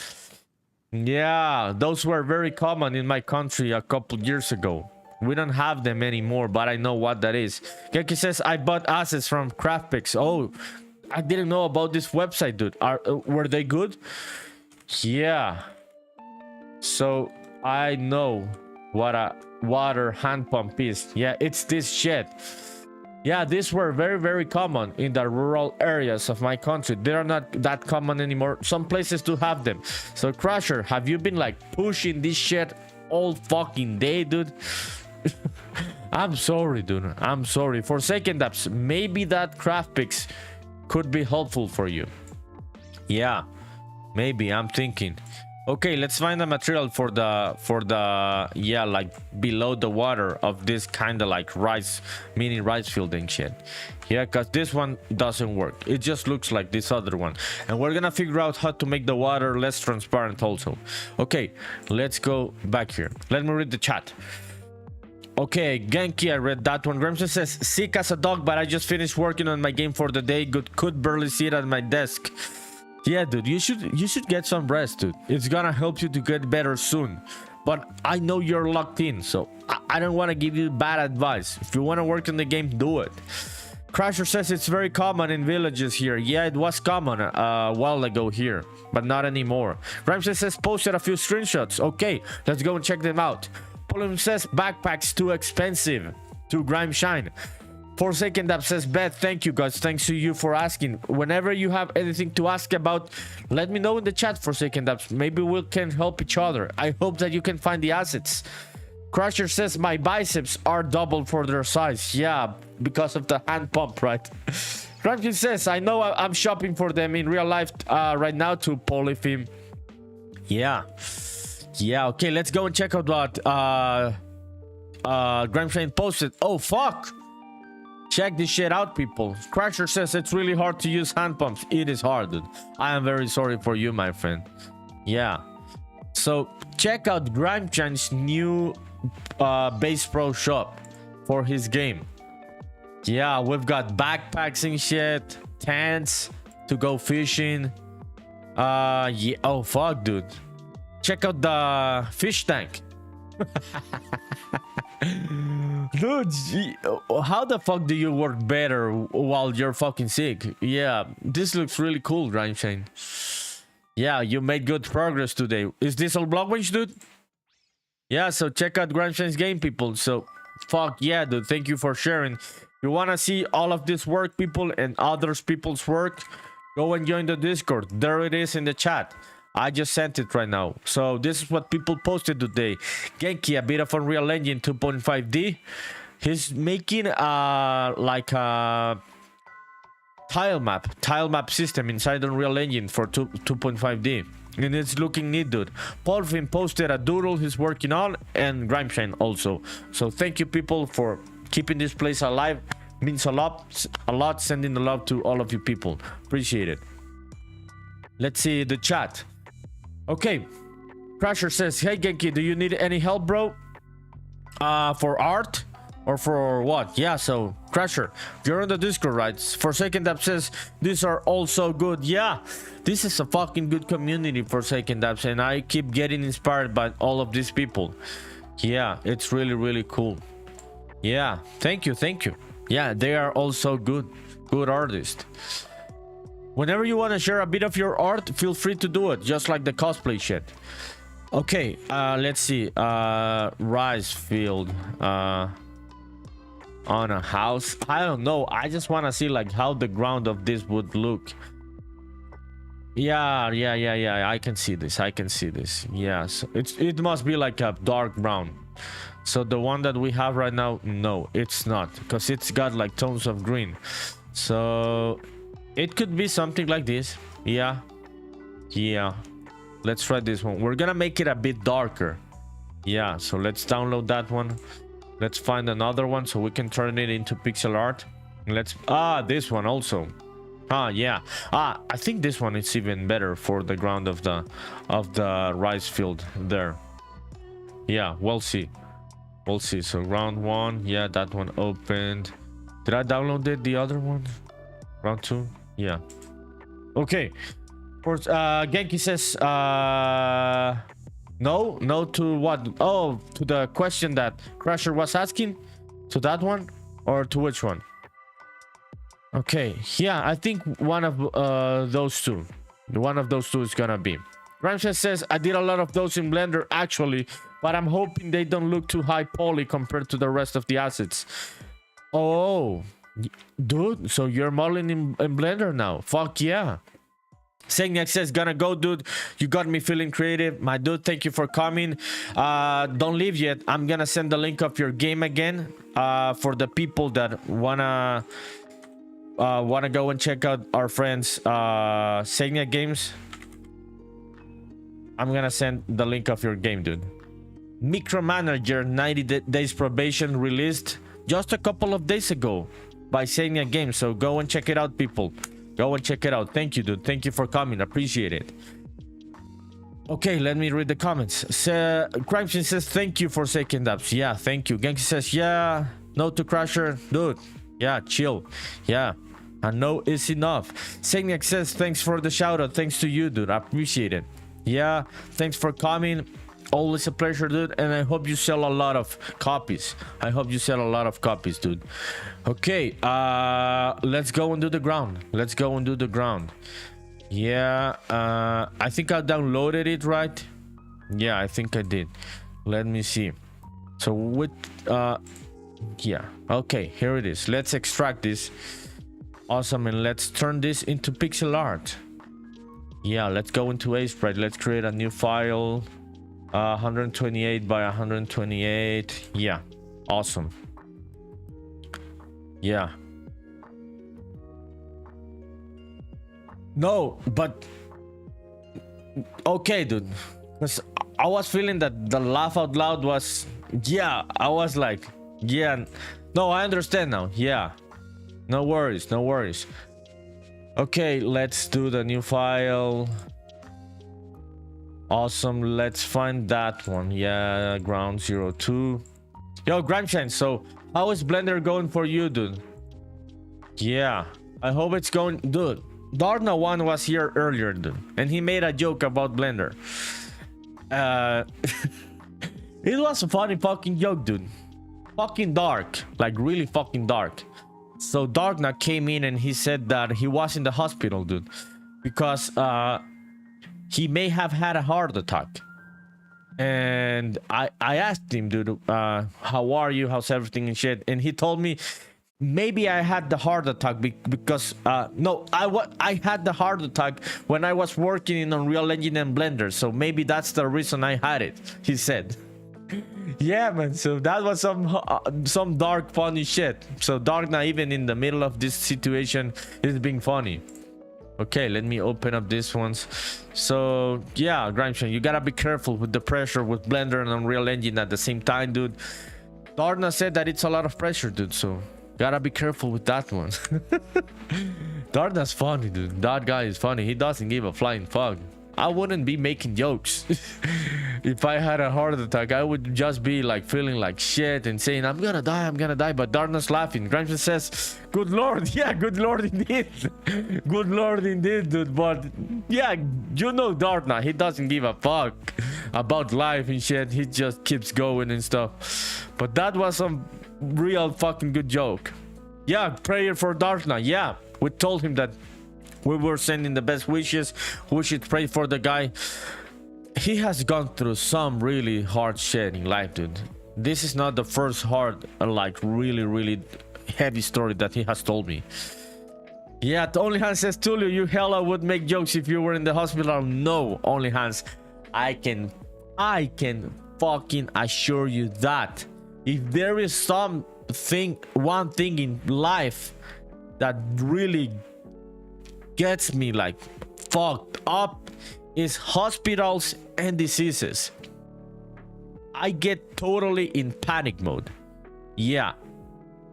Yeah, those were very common in my country a couple years ago. We don't have them anymore, but I know what that is. Keki says, I bought assets from CraftPix. Oh, I didn't know about this website, dude. Were they good? Yeah. So I know what a water hand pump is. Yeah, it's this shit. Yeah, these were very, very common in the rural areas of my country. They are not that common anymore. Some places do have them. So, Crusher, have you been like pushing this shit all fucking day, dude? I'm sorry, dude. I'm sorry. Forsaken Apps, maybe that CraftPix could be helpful for you. Yeah, maybe. I'm thinking. Okay, let's find the material for the yeah, like below the water of this kind of like rice, mini rice field and shit. Yeah, because this one doesn't work. It just looks like this other one. And we're gonna figure out how to make the water less transparent also. Okay, let's go back here. Let me read the chat. Okay, Genki, I read that one. Grimson says, sick as a dog, but I just finished working on my game for the day. Could barely sit at my desk. Yeah, dude, you should get some rest, dude. It's gonna help you to get better soon. But I know you're locked in, so I don't want to give you bad advice. If you want to work on the game, do it. Crasher says it's very common in villages here. Yeah, it was common a while ago here, but not anymore. Ramsey says posted a few screenshots. Okay, let's go and check them out. Polim says backpacks too expensive to Grime Shine. Forsaken Dab says, Beth, thank you guys. Thanks to you for asking. Whenever you have anything to ask about, let me know in the chat, Forsaken Dabs. Maybe we can help each other. I hope that you can find the assets. Crusher says, my biceps are double for their size. Yeah, because of the hand pump, right? Ramsey says, I know I'm shopping for them in real life right now to Polyfilm. Yeah. Yeah, okay, let's go and check out what Grimshane posted. Oh, fuck. Check this shit out, people. Crusher says it's really hard to use hand pumps. It is hard, dude. I am very sorry for you, my friend. Yeah. So check out Grimeshane's new Base Pro shop for his game. Yeah, we've got backpacks and shit, tents to go fishing. Yeah. Oh fuck, dude. Check out the fish tank. Dude, how the fuck do you work better while you're fucking sick? Yeah, this looks really cool, Grimeshane. Yeah, you made good progress today. Is this all BlockBench, dude? Yeah, so check out Grimeshane's game, people. So, fuck yeah, dude. Thank you for sharing. If you want to see all of this work, people, and others people's work, go and join the Discord. There it is in the chat. I just sent it right now. So this is what people posted today. Genki, a bit of Unreal Engine 2.5D. He's making like a tile map system inside Unreal Engine for 2.5D. And it's looking neat, dude. Paulfin posted a doodle he's working on, and Grimeshine also. So thank you, people, for keeping this place alive. Means a lot. Sending the love to all of you people. Appreciate it. Let's see the chat. Okay, Crusher says, hey Genki, do you need any help, bro? For art or for what? Yeah, so Crusher, you're on the Discord, right? Forsaken Dab says these are all so good. Yeah, this is a fucking good community, Forsaken Dabs, and I keep getting inspired by all of these people. Yeah, it's really, really cool. Yeah, thank you. Yeah, they are also good artists. Whenever you want to share a bit of your art, feel free to do it, just like the cosplay shit. Okay, let's see. Rice field on a house. I don't know. I just want to see like how the ground of this would look. Yeah. I can see this. Yes, it must be like a dark brown. So the one that we have right now, no, it's not, because it's got like tones of green. So it could be something like this. Yeah. Let's try this one. We're gonna make it a bit darker. Yeah, so let's download that one. Let's find another one so we can turn it into pixel art. Let's this one also. Yeah. I think this one is even better for the ground of the rice field there. Yeah, we'll see. So round 1, yeah, that one opened. Did I download the other one? Round 2. Yeah. Okay. For Genki says no to what? Oh, to the question that Crusher was asking. To that one or to which one? Okay. Yeah, I think one of those two. One of those two is gonna be. Ramses says I did a lot of those in Blender actually, but I'm hoping they don't look too high poly compared to the rest of the assets. Oh, dude, so you're modeling in Blender now? Fuck yeah. Segniak says, gonna go, dude. You got me feeling creative. My dude, thank you for coming. Don't leave yet. I'm gonna send the link of your game again for the people that wanna go and check out our friends Segniak Games. I'm gonna send the link of your game, dude. Micromanager 90 days probation released just a couple of days ago by Senia Games. So go and check it out, people. Go and check it out. Thank you, dude. Thank you for coming. Appreciate it. Okay, let me read the comments. Crimson says, thank you for second ups. Yeah, thank you. Genki says, yeah, no to Crusher. Dude, yeah, chill. Yeah, and no is enough. Seniac says, thanks for the shout out. Thanks to you, dude. I appreciate it. Yeah, thanks for coming. Always a pleasure, dude, and I hope you sell a lot of copies. I hope you sell a lot of copies, dude. Okay, let's go and do the ground. Let's go and do the ground. Yeah, I think I downloaded it, right? Yeah, I think I did. Let me see. So with yeah, okay, here it is. Let's extract this. Awesome, and let's turn this into pixel art. Yeah, let's go into Aseprite. Let's create a new file. 128 by 128. Yeah, awesome. Yeah. No, but okay, dude, because I was feeling that the laugh out loud was, yeah, I was like, yeah, no, I understand now. Yeah, no worries, no worries. Okay, let's do the new file. Awesome, let's find that one. Yeah, ground 02. Yo, Grimeshine, so how is Blender going for you, dude? Yeah, I hope it's going, dude. Darna one was here earlier, dude, and he made a joke about Blender. It was a funny fucking joke, dude. Fucking dark, like really fucking dark. So Darkna came in and he said that he was in the hospital, dude, because he may have had a heart attack. And I asked him, dude, how are you? How's everything and shit? And he told me maybe I had the heart attack because no, I had the heart attack when I was working in Unreal Engine and Blender. So maybe that's the reason I had it, he said. Yeah, man. So that was some dark, funny shit. So Darkna, even in the middle of this situation, is being funny. Okay, let me open up these ones. So yeah, Grimeshine, you gotta be careful with the pressure with Blender and Unreal Engine at the same time, dude. Darna said that it's a lot of pressure, dude, so gotta be careful with that one. Darna's funny, dude. That guy is funny. He doesn't give a flying fuck. I wouldn't be making jokes. If I had a heart attack, I would just be like feeling like shit and saying, I'm gonna die. But Darna's laughing. Grimes says, good lord. Yeah, good lord indeed. Good lord indeed, dude. But yeah, you know Darna, he doesn't give a fuck about life and shit. He just keeps going and stuff. But that was some real fucking good joke. Yeah, prayer for Darna. Yeah, we told him that we were sending the best wishes. We should pray for the guy. He has gone through some really hard shit in life, dude. This is not the first hard, like really heavy story that he has told me. Yeah, Only Hans says, Tulio, you hella would make jokes if you were in the hospital. No, Only Hans, I can fucking assure you that if there is one thing in life that really gets me like fucked up is hospitals and diseases. I get totally in panic mode. Yeah,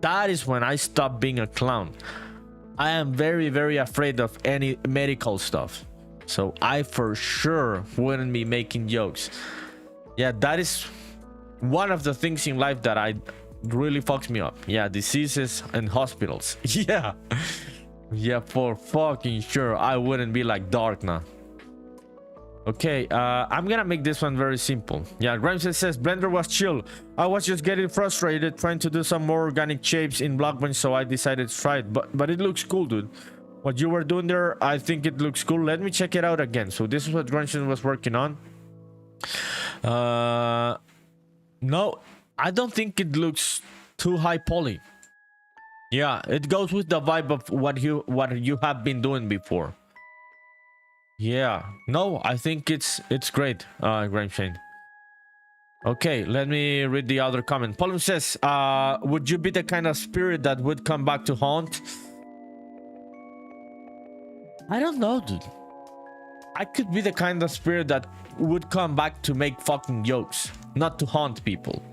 that is when I stop being a clown. I am very afraid of any medical stuff, so I for sure wouldn't be making jokes. Yeah, that is one of the things in life that I really fucks me up. Yeah, diseases and hospitals. Yeah. Yeah, for fucking sure I wouldn't be like Darkna. Okay, I'm gonna make this one very simple. Yeah, Grimes says Blender was chill. I was just getting frustrated trying to do some more organic shapes in BlockBench, so I decided to try it. But it looks cool, dude. What you were doing there, I think it looks cool. Let me check it out again. So this is what Grimes was working on. No, I don't think it looks too high poly. Yeah, it goes with the vibe of what you have been doing before. Yeah, no, I think it's great, Grimeshane. Okay, let me read the other comment. Paulum says, would you be the kind of spirit that would come back to haunt? I don't know, dude. I could be the kind of spirit that would come back to make fucking jokes, not to haunt people.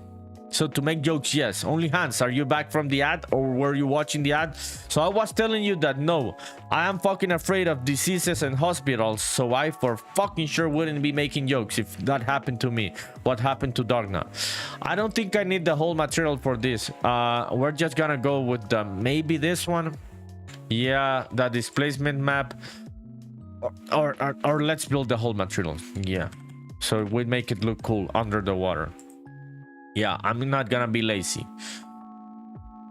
So to make jokes, yes. Only Hans, are you back from the ad, or were you watching the ad? So I was telling you that no, I am fucking afraid of diseases and hospitals, so I for fucking sure wouldn't be making jokes if that happened to me. What happened to Dogna? I don't think I need the whole material for this. We're just gonna go with the maybe this one. Yeah, the displacement map. Or let's build the whole material. Yeah, so we make it look cool under the water. Yeah, I'm not gonna be lazy.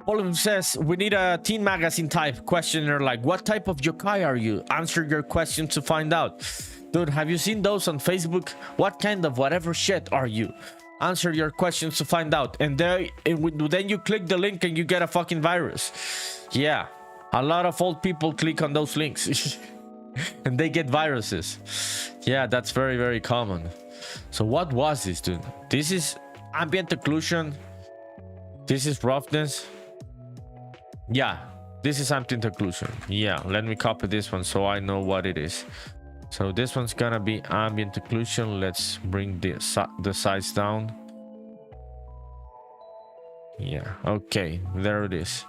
Olive says, we need a teen magazine type questionnaire, like what type of yokai are you? Answer your question to find out. Dude, have you seen those on Facebook? What kind of whatever shit are you? Answer your questions to find out. And then you click the link and you get a fucking virus. Yeah, a lot of old people click on those links and they get viruses. Yeah, that's very, very common. So what was this, dude? This is ambient occlusion. This is roughness. Yeah, this is ambient occlusion. Yeah, let me copy this one so I know what it is. So this one's gonna be ambient occlusion. Let's bring the size down. Yeah, okay, there it is.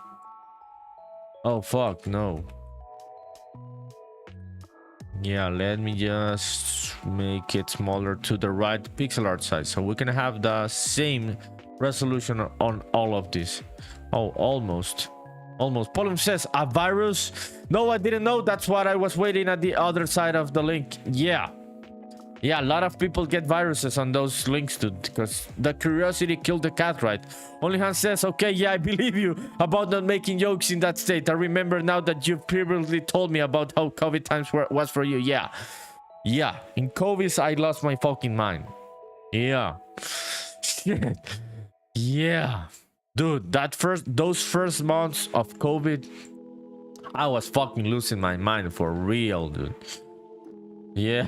Oh fuck, no. Yeah, let me just make it smaller to the right pixel art size so we can have the same resolution on all of this. Oh, almost. Pollen says a virus. No, I didn't know. That's what I was waiting at the other side of the link. Yeah, a lot of people get viruses on those links, dude, because the curiosity killed the cat, right? Only Hans says, okay, yeah, I believe you about not making jokes in that state. I remember now that you've previously told me about how COVID times was for you. Yeah, in COVID I lost my fucking mind. Yeah. Shit. Yeah, dude, those first months of COVID, I was fucking losing my mind for real, dude. Yeah.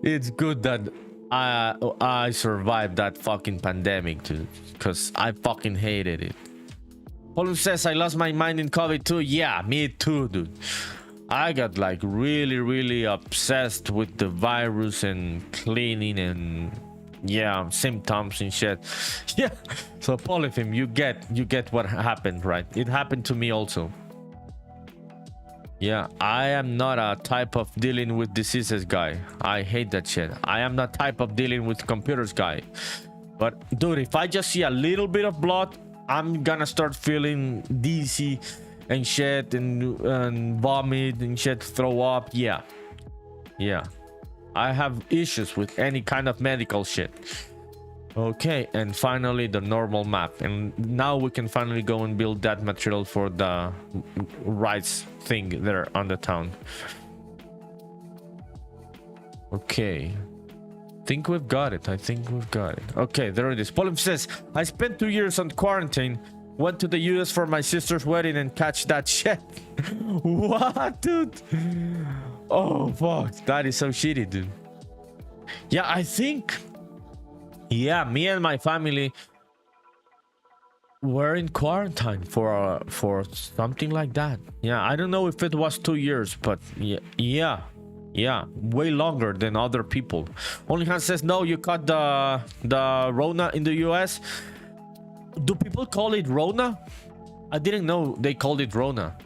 It's good that I survived that fucking pandemic, dude, because I fucking hated it. Paulo says, I lost my mind in COVID too. Yeah, me too, dude. I got like really obsessed with the virus and cleaning and yeah, symptoms and shit. Yeah, so Polyphim, you get what happened, right? It happened to me also. Yeah, I am not a type of dealing with diseases guy. I hate that shit. I am not type of dealing with computers guy. But dude, if I just see a little bit of blood, I'm gonna start feeling dizzy and shit and vomit and shit, throw up. Yeah, I have issues with any kind of medical shit. Okay, and finally the normal map, and now we can finally go and build that material for the rights thing there on the town. Okay, I think we've got it. Okay, there it is. Polim says, I spent 2 years on quarantine, went to the US for my sister's wedding and catch that shit. What, dude? Oh fuck, that is so shitty, dude. Yeah, I think, yeah, me and my family were in quarantine for something like that. Yeah, I don't know if it was 2 years, but yeah, way longer than other people. Only Hans says, no, you caught the Rona in the US. Do people call it Rona? I didn't know they called it Rona.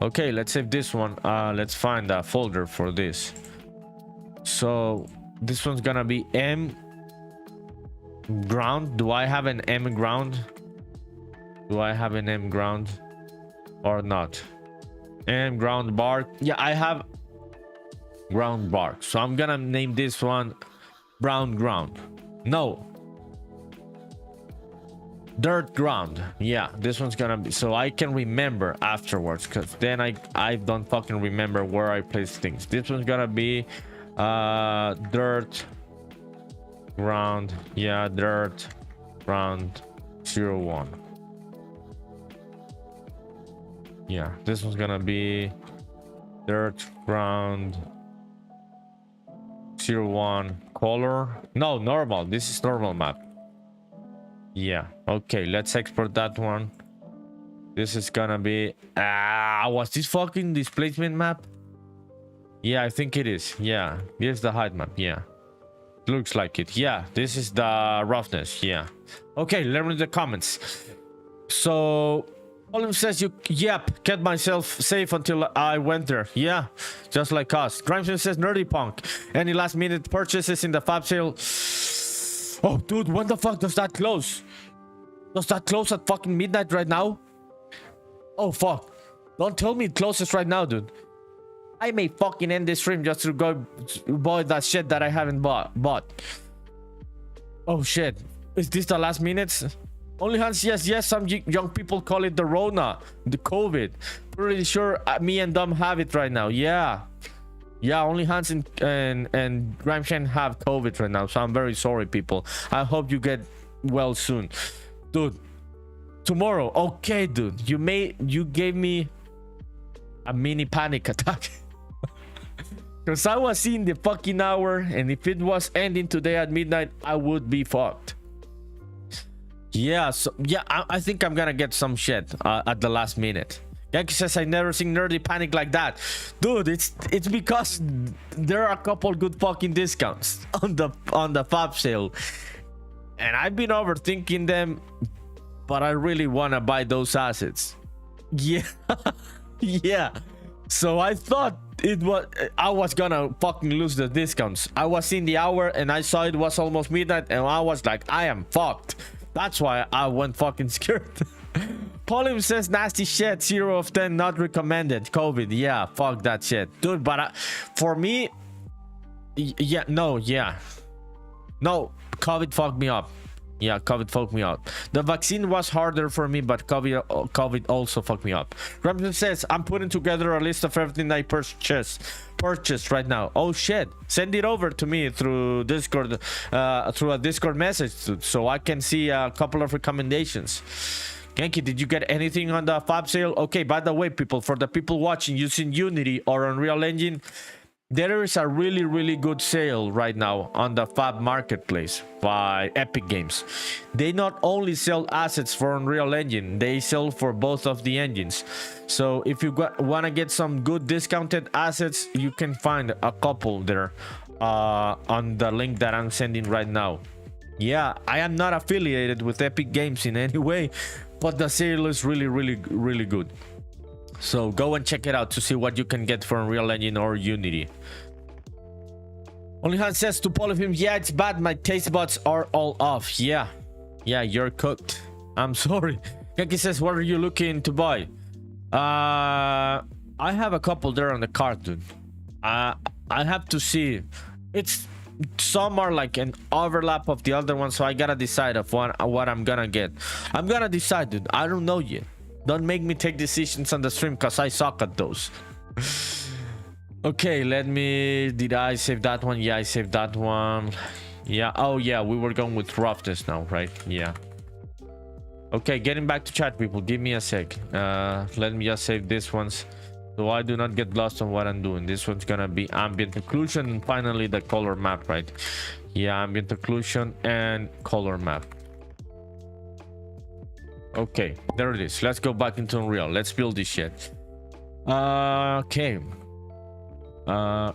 Okay, let's save this one. Let's find a folder for this. So this one's gonna be M ground. Do I have an M ground? Or not? M ground bark. Yeah, I have ground bark. So I'm gonna name this one brown ground. No, dirt ground. Yeah, this one's gonna be, so I can remember afterwards, because then I don't fucking remember where I place things. This one's gonna be dirt ground. Yeah, dirt ground 01. Yeah, this one's gonna be dirt ground 01. Color, no, normal. This is normal map. Yeah, okay, let's export that one. This is gonna be was this fucking displacement map? Yeah, I think it is. Yeah, here's the height map. Yeah, looks like it. Yeah, this is the roughness. Yeah. Okay, let me read the comments. So Olive says, yep, kept myself safe until I went there. Yeah, just like us. Grimson says, nerdy punk. Any last minute purchases in the fab sale? Oh, dude, when the fuck does that close? Does that close at fucking midnight right now? Oh, fuck. Don't tell me it closes right now, dude. I may fucking end this stream just to go buy that shit that I haven't bought. Oh, shit. Is this the last minutes? Only Hans, yes. Some young people call it the Rona, the COVID. Pretty sure me and Dom have it right now. Yeah, only Hans and Grimshan have COVID right now. So I'm very sorry, people. I hope you get well soon, dude. Tomorrow, okay, dude. You gave me a mini panic attack. Because I was seeing the fucking hour, and if it was ending today at midnight, I would be fucked. Yeah, so yeah, I think I'm gonna get some shit at the last minute. Yankee says, I never seen nerdy panic like that. Dude, it's because there are a couple good fucking discounts on the fab sale. And I've been overthinking them, but I really wanna buy those assets. Yeah. Yeah. So I thought I was gonna fucking lose the discounts. I was in the hour and I saw it was almost midnight and I was like, I am fucked. That's why I went fucking scared. Pauline says, nasty shit, 0 of 10, not recommended. COVID, yeah, fuck that shit, dude. But for me, yeah, no, COVID fucked me up. Yeah, COVID fucked me up. The vaccine was harder for me, but COVID also fucked me up. Ramsey says, I'm putting together a list of everything I purchased right now. Oh shit, send it over to me through Discord, through a Discord message, so I can see a couple of recommendations. Genki, did you get anything on the fab sale? Okay, by the way, people, for the people watching using Unity or Unreal Engine, there is a really good sale right now on the Fab Marketplace by Epic Games. They not only sell assets for Unreal Engine, they sell for both of the engines. So if you want to get some good discounted assets, you can find a couple there on the link that I'm sending right now. Yeah, I am not affiliated with Epic Games in any way, but the sale is really good. So go and check it out to see what you can get for Unreal Engine or Unity. Only Han says to Polyphim, yeah, it's bad. My taste buds are all off. Yeah, you're cooked. I'm sorry. Genki says, what are you looking to buy? I have a couple there on the cart, dude. I have to see. Some are like an overlap of the other one, so I gotta decide of what I'm gonna get. I'm gonna decide, dude. I don't know yet. Don't make me take decisions on the stream because I suck at those. Okay, did I save that one? Yeah, I saved that one. Yeah, oh yeah, we were going with roughness now, right? Yeah. Okay, getting back to chat, people. Give me a sec. Let me just save this ones so I do not get lost on what I'm doing. This one's gonna be ambient occlusion and finally the color map, right? Yeah, ambient occlusion and color map. Okay, there it is. Let's go back into Unreal. Let's build this shit. Okay.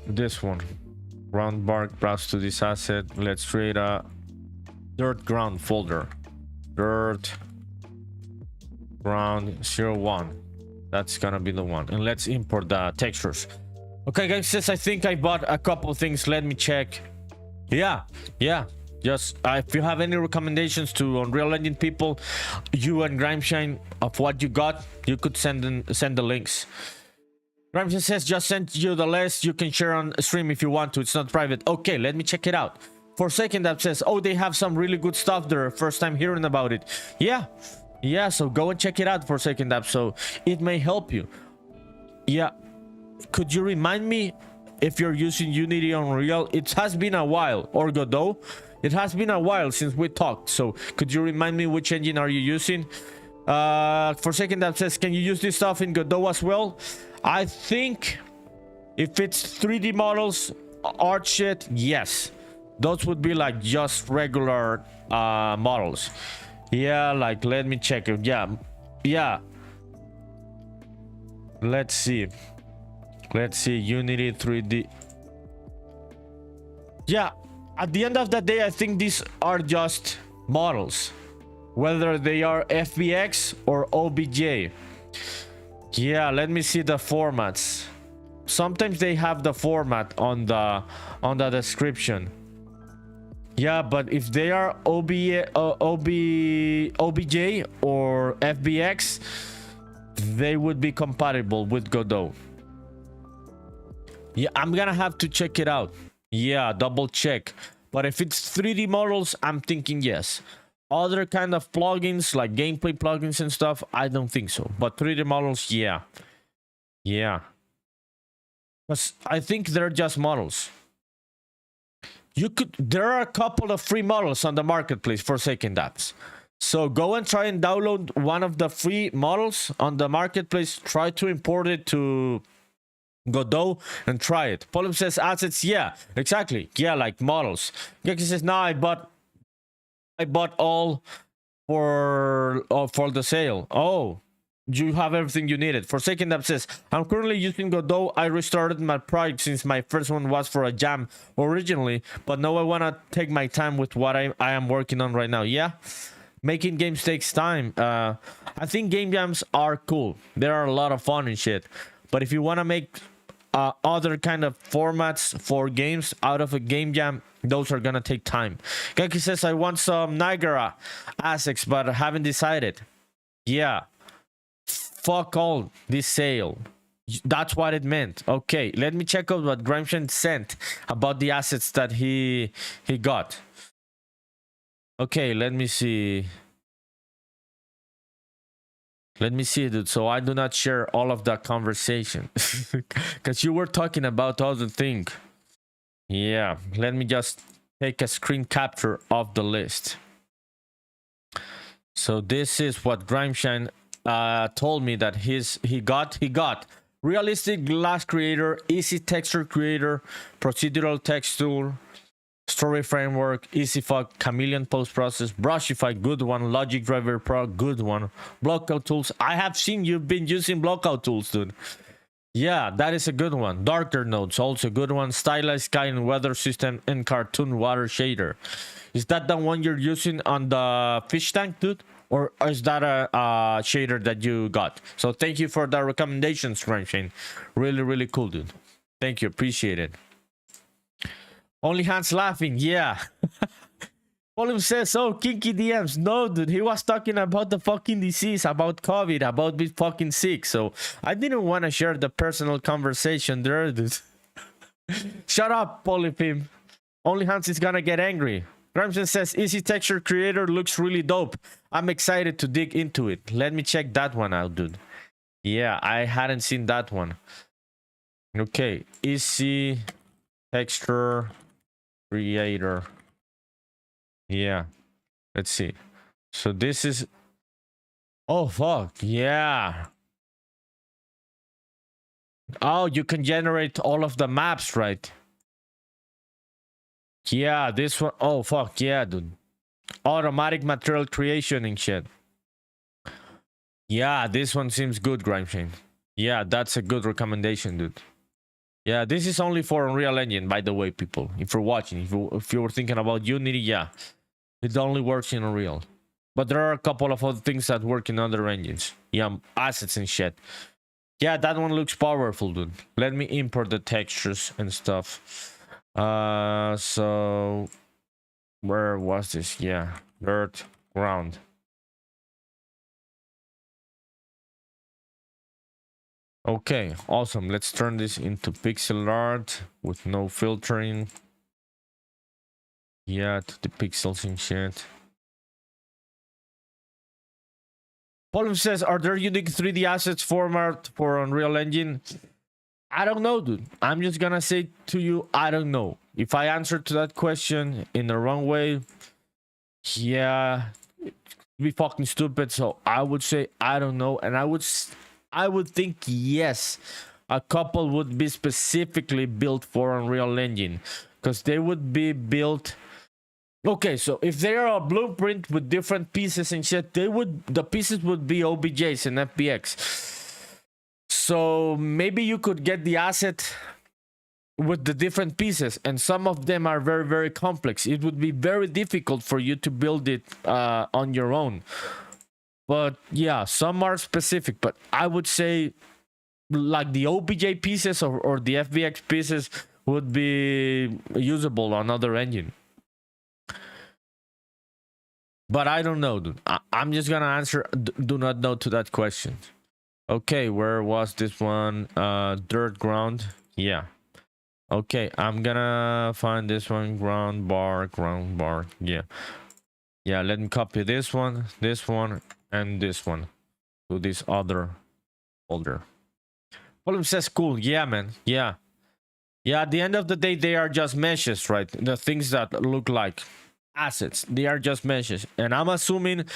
This one. Ground bark, browse to this asset. Let's create a dirt ground folder. Dirt ground 01. That's gonna be the one. And let's import the textures. Okay, guys, since I think I bought a couple things, let me check. Yeah. Just if you have any recommendations to Unreal Engine people, you and Grimeshine, of what you got, you could send the links. Grimeshine says, just sent you the list. You can share on stream if you want to. It's not private. Okay, let me check it out. Forsaken Dab says, oh, they have some really good stuff there. First time hearing about it. Yeah, so go and check it out, Forsaken Dab, so it may help you. Yeah, could you remind me if you're using Unity on Unreal? It has been a while. Or Godot. It has been a while since we talked, so could you remind me which engine are you using? Forsaken Dab says, can you use this stuff in Godot as well? I think if it's 3D models, art shit, yes. Those would be like just regular models. Yeah, like let me check it. Yeah. Let's see. Let's see, Unity 3D. Yeah, at the end of the day, I think these are just models, whether they are FBX or OBJ. Yeah, let me see the formats. Sometimes they have the format on the description. Yeah, but if they are OBJ or FBX, they would be compatible with Godot. Yeah, I'm gonna have to check it out. Yeah, double check. But if it's 3D models, I'm thinking yes. Other kind of plugins like gameplay plugins and stuff, I don't think so. But 3D models, yeah. Yeah. Because I think they're just models. There are a couple of free models on the marketplace for second apps. So go and try and download one of the free models on the marketplace. Try to import it to Godot and try it. Polim says assets. Yeah, exactly. Yeah, like models. Geki says, no, I bought all for the sale. Oh, you have everything you needed. Forsaken App says, I'm currently using Godot. I restarted my project since my first one was for a jam originally, but now I want to take my time with what I am working on right now. Yeah, making games takes time. I think game jams are cool. There are a lot of fun and shit. But if you want to make other kind of formats for games out of a game jam, those are gonna take time. Genki says, I want some Niagara assets, but I haven't decided. Yeah. Fuck all this sale. That's what it meant. Okay, let me check out what Grimshan sent about the assets that he got. Okay, let me see. Let me see, dude. So I do not share all of that conversation. Because you were talking about other thing. Yeah, let me just take a screen capture of the list. So this is what Grimeshine told me that he got realistic glass creator, easy texture creator, procedural text tool, story framework, EasyFog, Chameleon post process, Brushify, good one, Logic Driver Pro, good one, Blockout tools. I have seen you've been using Blockout tools, dude. Yeah, that is a good one. Darker nodes, also good one. Stylized sky and weather system and cartoon water shader. Is that the one you're using on the fish tank, dude? Or is that a shader that you got? So thank you for the recommendations, Shane. Really, really cool, dude. Thank you, appreciate it. Only hands laughing, yeah. Polim says, oh, kinky DMs. No, dude, he was talking about the fucking disease, about COVID, about being fucking sick. So I didn't want to share the personal conversation there, dude. Shut up, Polypim. Only Hans is gonna get angry. Grimson says, easy texture creator looks really dope. I'm excited to dig into it. Let me check that one out, dude. Yeah, I hadn't seen that one. Okay, easy texture creator. Yeah, let's see. So this is, oh fuck, yeah. Oh, you can generate all of the maps, right? Yeah, this one, oh fuck, yeah, dude. Automatic material creation and shit. Yeah, this one seems good, Grimeshane. Yeah, that's a good recommendation, dude. Yeah, this is only for Unreal Engine, by the way, people. If you're watching, if you were thinking about Unity, yeah. It only works in Unreal. But there are a couple of other things that work in other engines. Yeah, assets and shit. Yeah, that one looks powerful, dude. Let me import the textures and stuff. So where was this? Yeah, dirt, ground. Okay, awesome. Let's turn this into pixel art with no filtering. Yeah, to the pixels and shit. Polim says, are there unique 3D assets format for Unreal Engine? I don't know, dude. I'm just gonna say to you, I don't know. If I answer to that question in the wrong way, yeah, it'd be fucking stupid. So I would say I don't know, and I would think yes, a couple would be specifically built for Unreal Engine, because they would be built. Okay, so if they are a blueprint with different pieces and shit, the pieces would be OBJs and FBX. So maybe you could get the asset with the different pieces, and some of them are very, very complex. It would be very difficult for you to build it on your own. But yeah, some are specific, but I would say like the OBJ pieces or the FBX pieces would be usable on other engine. But I don't know, dude. I'm just gonna answer do not know to that question. Okay, where was this one? Dirt ground. Yeah. Okay, I'm gonna find this one. Ground bar. Yeah. Yeah, let me copy this one, and this one to this other folder. Volume says cool. Yeah, man. Yeah. Yeah, at the end of the day, they are just meshes, right? The things that look like assets, they are just meshes. And I'm assuming